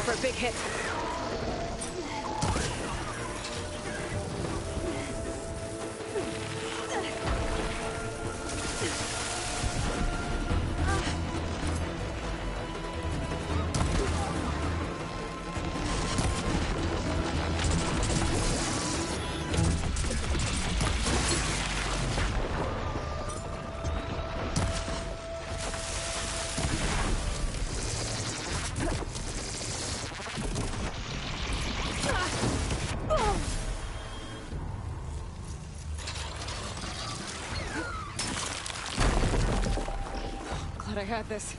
For a big hit. I had this.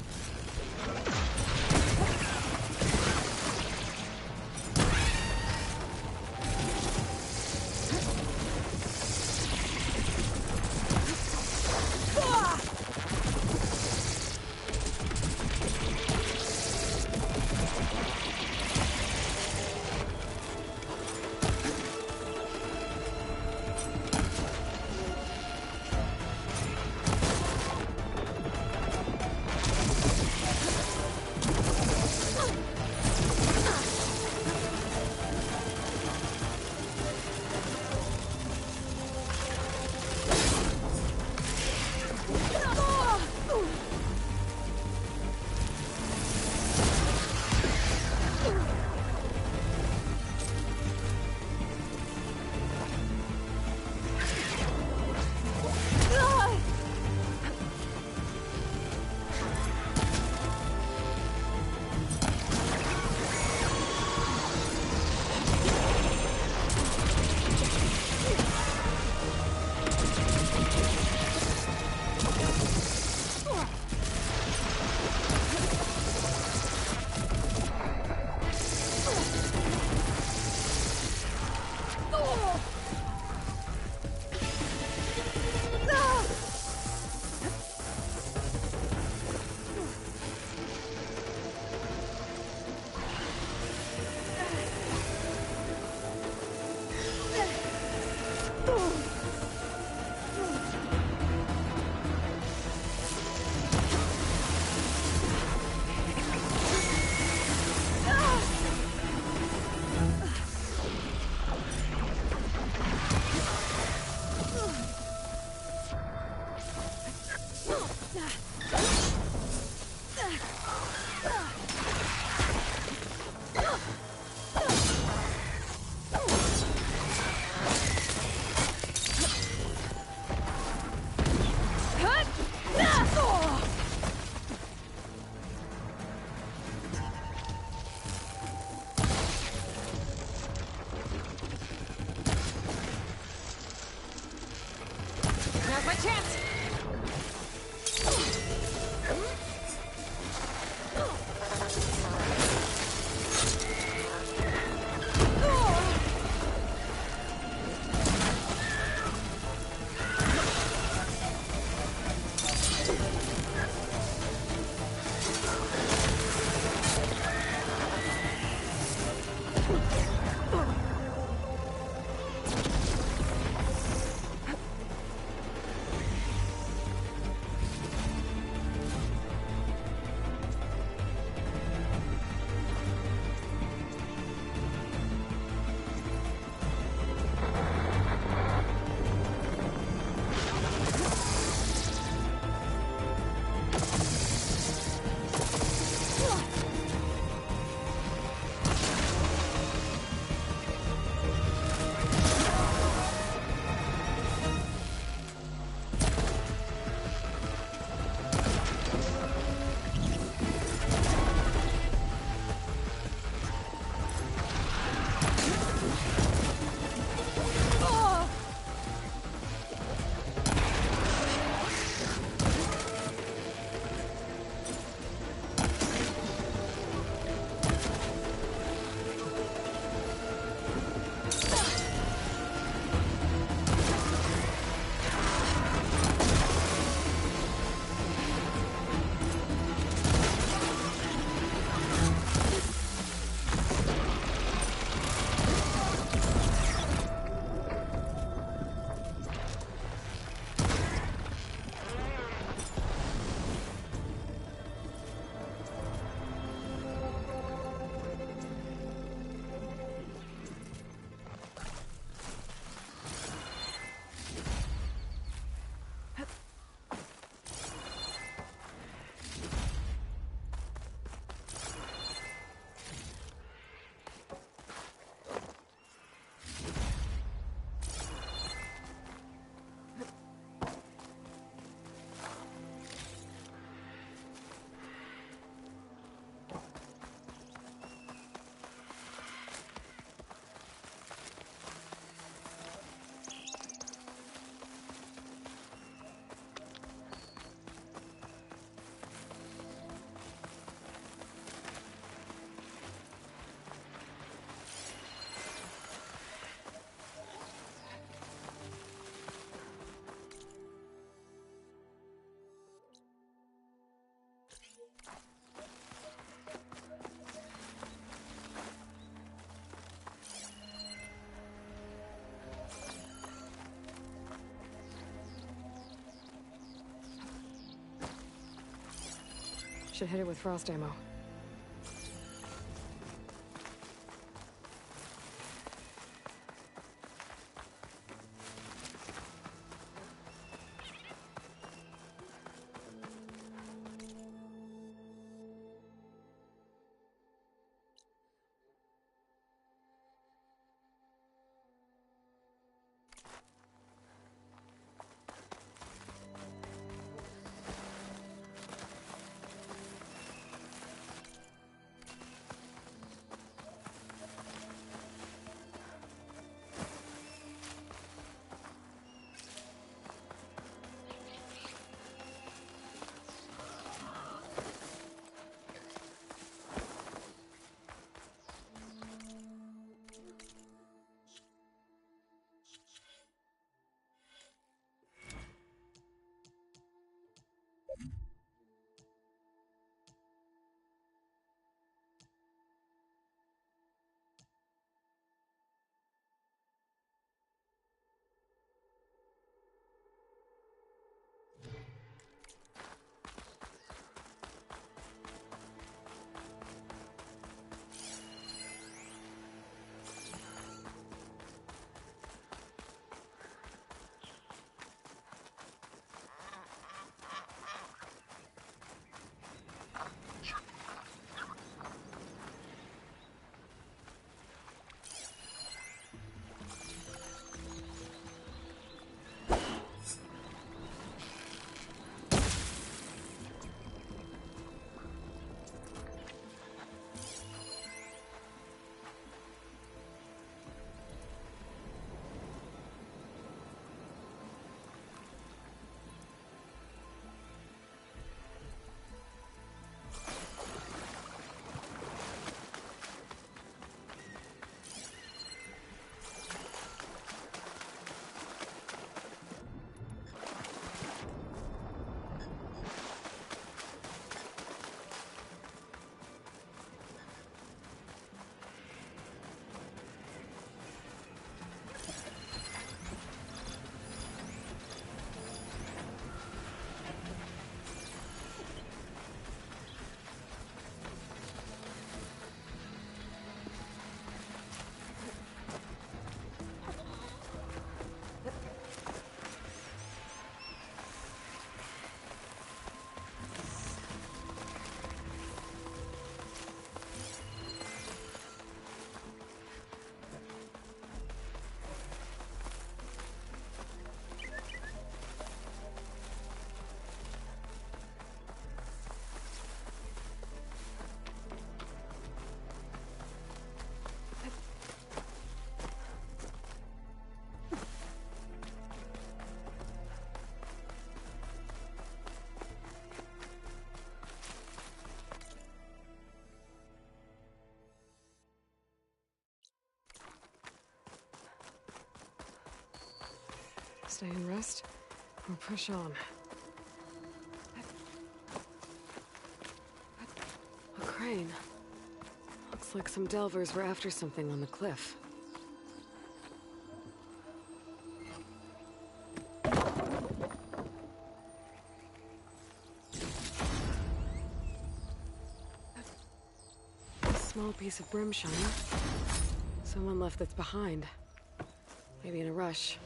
Should hit it with frost ammo. Stay and rest, or push on. A crane. Looks like some delvers were after something on the cliff. A small piece of brimstone. Someone left this behind. Maybe in a rush.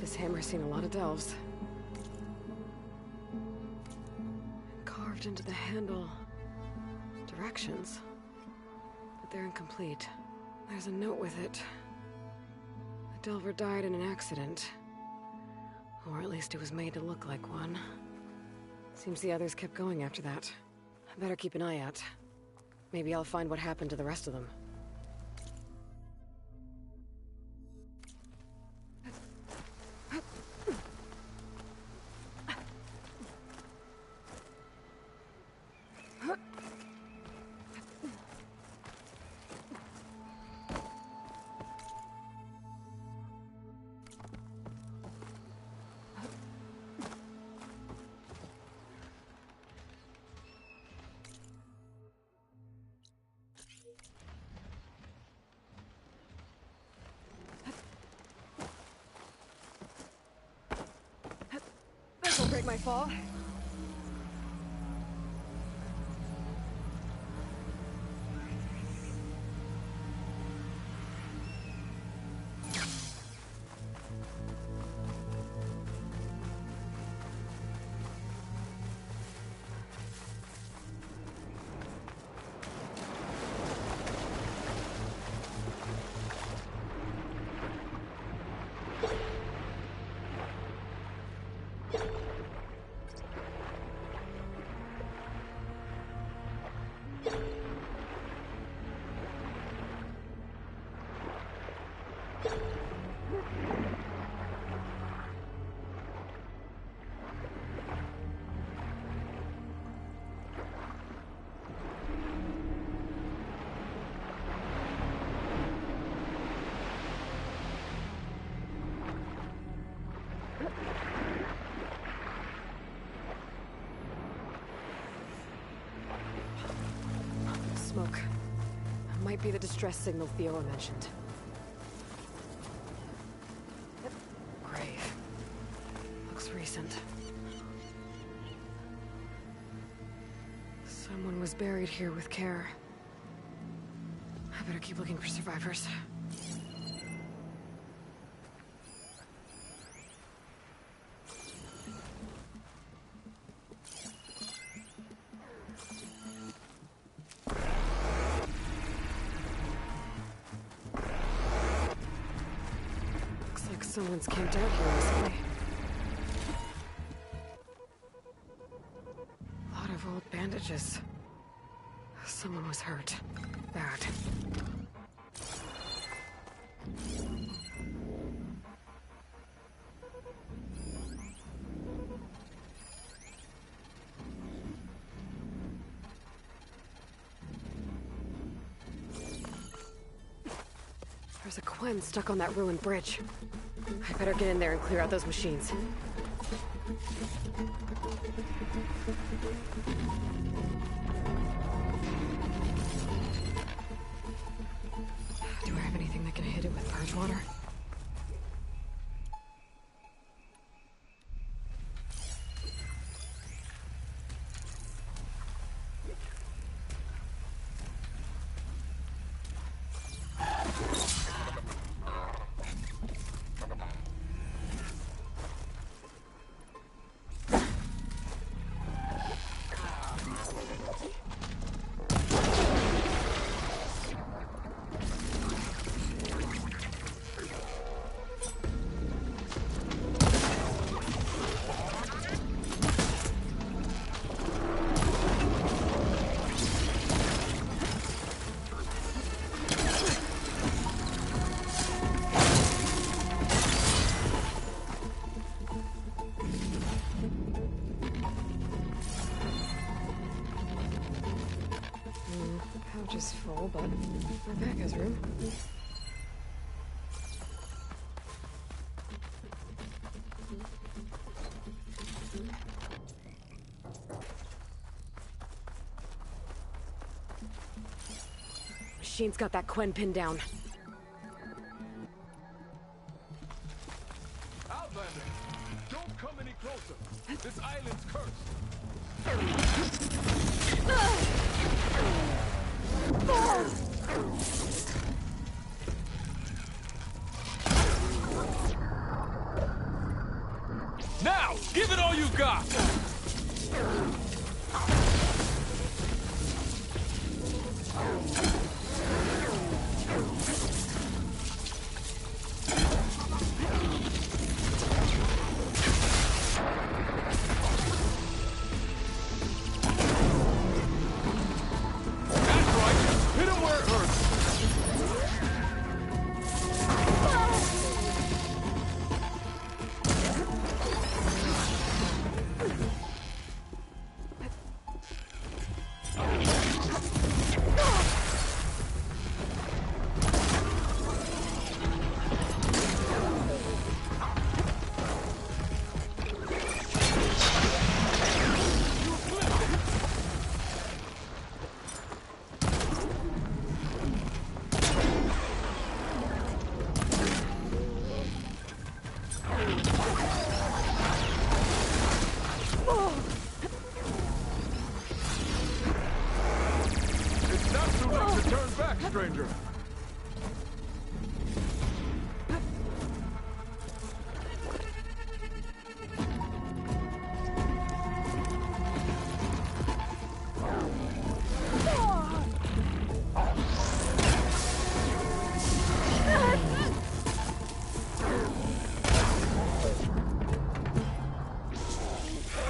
This hammer's seen a lot of delves. Carved into the handle. Directions. But they're incomplete. There's a note with it. The delver died in an accident. Or at least it was made to look like one. Seems the others kept going after that. I better keep an eye out. Maybe I'll find what happened to the rest of them. This'll break my fall. Smoke. Might be the distress signal Theora mentioned. Grave. Looks recent. Someone was buried here with care. I better keep looking for survivors. Someone's camped out here recently. A lot of old bandages. Someone was hurt. Bad. There's a Quen stuck on that ruined bridge. I better get in there and clear out those machines. Do I have anything that can hit it with purge water? Pouch is full, but my bag has room. Machine's got that Quen pinned down. Outlander, don't come any closer. This island's cursed. Now, give it all you've got! Stranger.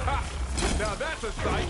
Ha! Now that's a sight.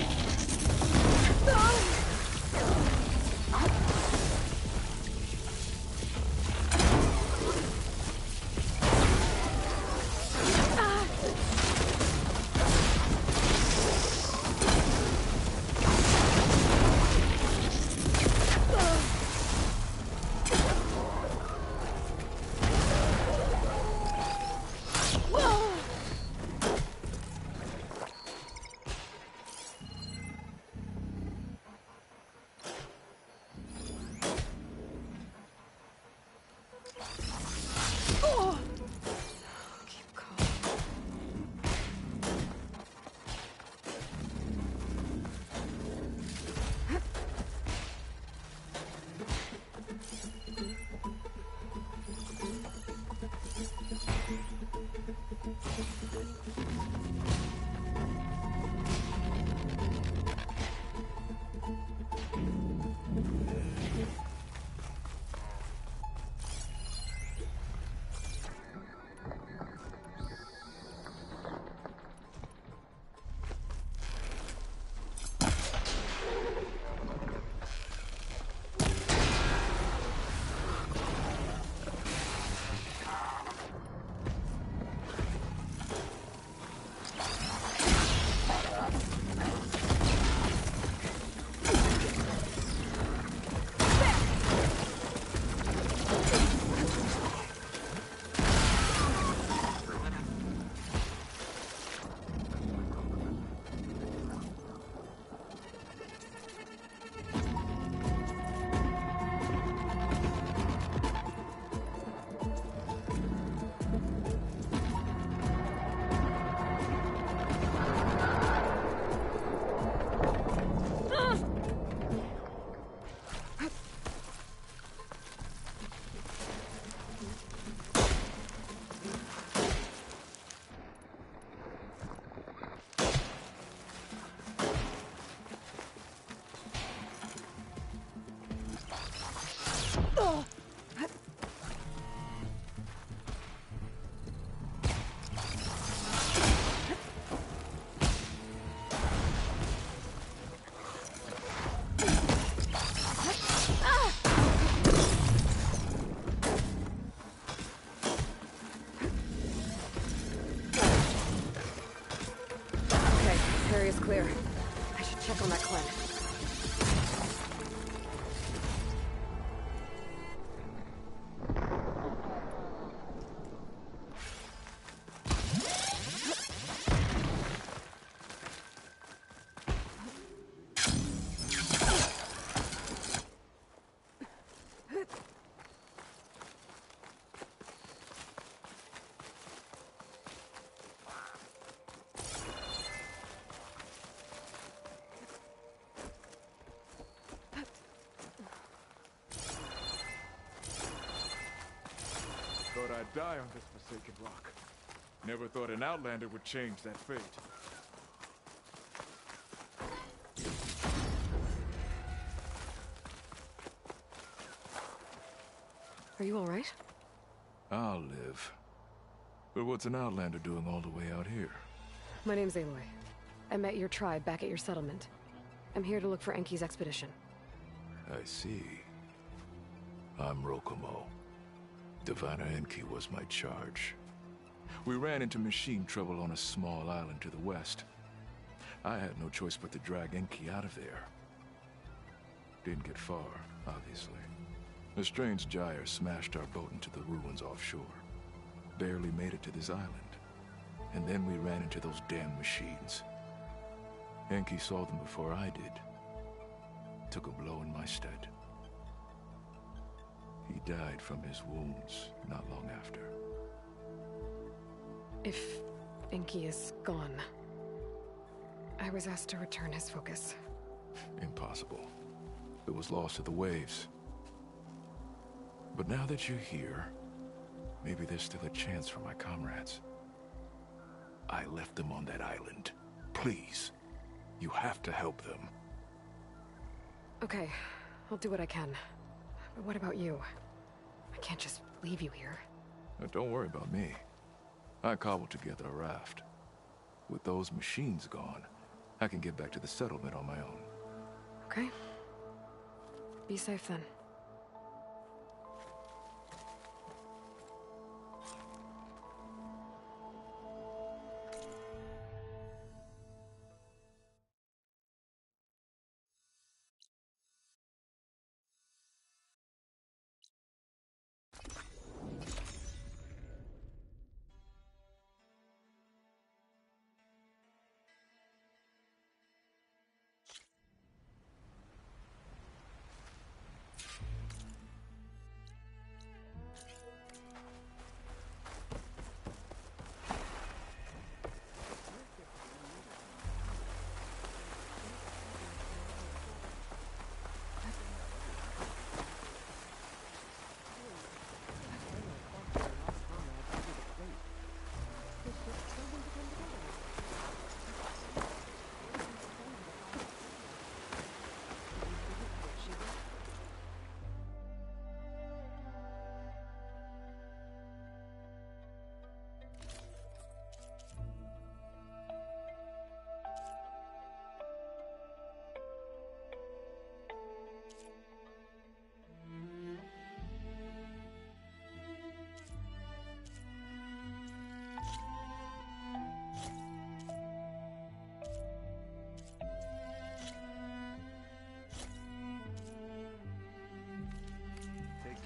Is clear. I should check on that Quen. Thought I'd die on this forsaken rock. Never thought an Outlander would change that fate. Are you all right? I'll live. But what's an Outlander doing all the way out here? My name's Aloy. I met your tribe back at your settlement. I'm here to look for Enki's expedition. I see. I'm Rokomo. Diviner Enki was my charge. We ran into machine trouble on a small island to the west. I had no choice but to drag Enki out of there. Didn't get far, obviously. A strange gyre smashed our boat into the ruins offshore. Barely made it to this island. And then we ran into those damn machines. Enki saw them before I did. Took a blow in my stead. He died from his wounds not long after. If Enki is gone, I was asked to return his focus. Impossible. It was lost to the waves. But now that you're here, maybe there's still a chance for my comrades. I left them on that island. Please, you have to help them. Okay, I'll do what I can. But what about you? I can't just leave you here. Don't worry about me. I cobbled together a raft. With those machines gone, I can get back to the settlement on my own. Okay. Be safe then.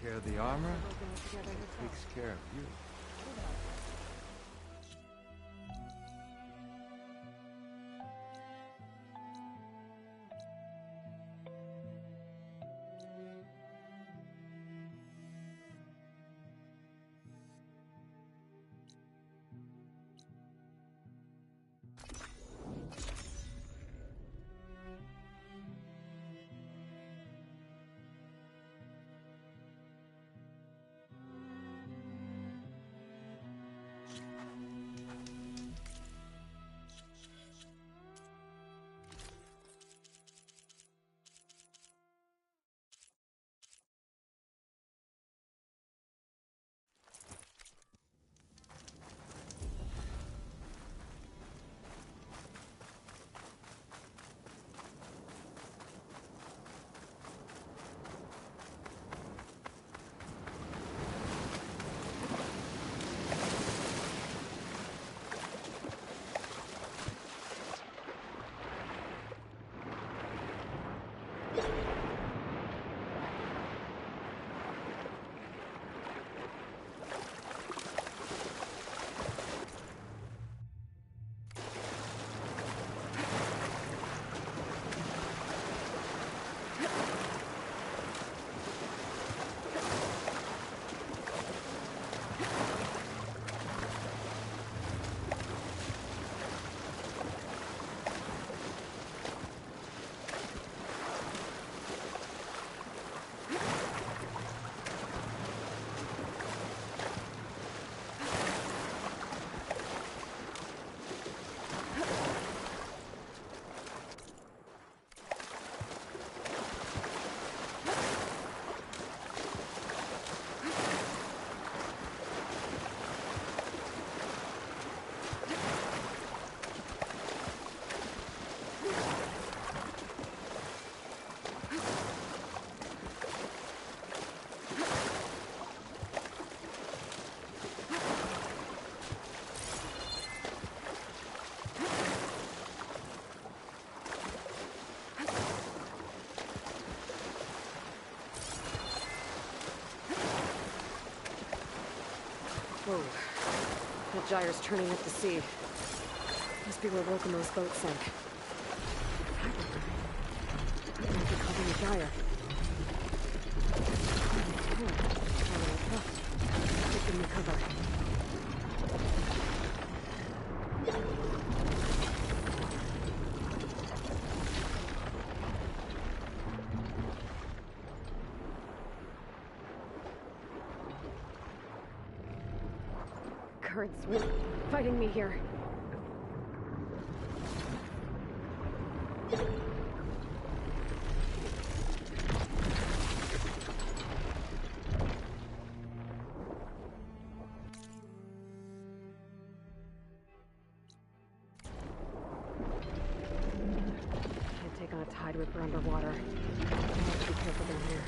Care of the armor, it takes care of you. Whoa. That gyre's turning up the sea. Must be where Rokomo's boat sank. That might be causing the gyre. Taking me cover. Currents were fighting me here. Can't take on a tide ripper underwater. I have to be careful down here.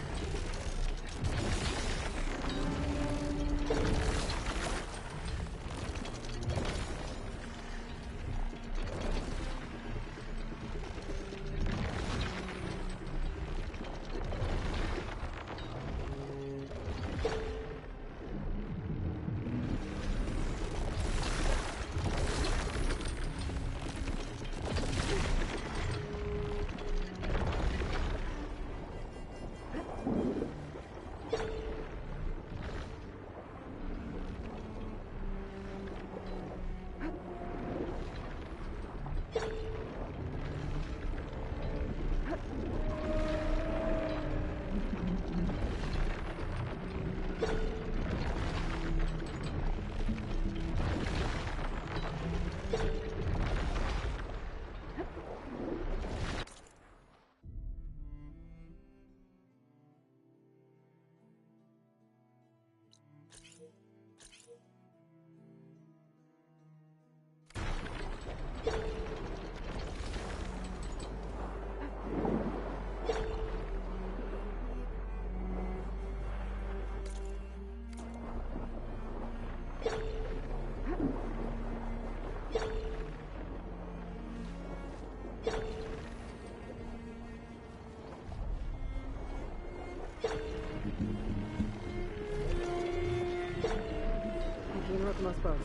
Rokomo's boat.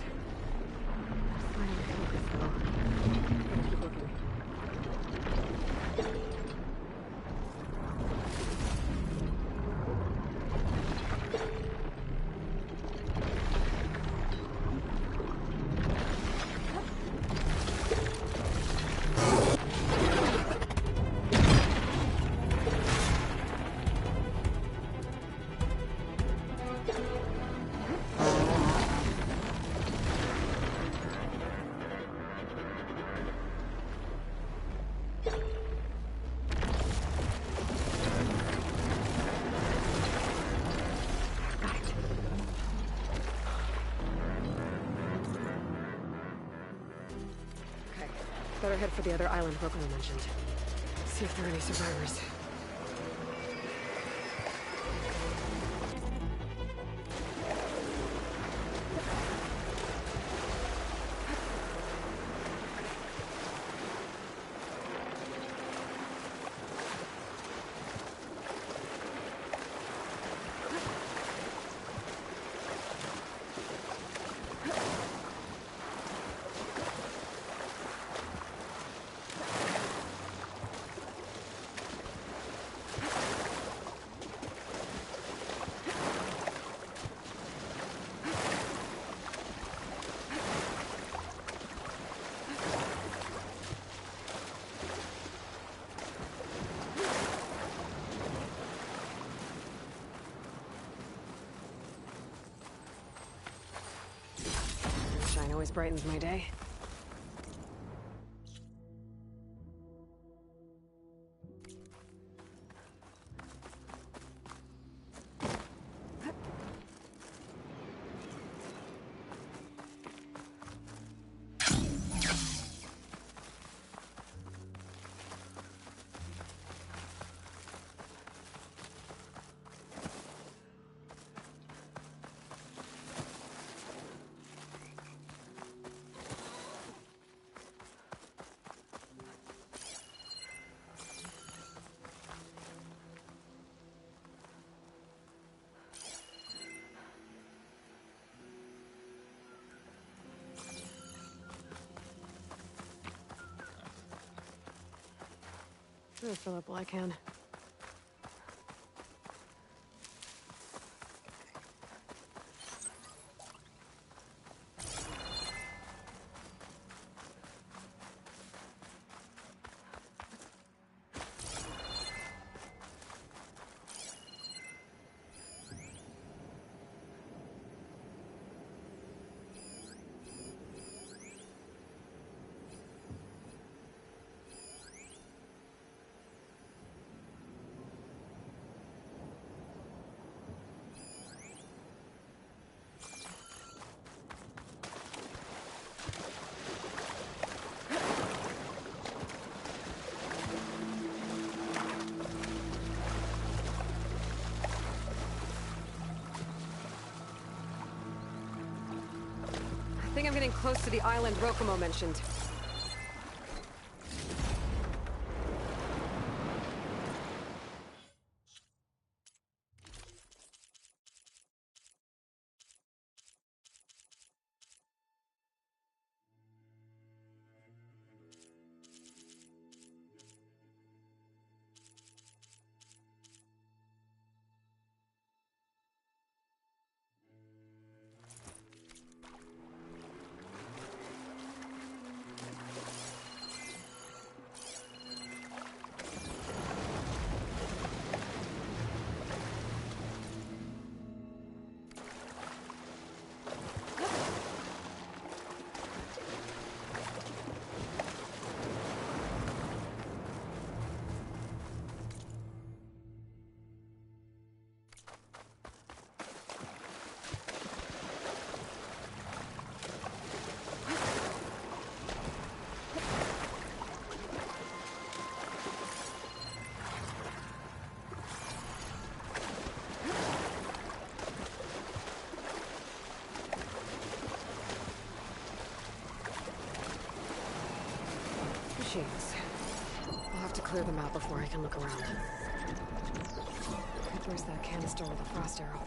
Finding focus, though. Gotta keep looking. Better head for the other island Rokomo mentioned. See if there are any survivors. Sunshine always brightens my day. I'll fill up while I can. I think I'm getting close to the island Rokomo mentioned. Machines. I'll have to clear them out before I can look around. Where's that canister with the frost arrow?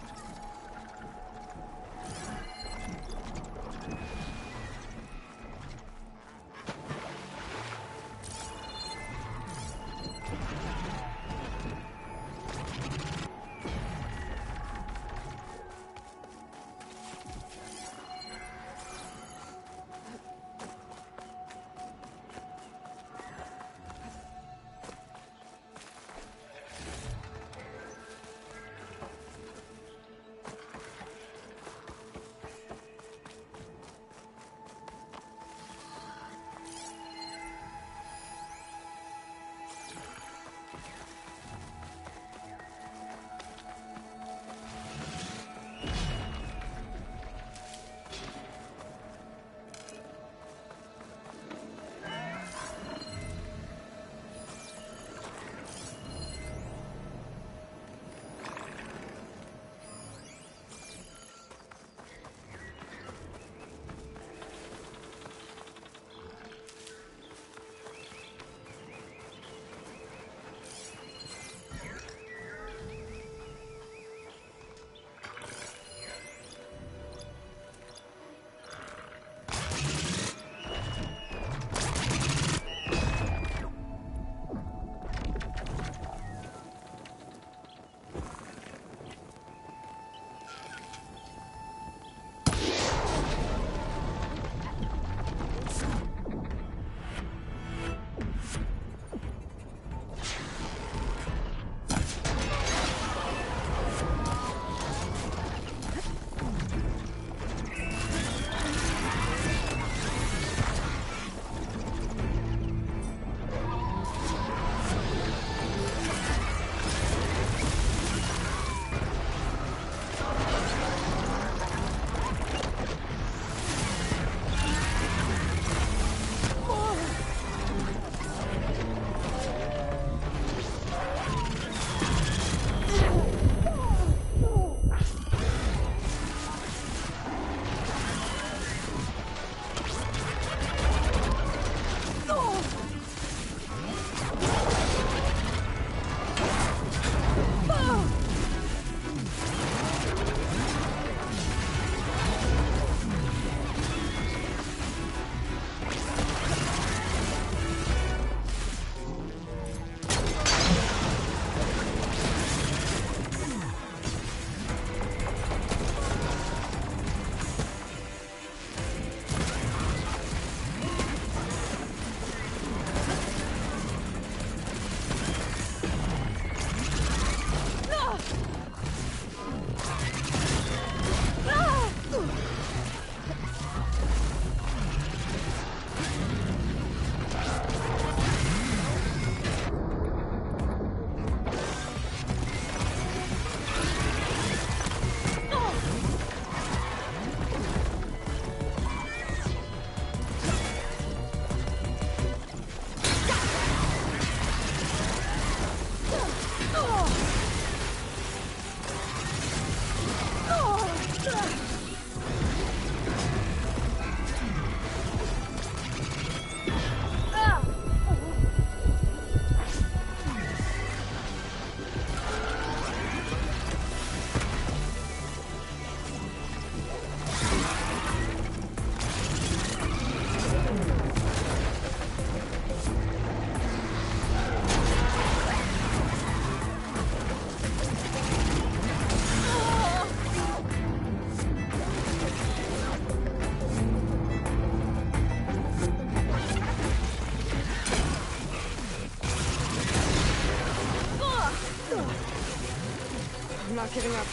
giving up.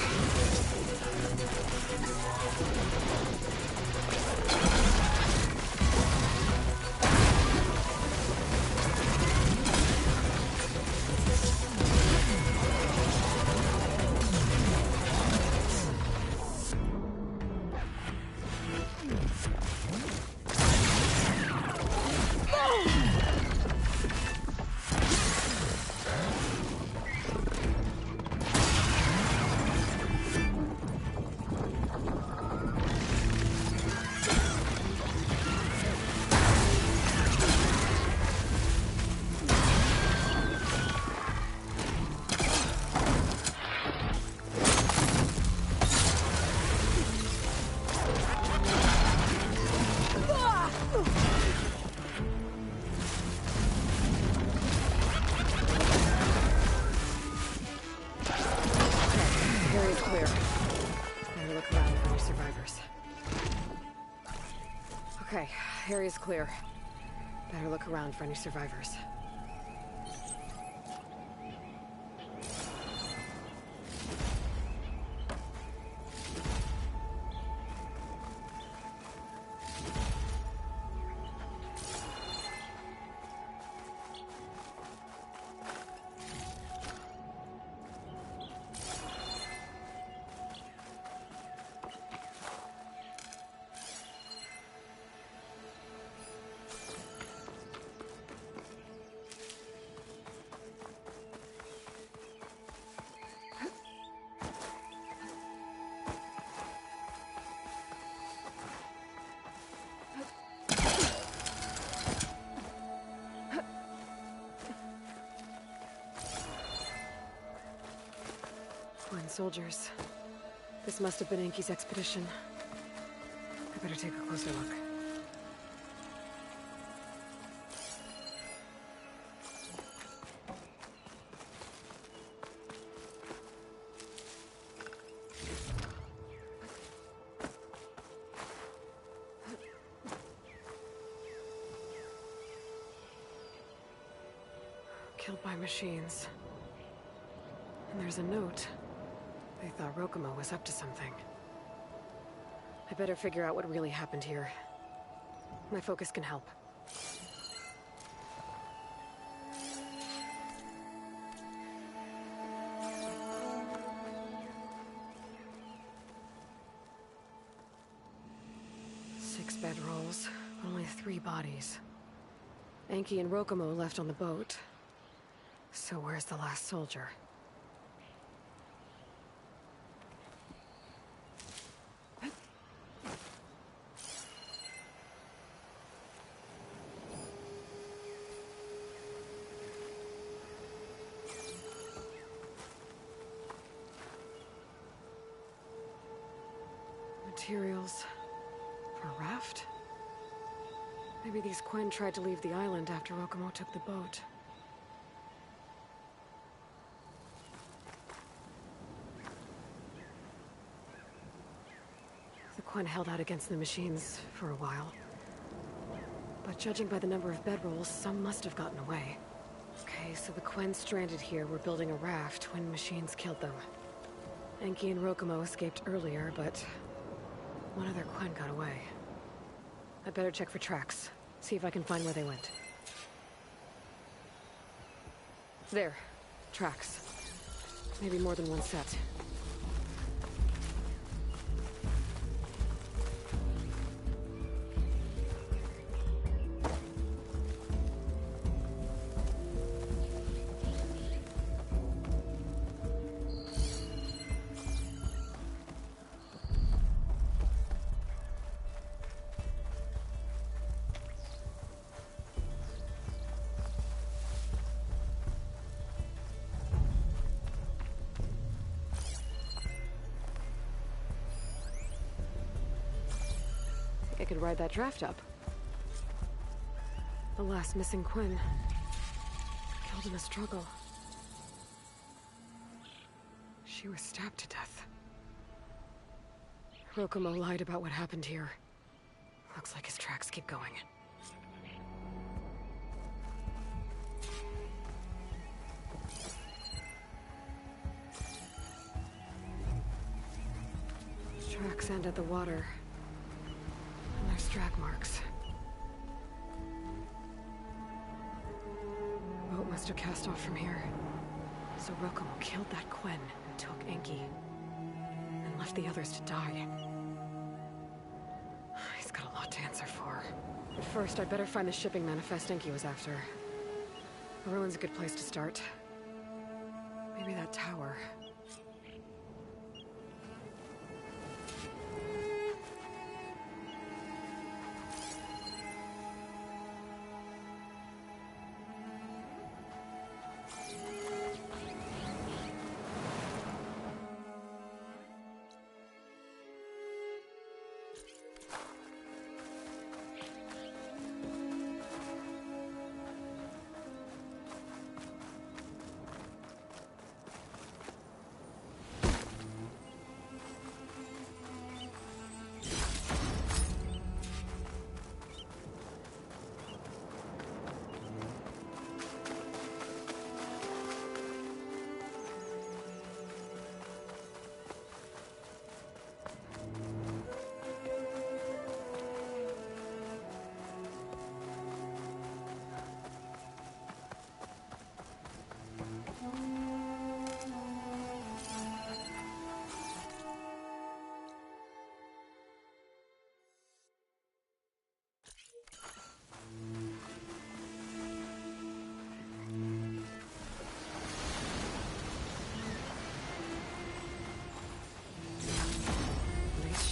Okay, area's clear. Better look around for any survivors. Soldiers. This must have been Enki's expedition. I better take a closer look. Killed by machines. And there's a note. They thought Rokumo was up to something. I better figure out what really happened here. My focus can help. Six bedrolls, but only 3 bodies. Enki and Rokumo left on the boat. So where's the last soldier? Materials for a raft? Maybe these Quen tried to leave the island after Rokumo took the boat. The Quen held out against the machines for a while. But judging by the number of bedrolls, some must have gotten away. Okay, so the Quen stranded here were building a raft when machines killed them. Enki and Rokumo escaped earlier, but one of their Quen got away. I better check for tracks. See if I can find where they went. There. Tracks. Maybe more than one set. I could ride that draft up. The last missing Quen. Killed in a struggle. She was stabbed to death. Rokumo lied about what happened here. Looks like his tracks keep going. Tracks end at the water. And there's drag marks. Boat must have cast off from here. So Rokomo killed that Quen and took Enki. And left the others to die. He's got a lot to answer for. But first, I'd better find the shipping manifest Enki was after. The ruin's a good place to start. Maybe that tower.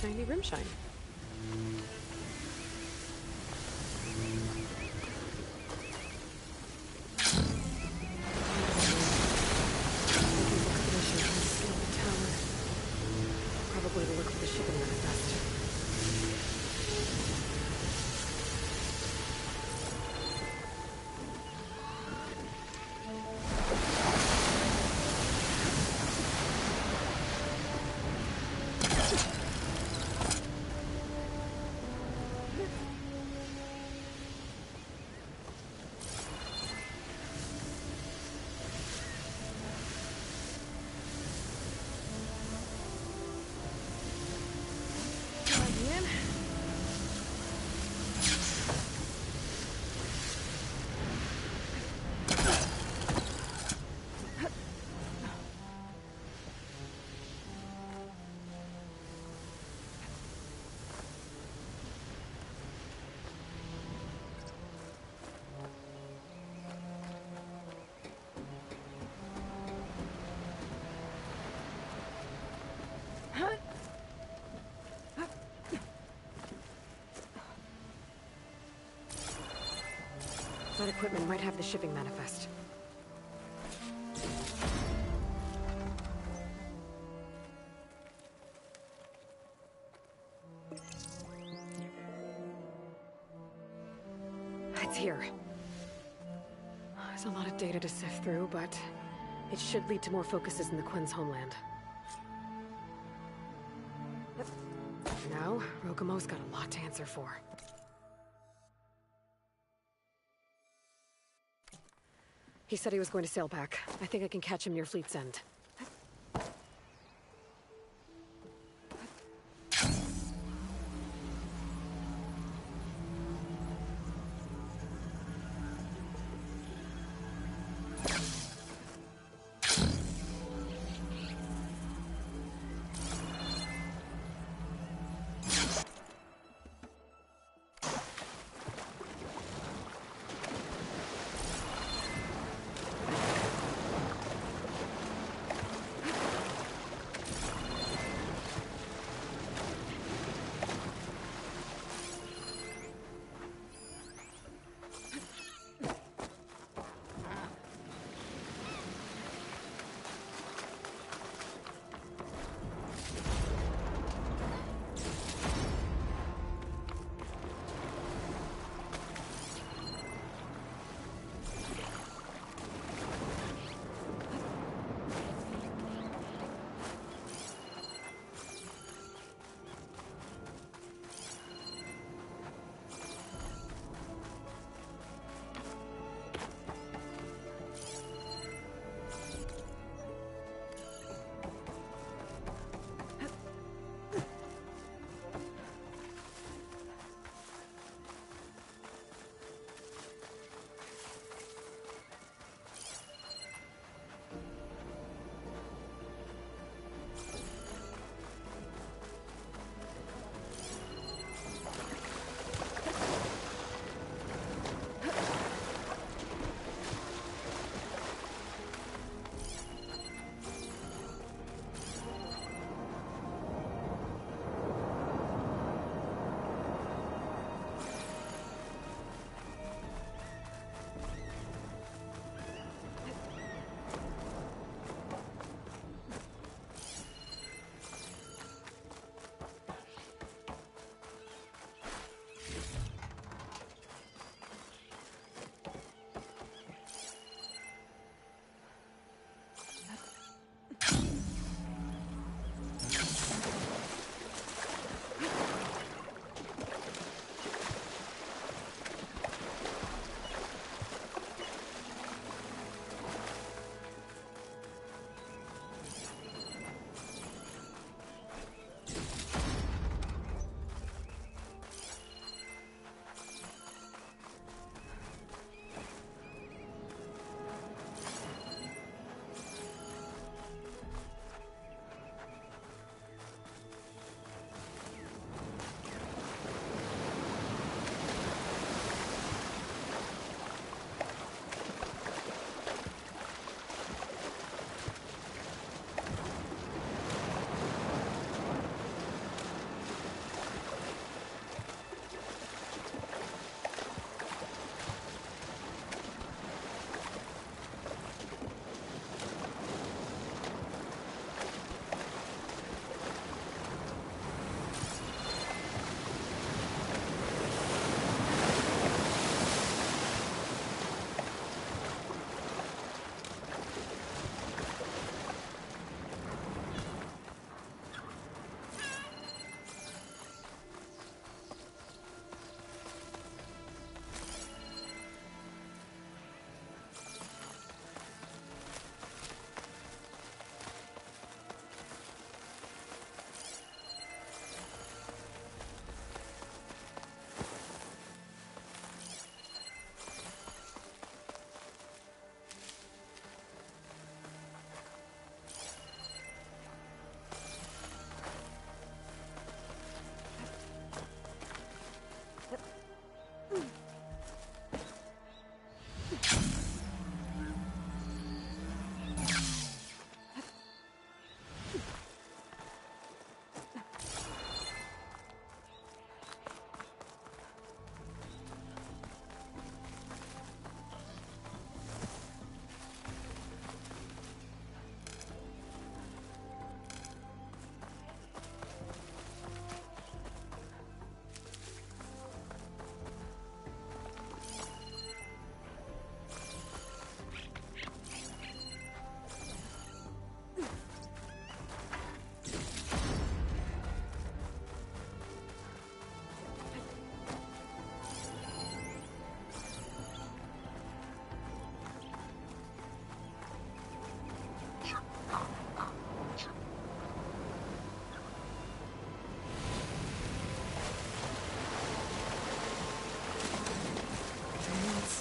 Shiny rim shine. Probably the look of the shipping manifest. That equipment might have the shipping manifest. It's here. There's a lot of data to sift through, but it should lead to more focuses in the Quen's homeland. Now, Rokomo's got a lot to answer for. He said he was going to sail back. I think I can catch him near Fleet's End.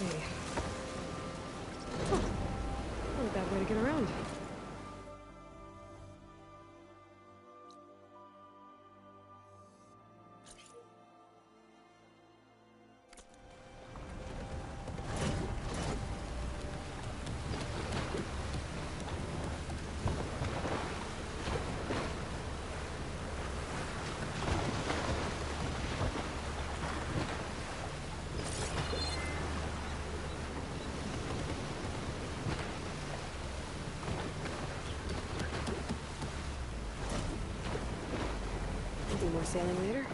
see. Oh, not a bad way to get around. Do more sailing later.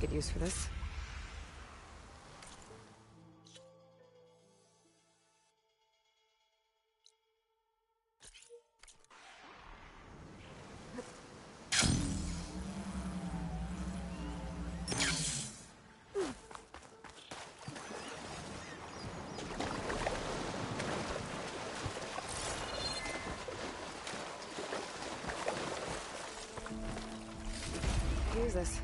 Good use for this. Use this.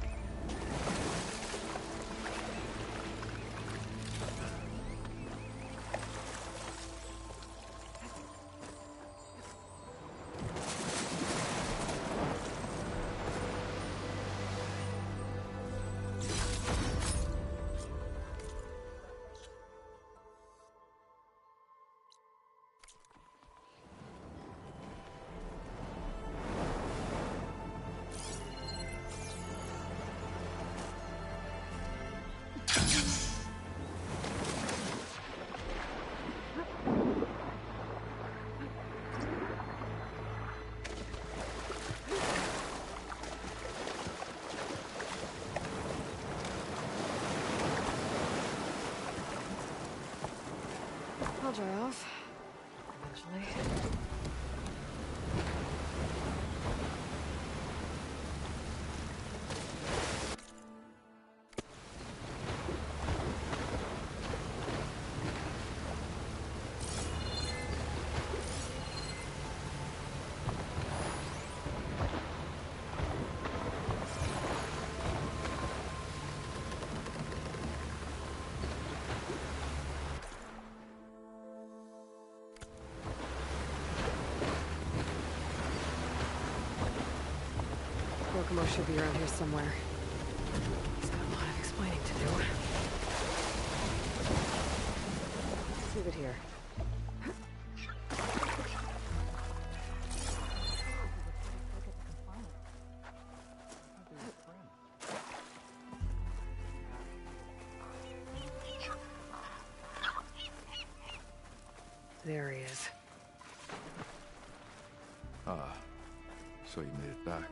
I'll dry off. Eventually. Rokomo should be around here somewhere. He's got a lot of explaining to do. Let's leave it here. There he is. Ah, so you made it back.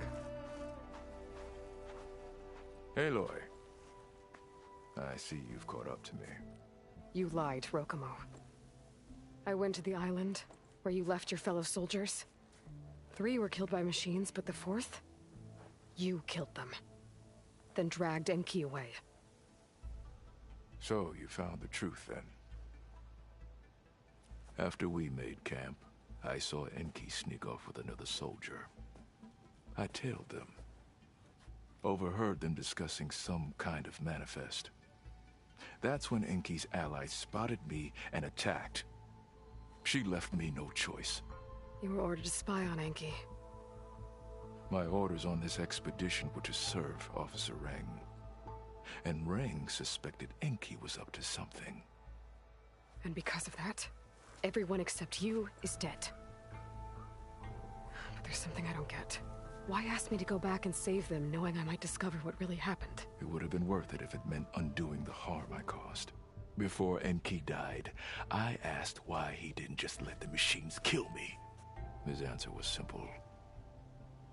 Aloy. I see you've caught up to me. You lied, Rokomo. I went to the island, where you left your fellow soldiers. 3 were killed by machines, but the 4th? You killed them. Then dragged Enki away. So, you found the truth, then? After we made camp, I saw Enki sneak off with another soldier. I tailed them. Overheard them discussing some kind of manifest. That's when Enki's allies spotted me and attacked. She left me no choice. You were ordered to spy on Enki. My orders on this expedition were to serve Officer Reng. And Reng suspected Enki was up to something. And because of that, everyone except you is dead. There's something I don't get. Why ask me to go back and save them, knowing I might discover what really happened? It would have been worth it if it meant undoing the harm I caused. Before Enki died, I asked why he didn't just let the machines kill me. His answer was simple.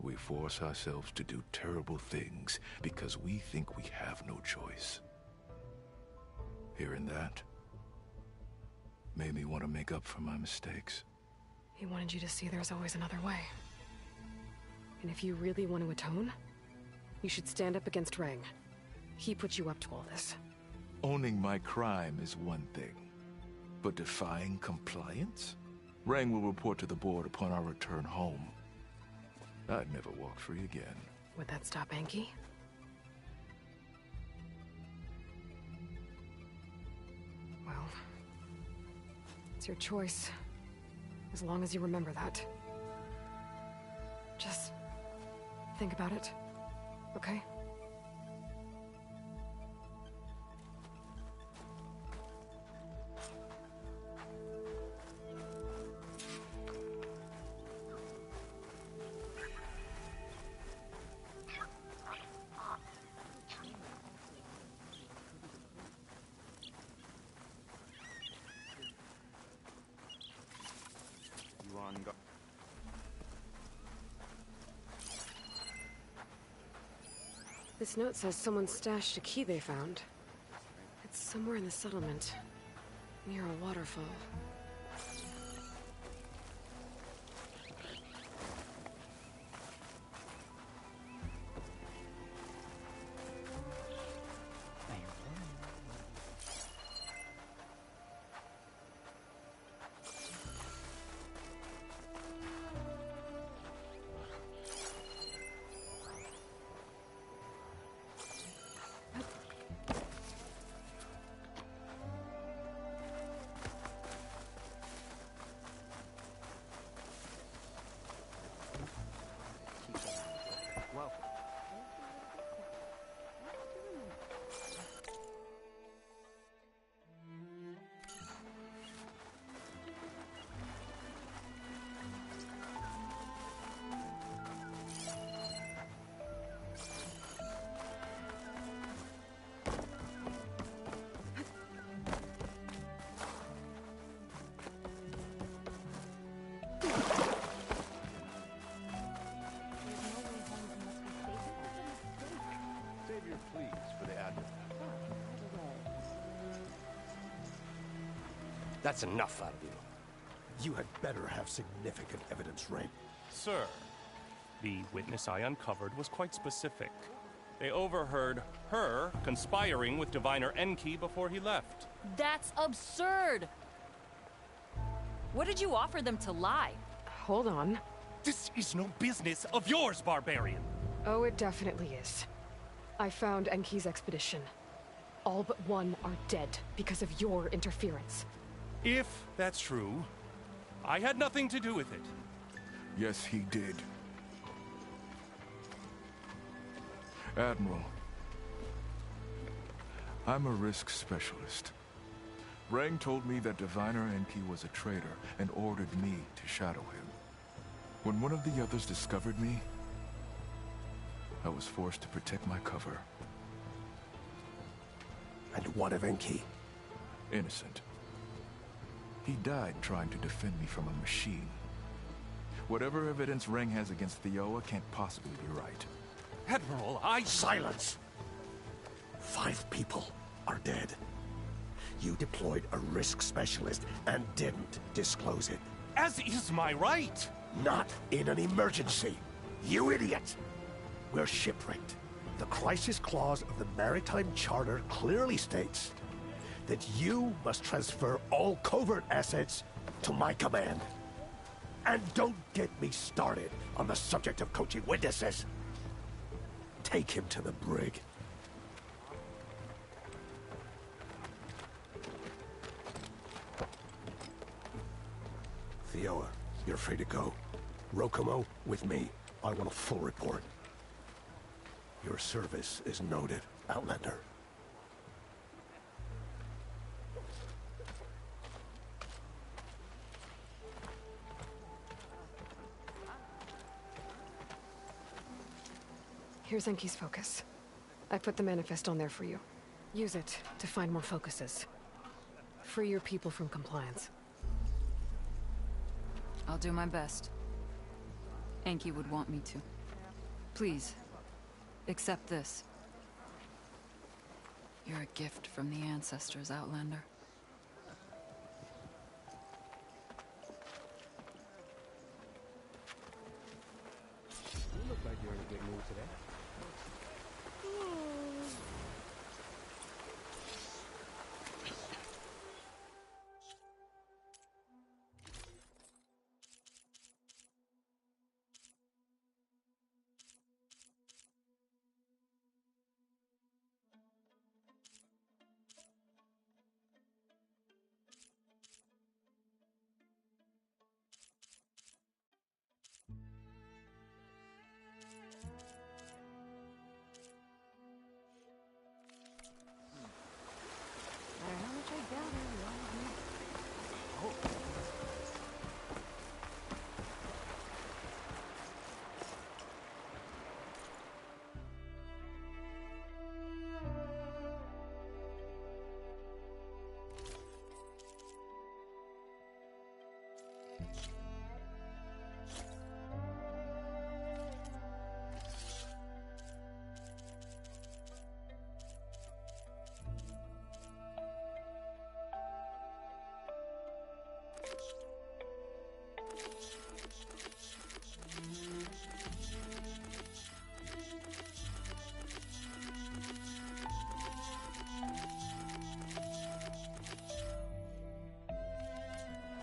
We force ourselves to do terrible things because we think we have no choice. Hearing that made me want to make up for my mistakes. He wanted you to see there's always another way. And if you really want to atone, you should stand up against Rang. He put you up to all this. Owning my crime is one thing, but defying compliance? Rang will report to the board upon our return home. I'd never walk free again. Would that stop Enki? Well, it's your choice. As long as you remember that. Just think about it, okay? This note says someone stashed a key they found. It's somewhere in the settlement, near a waterfall. That's enough out of you. You had better have significant evidence, Rain. Sir, the witness I uncovered was quite specific. They overheard her conspiring with Diviner Enki before he left. That's absurd! What did you offer them to lie? Hold on. This is no business of yours, barbarian! Oh, it definitely is. I found Enki's expedition. All but one are dead because of your interference. If that's true, I had nothing to do with it. Yes, he did. Admiral, I'm a risk specialist. Rang told me that Diviner Enki was a traitor and ordered me to shadow him. When one of the others discovered me, I was forced to protect my cover. And what of Enki? Innocent. He died trying to defend me from a machine. Whatever evidence Rang has against Thioa can't possibly be right. Admiral, Silence! 5 people are dead. You deployed a risk specialist and didn't disclose it. As is my right! Not in an emergency, you idiot! We're shipwrecked. The crisis clause of the Maritime Charter clearly states that you must transfer all covert assets to my command. And don't get me started on the subject of coaching witnesses. Take him to the brig. Thioa, you're free to go. Rokomo, with me. I want a full report. Your service is noted, Outlander. Here's Enki's focus. I put the manifest on there for you. Use it to find more focuses. Free your people from compliance. I'll do my best. Enki would want me to. Please, accept this. You're a gift from the ancestors, Outlander. You look like you're in a good mood today.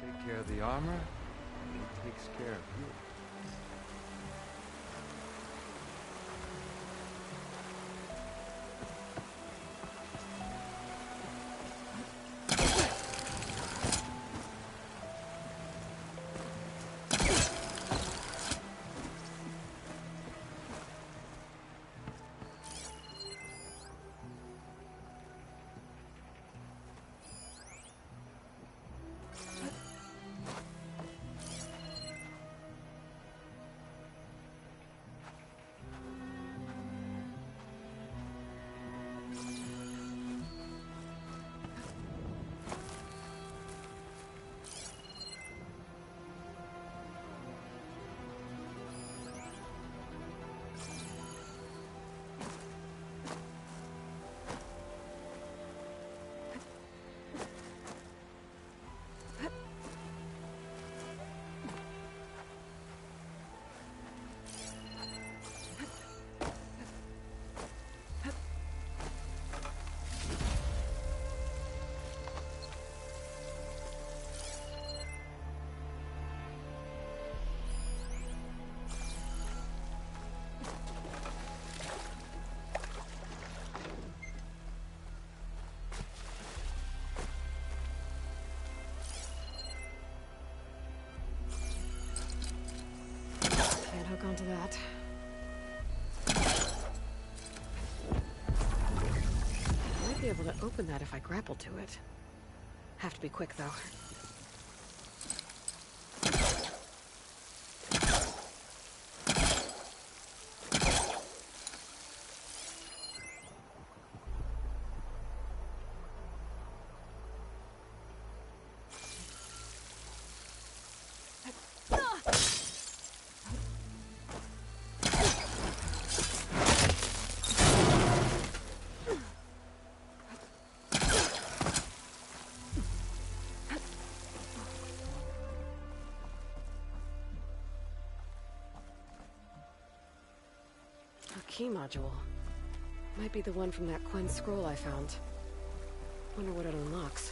Take care of the armor, and it takes care of you. Can't hook onto that. Might be able to open that if I grapple to it. Have to be quick, though. Key module. Might be the one from that Quen scroll I found. Wonder what it unlocks.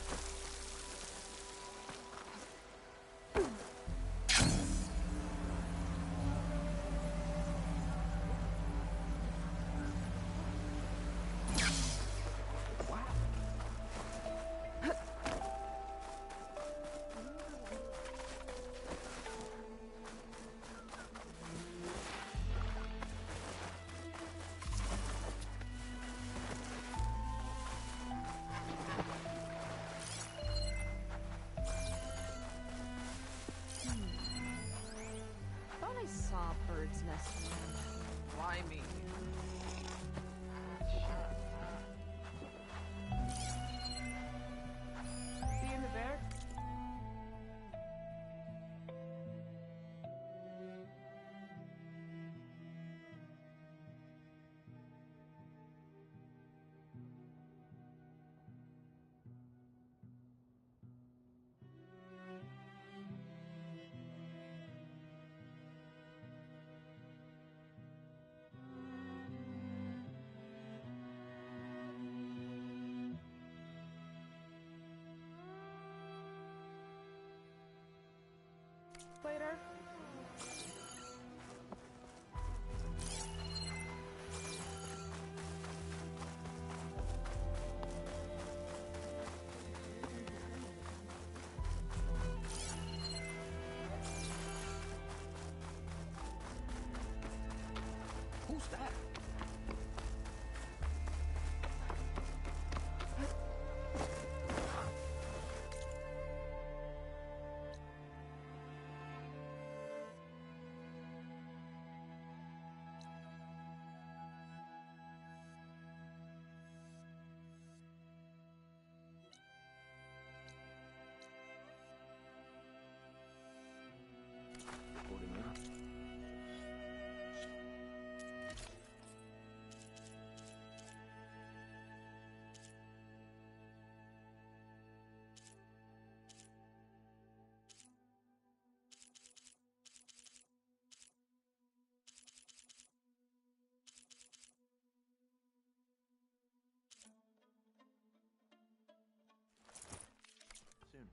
I saw a bird's nest around. Why me? See you in the bear? Later. Who's that? Reporting in. Soon.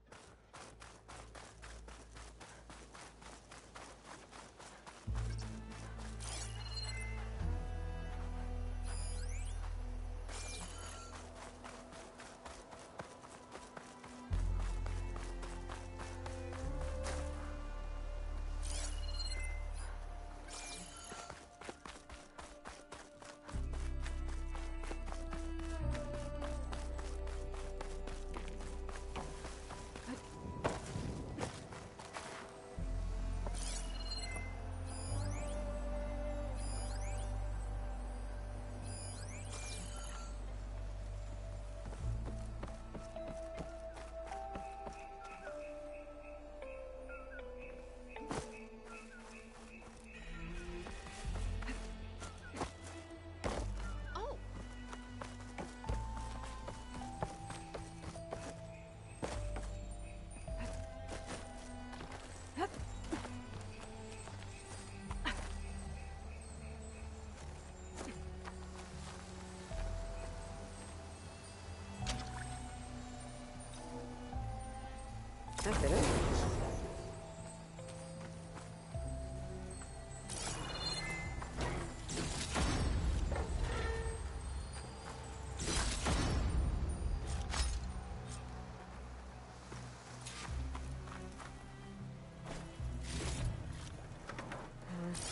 That did it.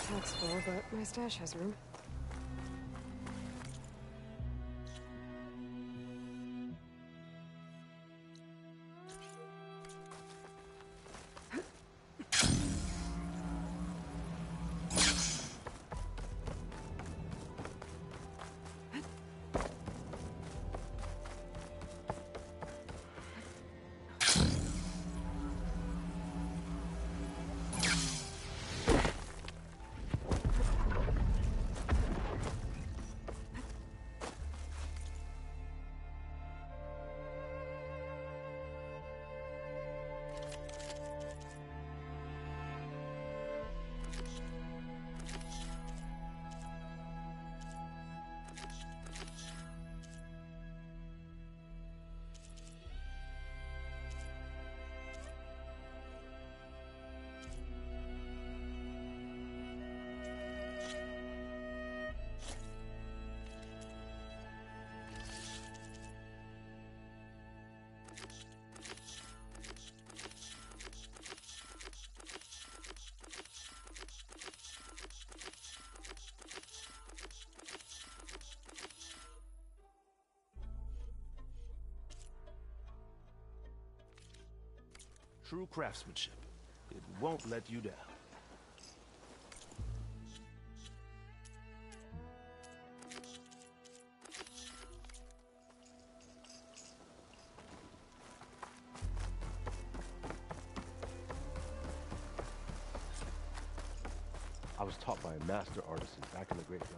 Pack's full, but my stash has room. True craftsmanship. It won't let you down. was taught by a master artisan back in the Great Java.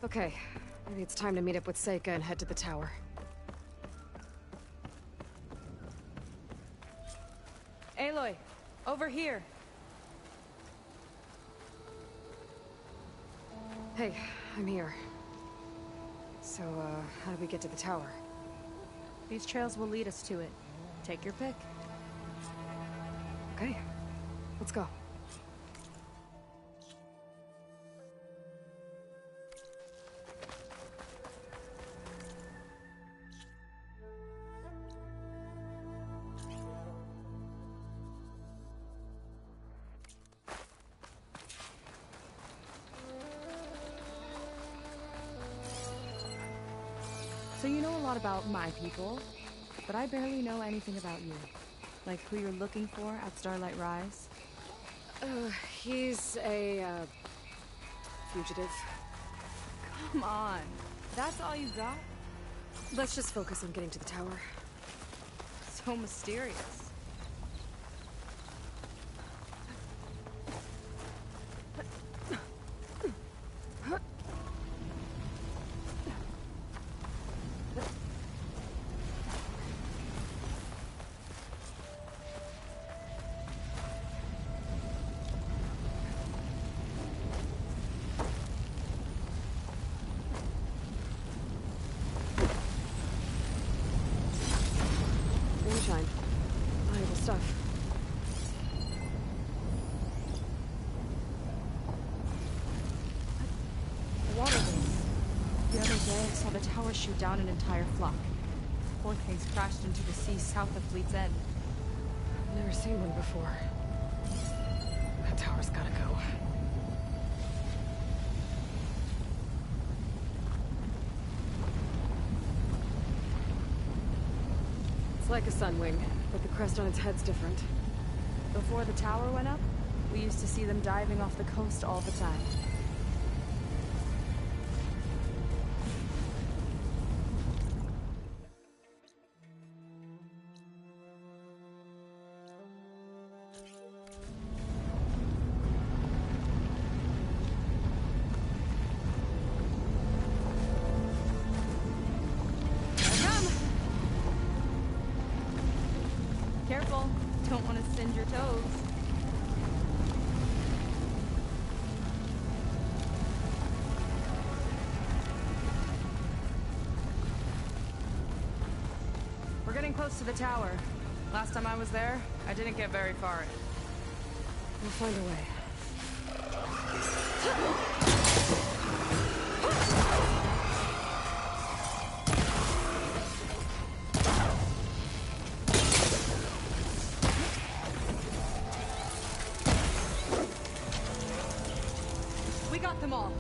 Okay, maybe it's time to meet up with Seika and head to the tower. Aloy, over here. Hey, I'm here. So, how do we get to the tower? These trails will lead us to it. Take your pick. Okay, let's go. So you know a lot about my people, but I barely know anything about you. Like who you're looking for at Starlight Rise. He's a, fugitive. Come on. That's all you got? Let's just focus on getting to the tower. So mysterious. Moonshine. Valuable stuff. The water wings. The other day, I saw the tower shoot down an entire flock. Poor things crashed into the sea south of Fleet's End. I've never seen one before. That tower's gotta go. It's like a sunwing, but the crest on its head's different. Before the tower went up, we used to see them diving off the coast all the time. Careful. Don't want to singe your toes. We're getting close to the tower. Last time I was there, I didn't get very far in. We'll find a way. We got them all.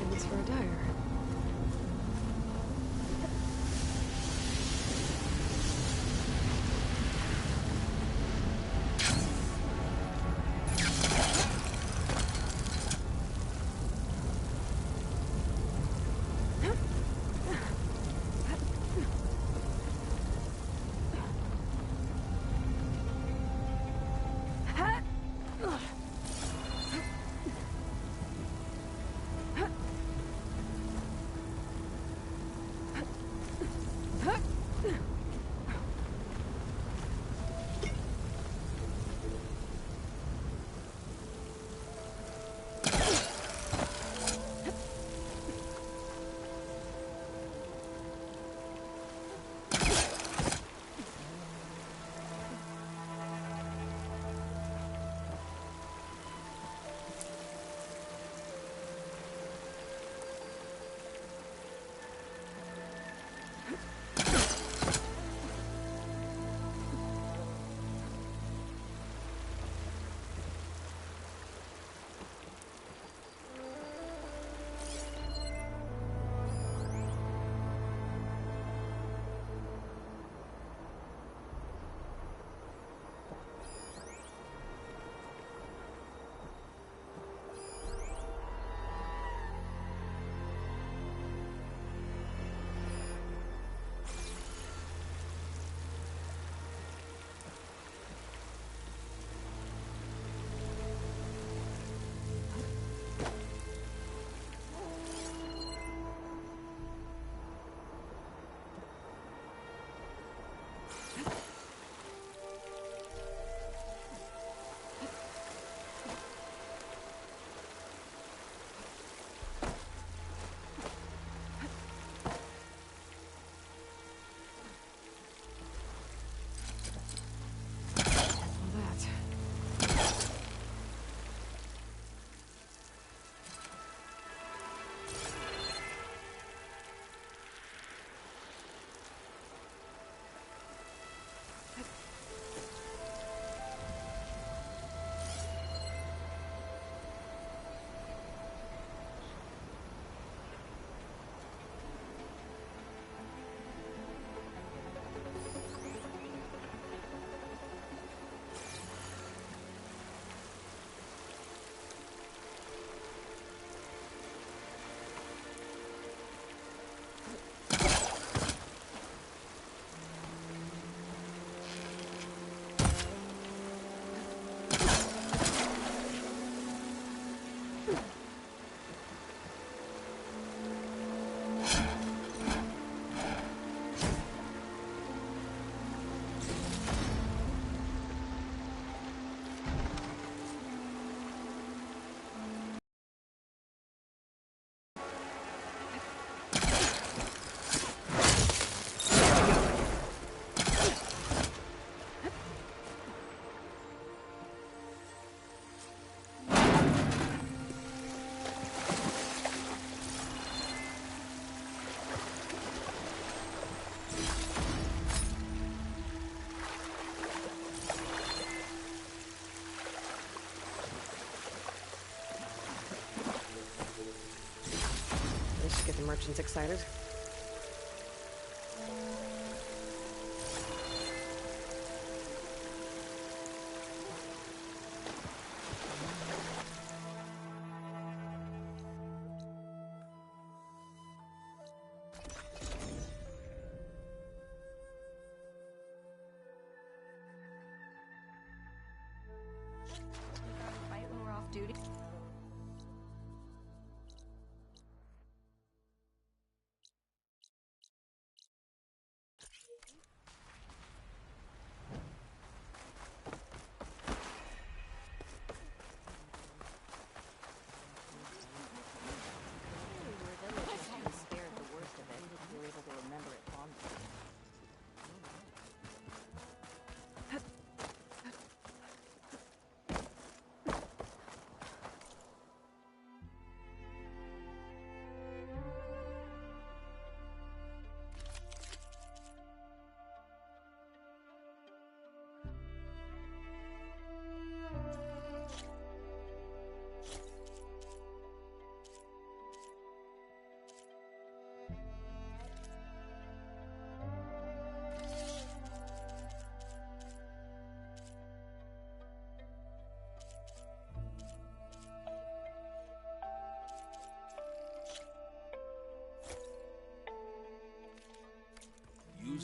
things for a dyer. Get the merchants excited. Fight when we're off duty.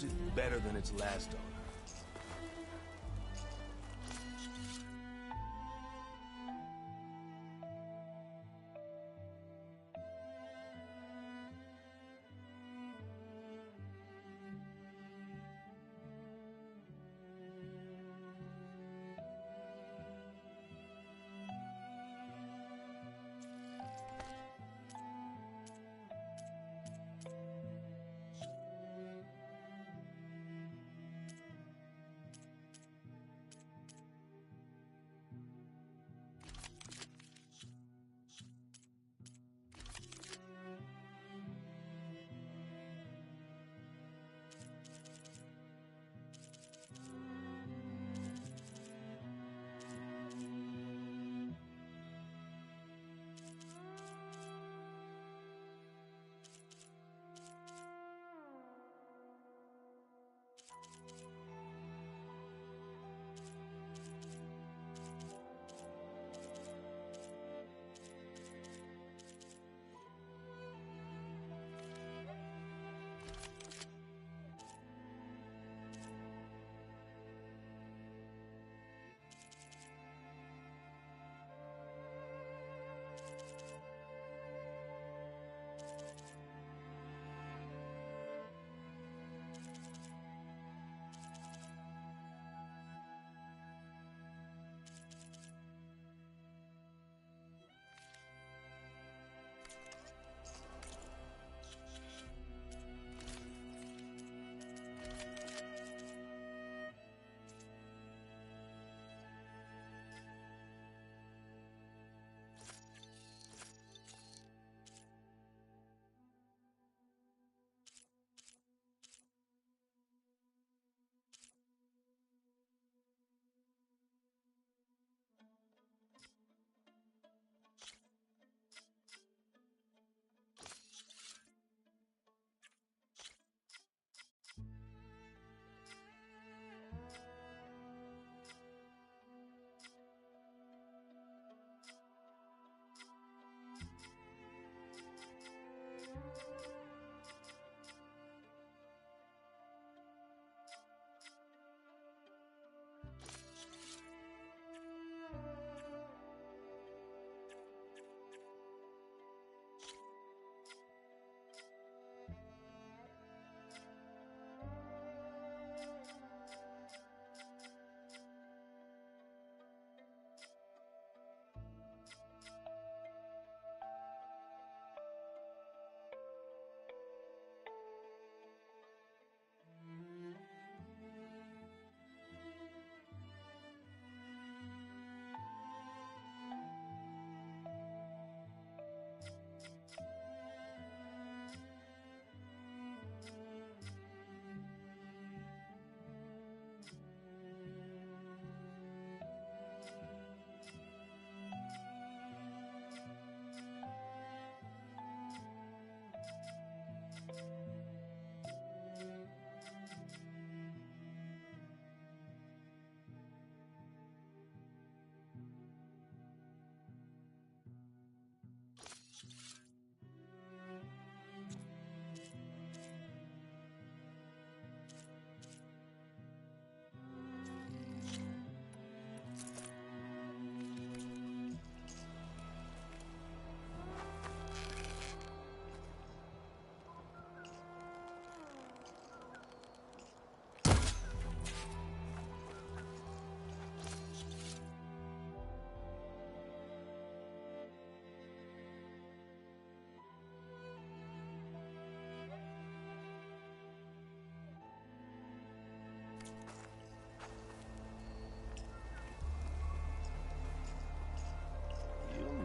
it better than its last owner.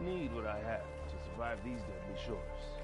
Need what I have to survive these deadly shores.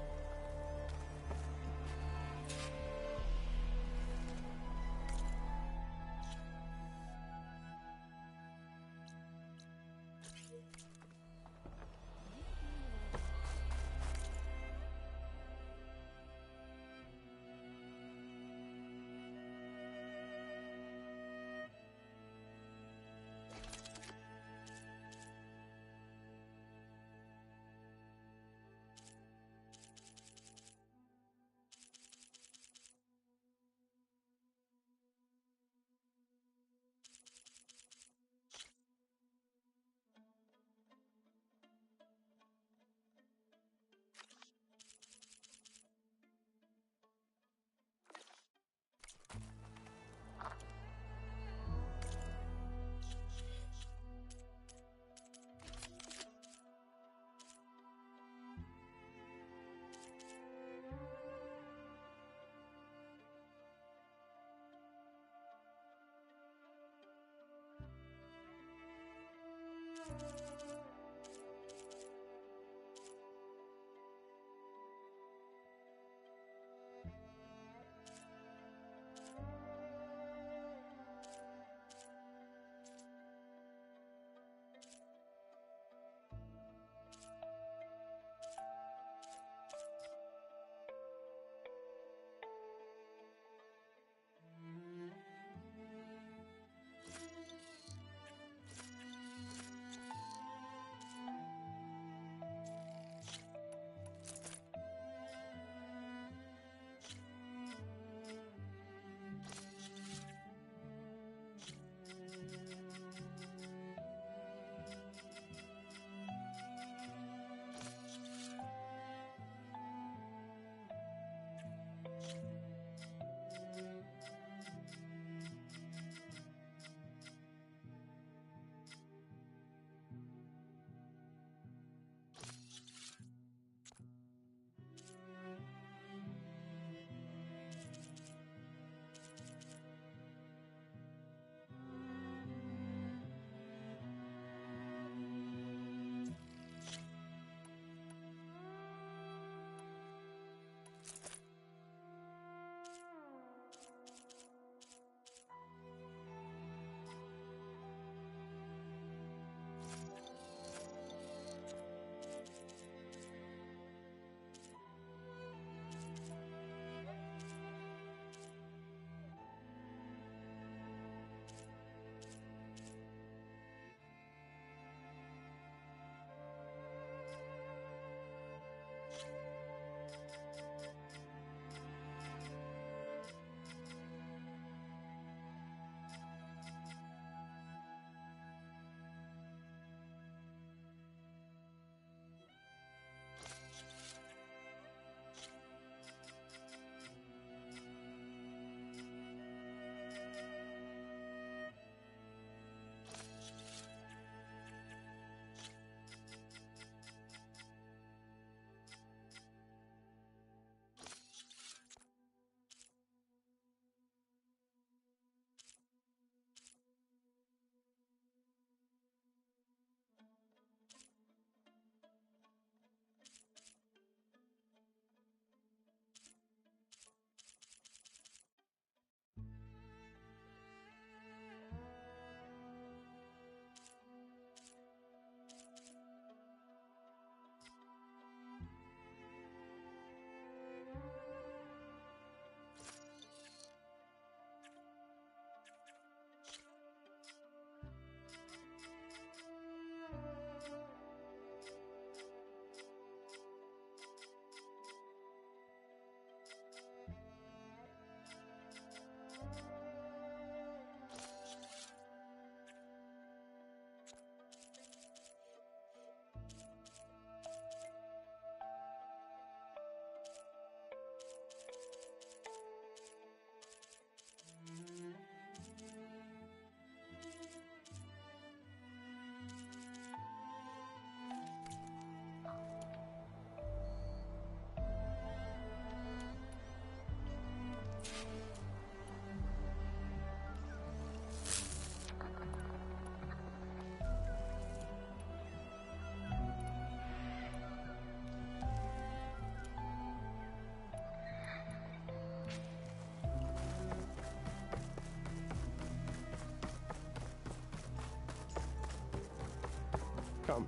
Come.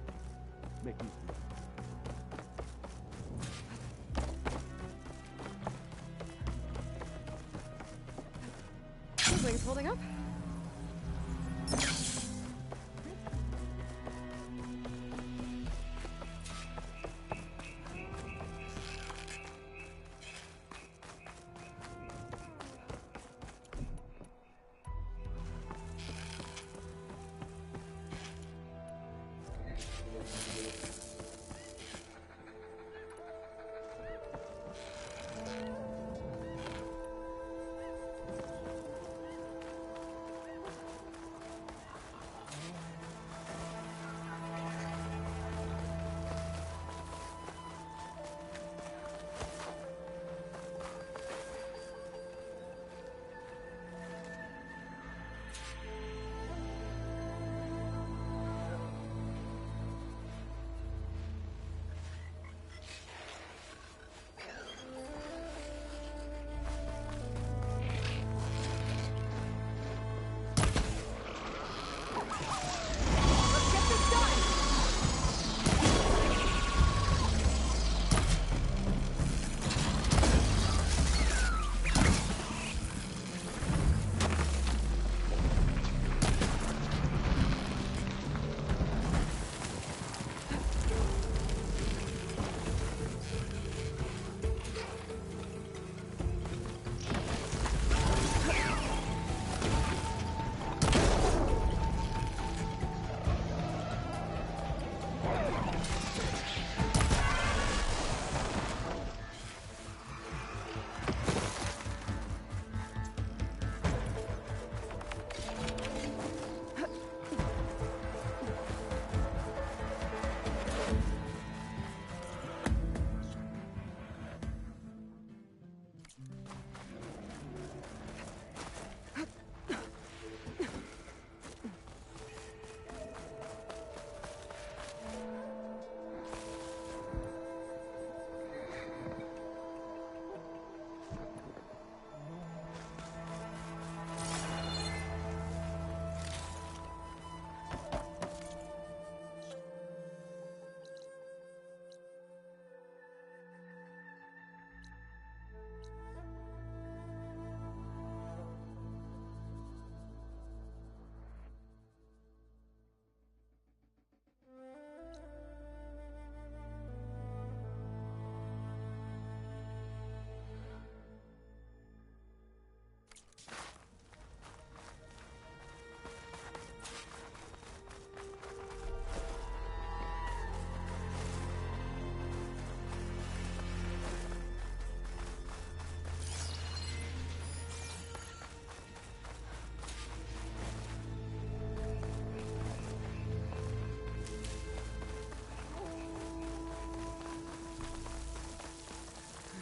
Make use of it. Feels like it's holding up.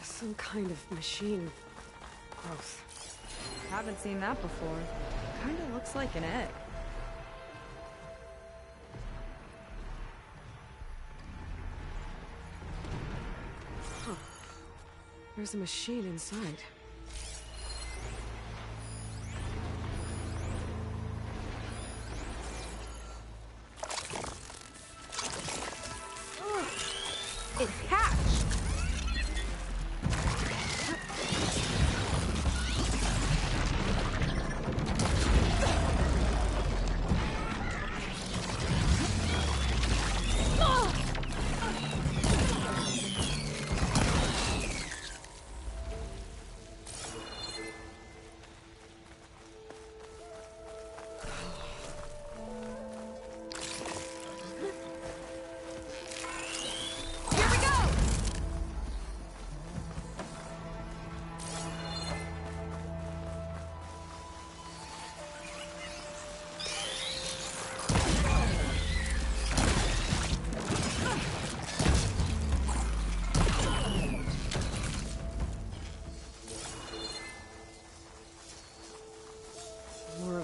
Some kind of machine growth. Haven't seen that before. Kinda looks like an egg. Huh. There's a machine inside. It hatched!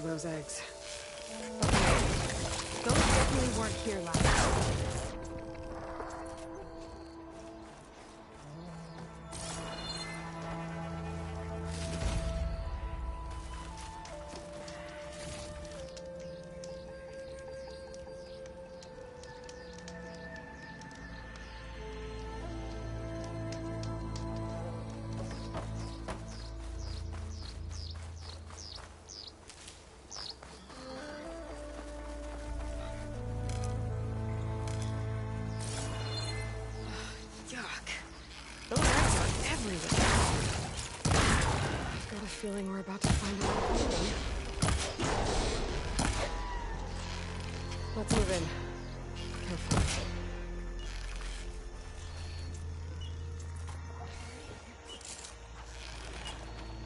Those eggs. Those definitely weren't here last time. feeling we're about to find out everything. Let's move in. Careful.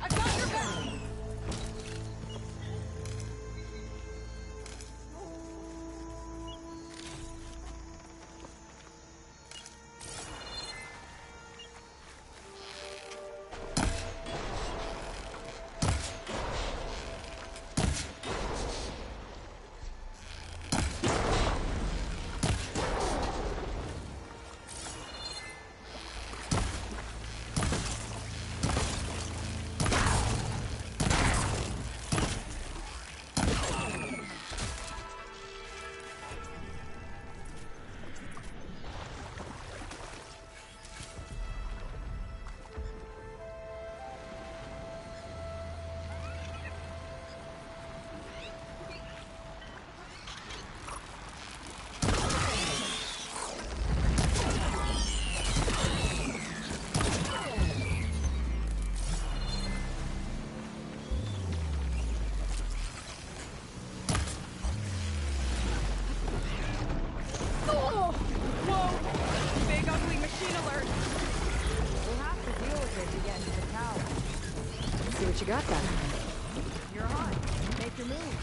I've got your back! You got that. You're on. Make your move.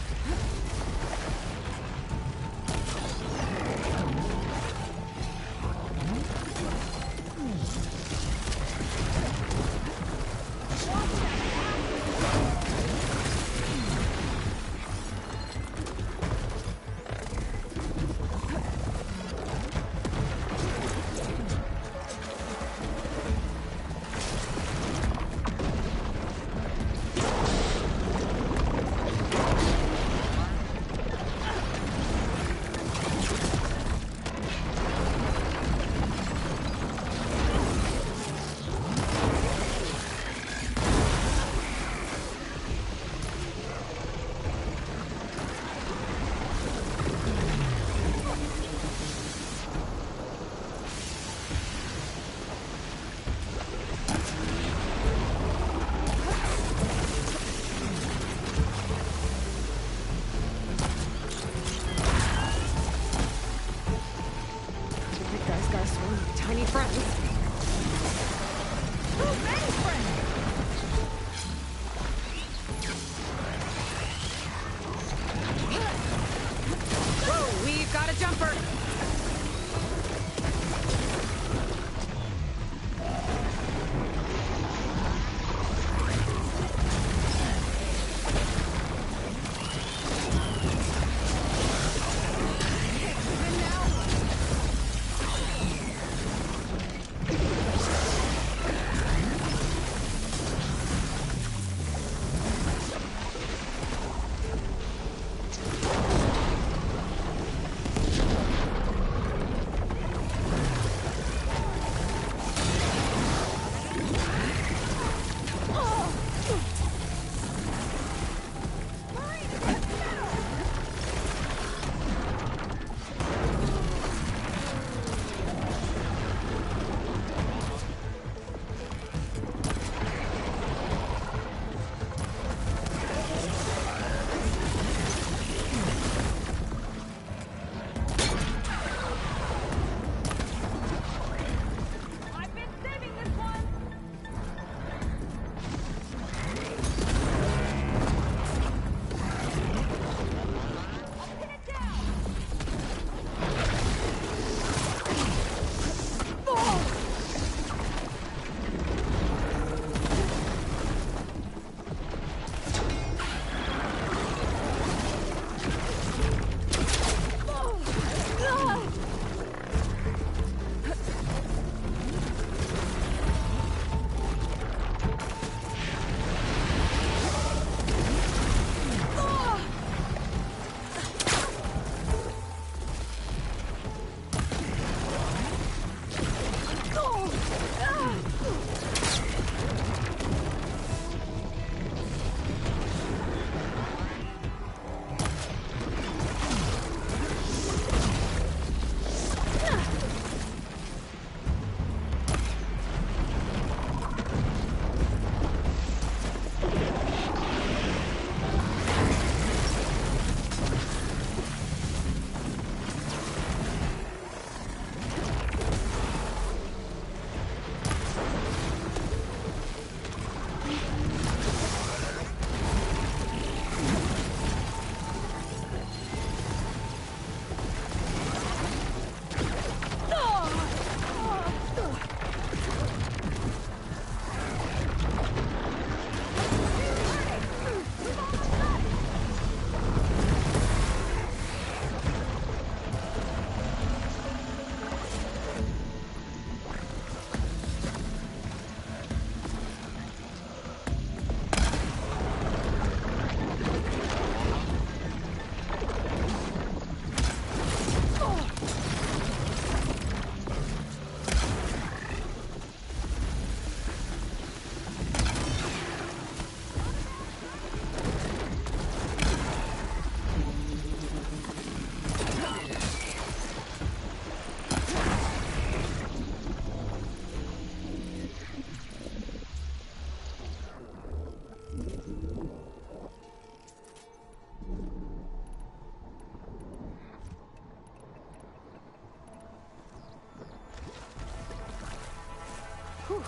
Whew.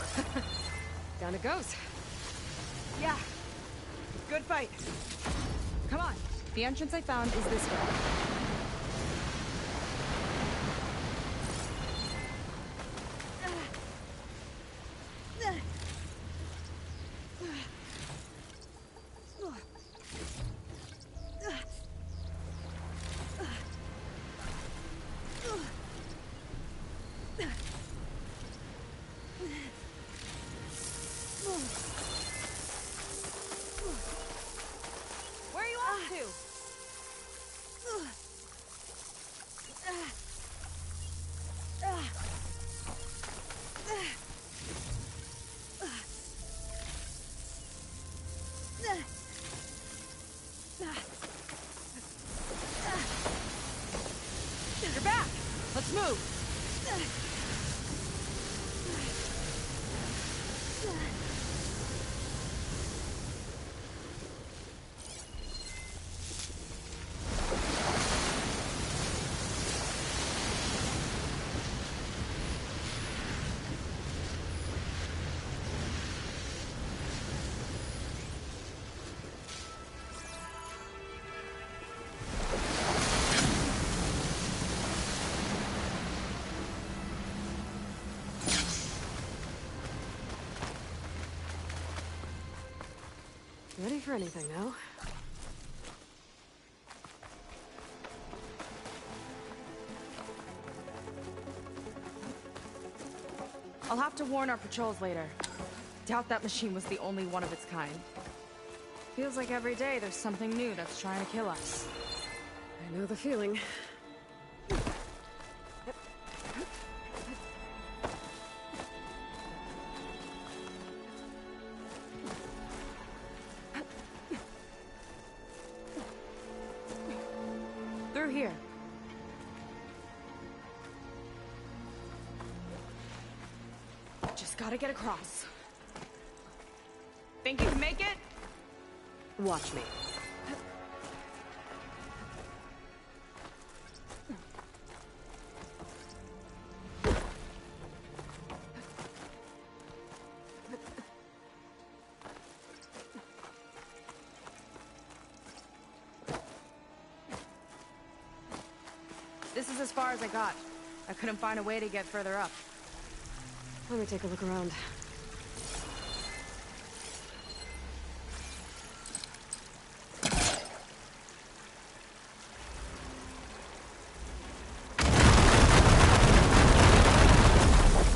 Down it goes. Yeah. Good fight. Come on. The entrance I found is this way. Where are you off to? You're back. Let's move. Ready for anything now? I'll have to warn our patrols later. Doubt that machine was the only one of its kind. Feels like every day there's something new that's trying to kill us. I know the feeling. Through here. Just gotta get across. Think you can make it? Watch me. This is as far as I got. I couldn't find a way to get further up. Let me take a look around.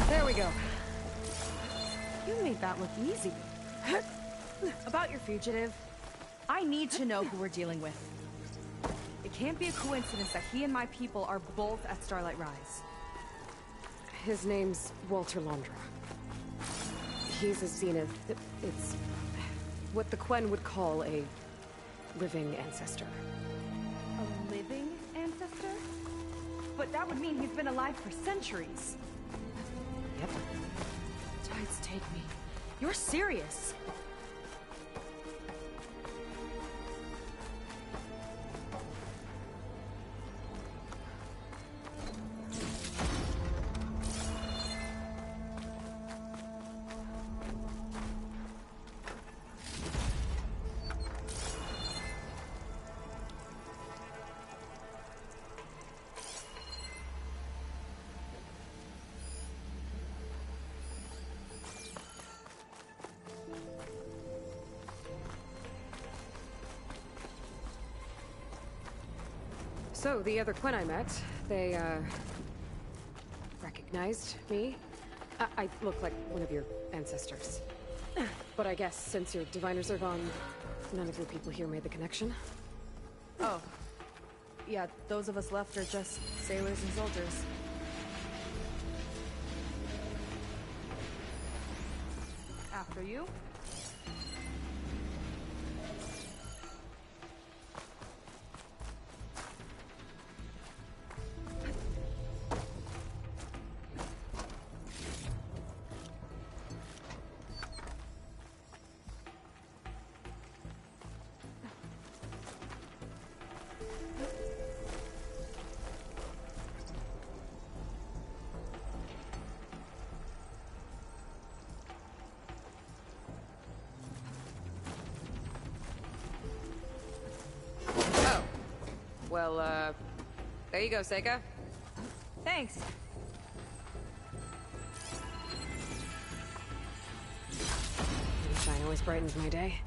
There we go. You made that look easy. About your fugitive, I need to know who we're dealing with. It can't be a coincidence that he and my people are both at Starlight Rise. His name's Walter Londra. He's a Zenith. It's what the Quen would call a living ancestor. A living ancestor? But that would mean he's been alive for centuries. Yep. Tides take me. You're serious. So, the other Quen I met, they, recognized me. I look like one of your ancestors. But I guess since your diviners are gone, none of your people here made the connection? Oh. Yeah, those of us left are just sailors and soldiers. After you? Well, there you go, Seika. Thanks. Sunshine always brightens my day.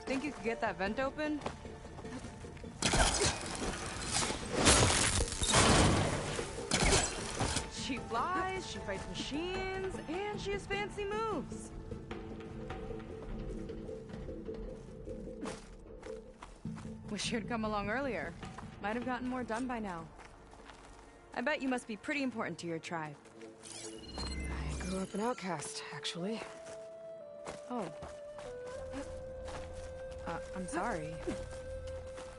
Think you could get that vent open? She flies, she fights machines, and she has fancy moves. Wish you'd come along earlier. Might have gotten more done by now. I bet you must be pretty important to your tribe. I grew up an outcast, actually. Oh. I'm sorry.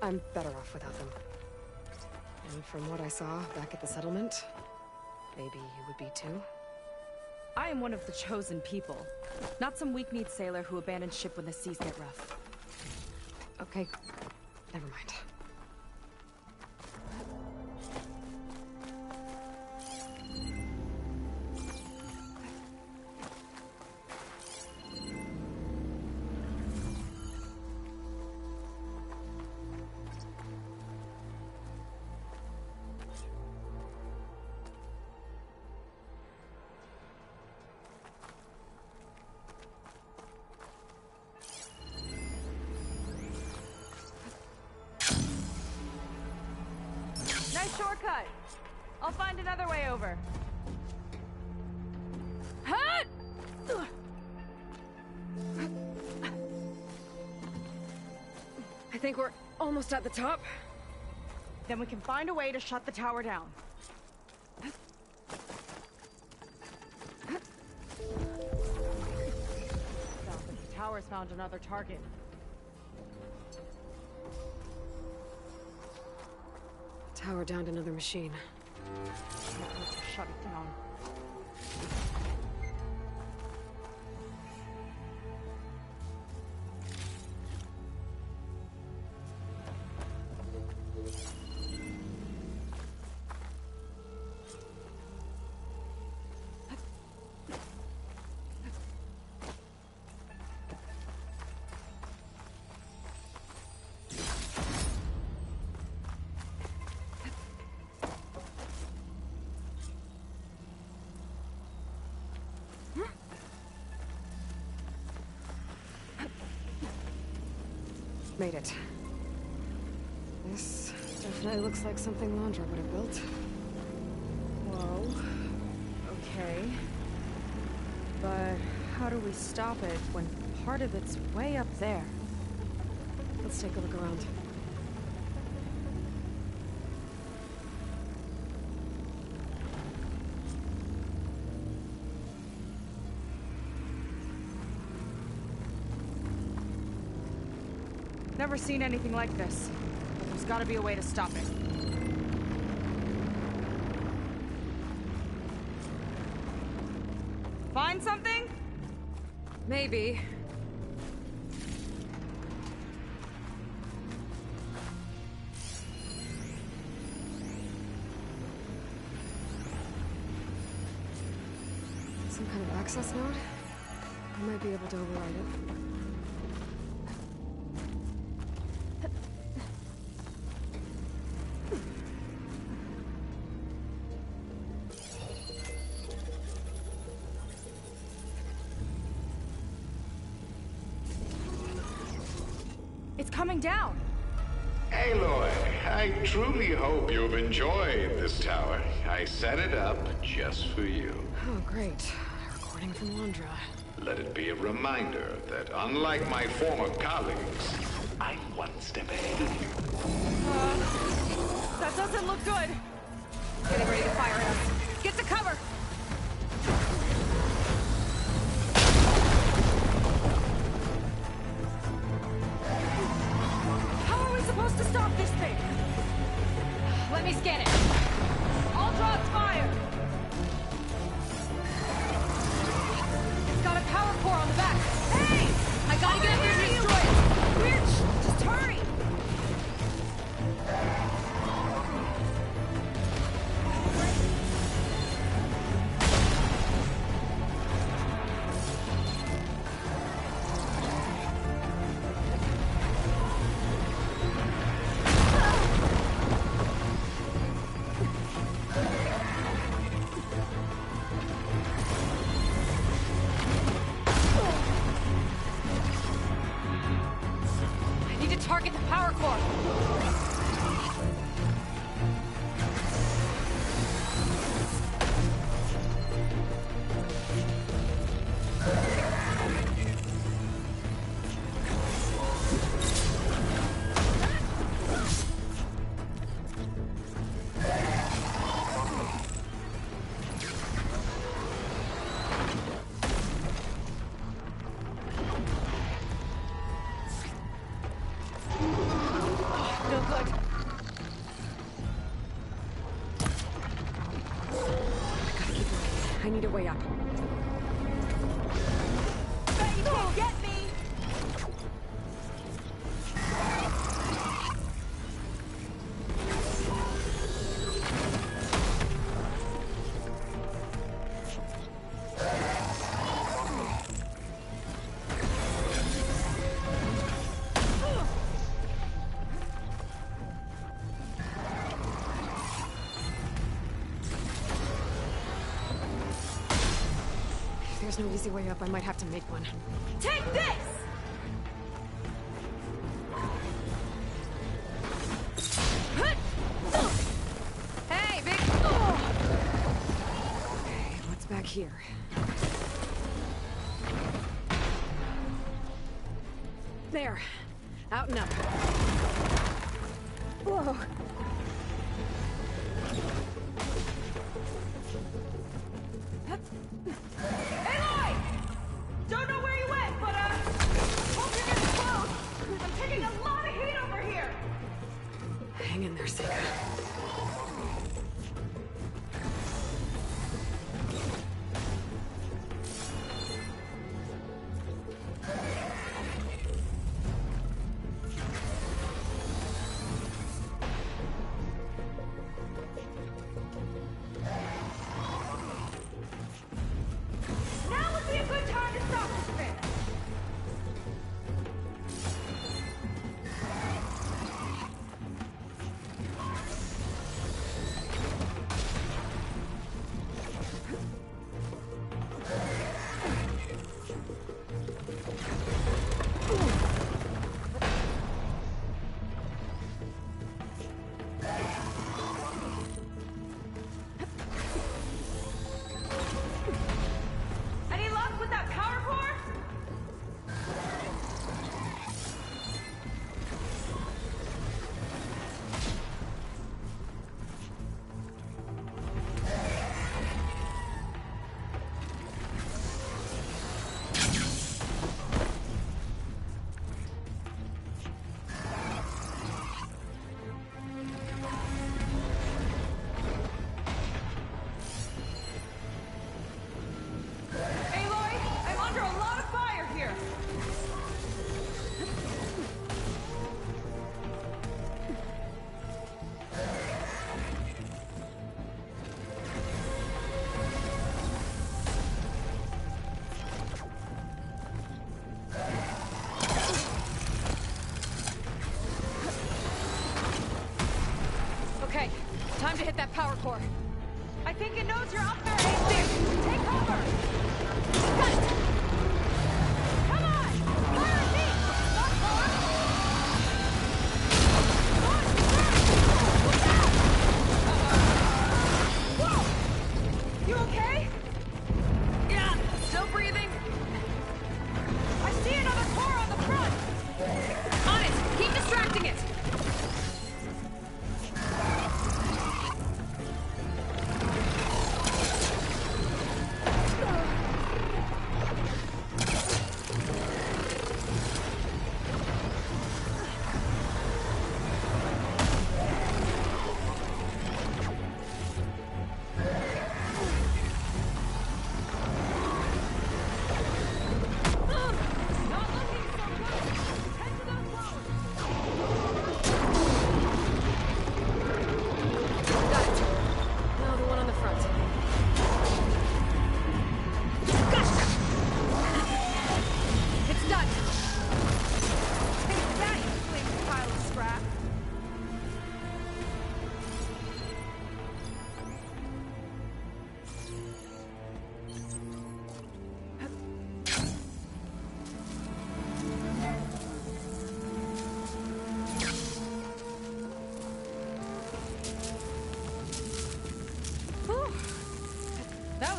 I'm better off without them. And from what I saw back at the settlement, maybe you would be too? I am one of the chosen people. Not some weak-kneed sailor who abandons ship when the seas get rough. Okay, never mind. Nice shortcut. I'll find another way over. Hut! I think we're almost at the top. Then we can find a way to shut the tower down. The tower's found another target. Tower downed another machine. Shut it down. Made it. This definitely looks like something Landra would have built. Whoa. Okay. But how do we stop it when part of it's way up there? Let's take a look around. Never seen anything like this. There's gotta be a way to stop it. Find something? Maybe. Some kind of access node? I might be able to override it. It's coming down! Aloy, I truly hope you've enjoyed this tower. I set it up just for you. Oh, great. A recording from Landra. Let it be a reminder that unlike my former colleagues, I'm one step ahead of you. That doesn't look good! Getting ready to fire at us. Get to cover! To stop this thing! Let me scan it. All drops fire! good. I gotta keep looking. I need a way up. Bet you can't get me! If there's no easy way up, I might have to make one. Take this! Hey, big... Okay, what's back here? There. Out and up. Whoa. Aloy! Don't know where you went, but hope you're getting close. I'm taking a lot of heat over here. Hang in there, Sega. Now would be a good time to stop this thing. Any luck with that power core? Aloy, I'm under a lot of fire here. Okay, time to hit that power core. I think it knows you're up there, Aloy. Take cover. Got it! Come on! Fire at me! Not far! Whoa! You okay? Yeah, still breathing. I see another core on the front! On it! Keep distracting it!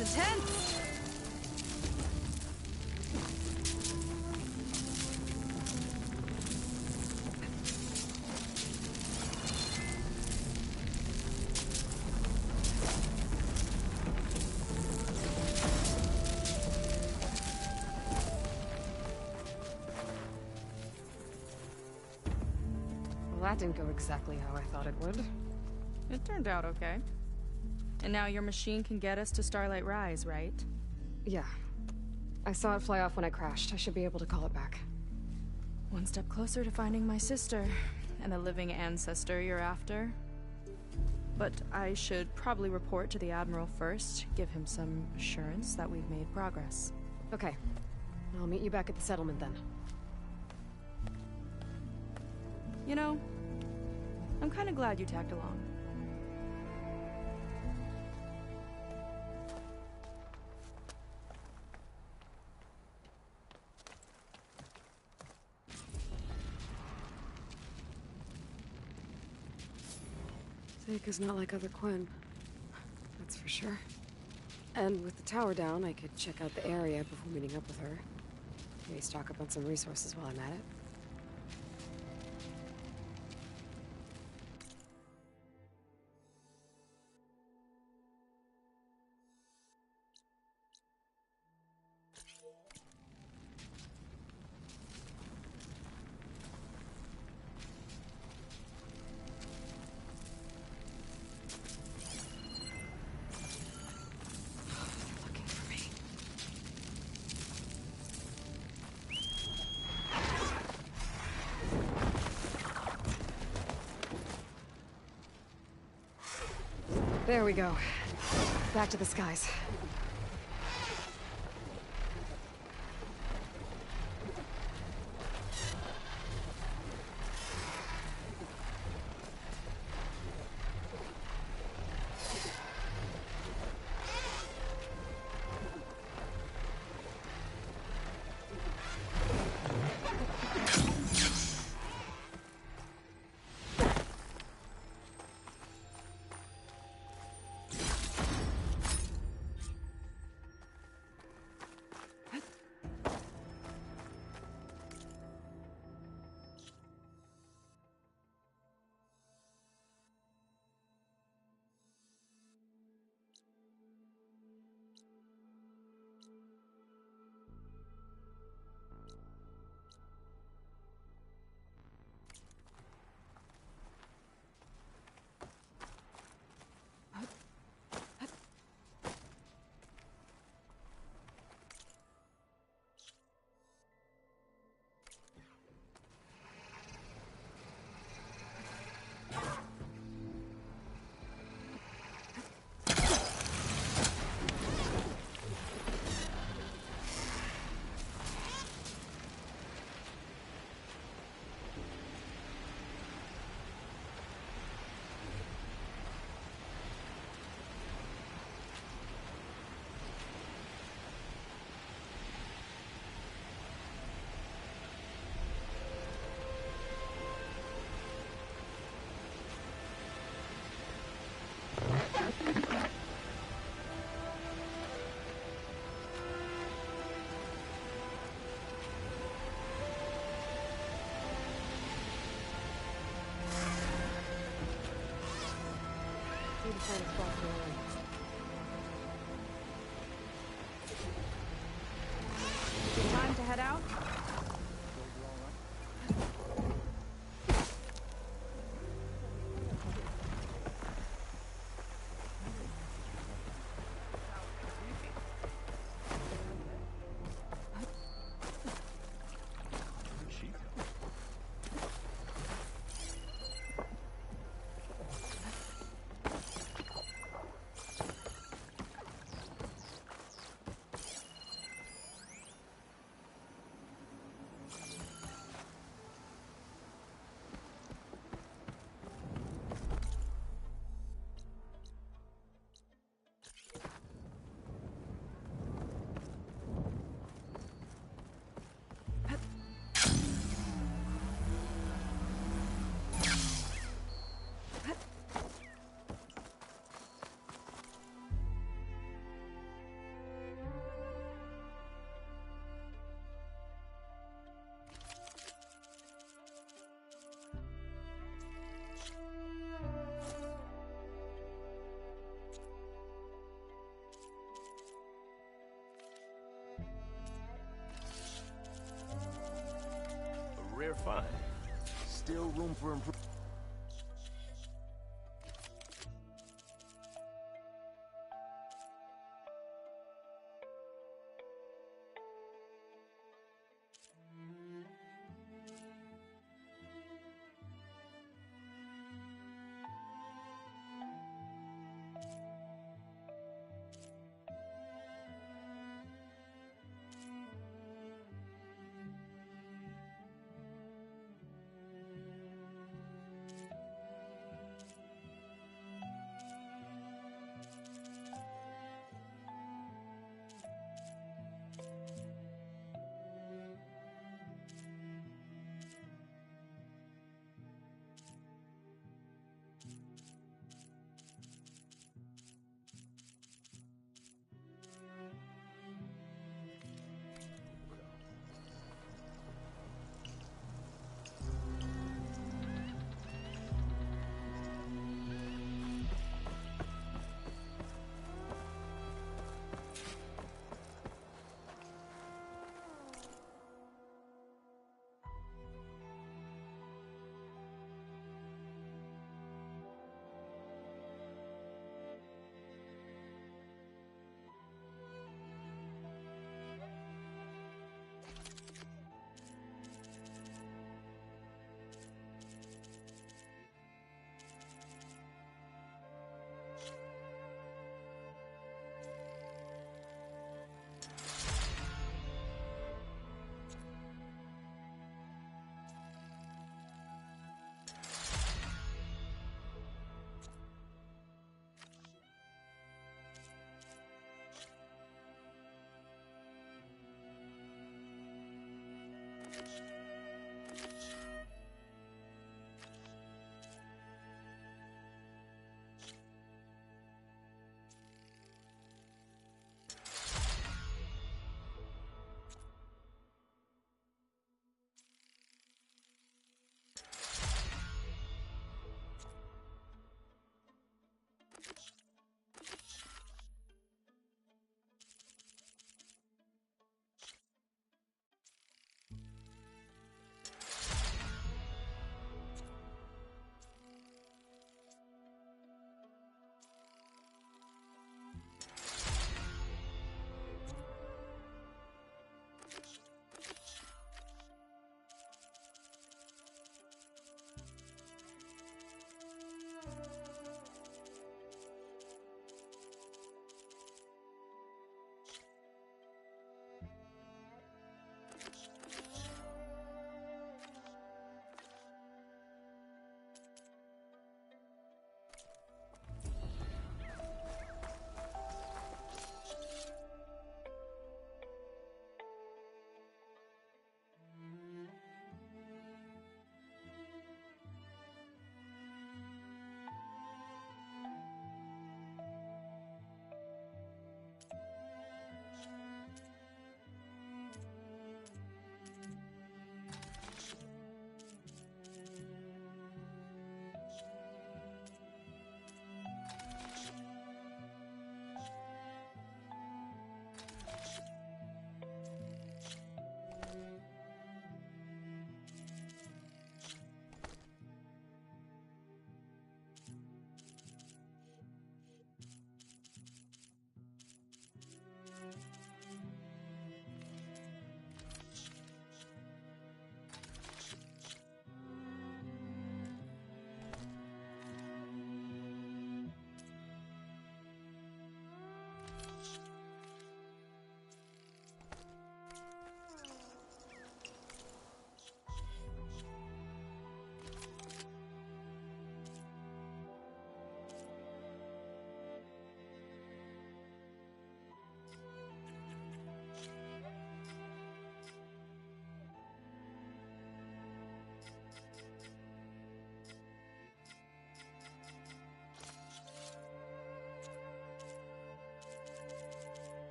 intense. Well, that didn't go exactly how I thought it would. It turned out okay. And now your machine can get us to Starlight Rise, right? Yeah. I saw it fly off when I crashed. I should be able to call it back. One step closer to finding my sister, and the living ancestor you're after. But I should probably report to the Admiral first, give him some assurance that we've made progress. Okay. I'll meet you back at the settlement then. You know, I'm kinda glad you tagged along. Seika's not like other Quinn. That's for sure. And with the tower down, I could check out the area before meeting up with her. Maybe stock up on some resources while I'm at it. There we go. Back to the skies. Time to head out? Rare find. Still room for improvement.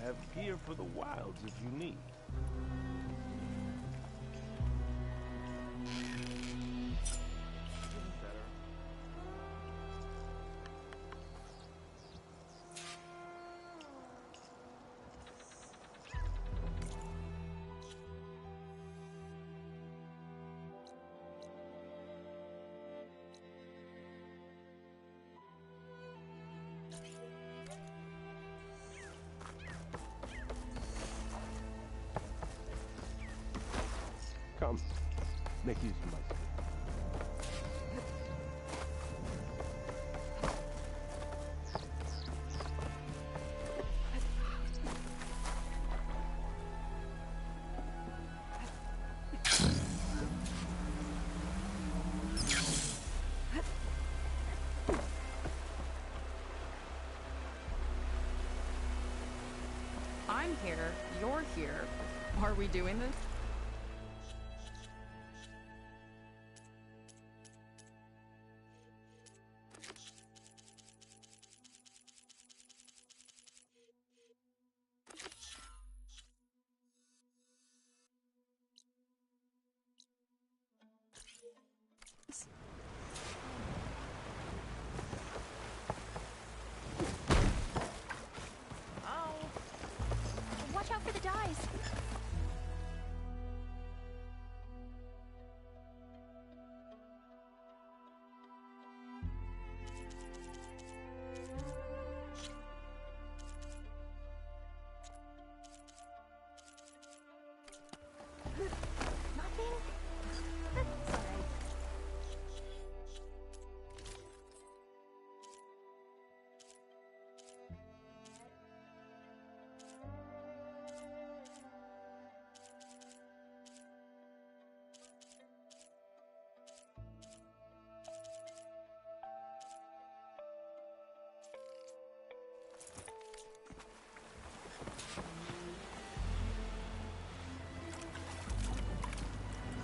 have gear for the wilds if you need. Come, make use of my skill. I'm here, you're here. Are we doing this? Watch out for the dyes. Nothing? That's all right.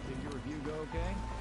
Did your review go okay?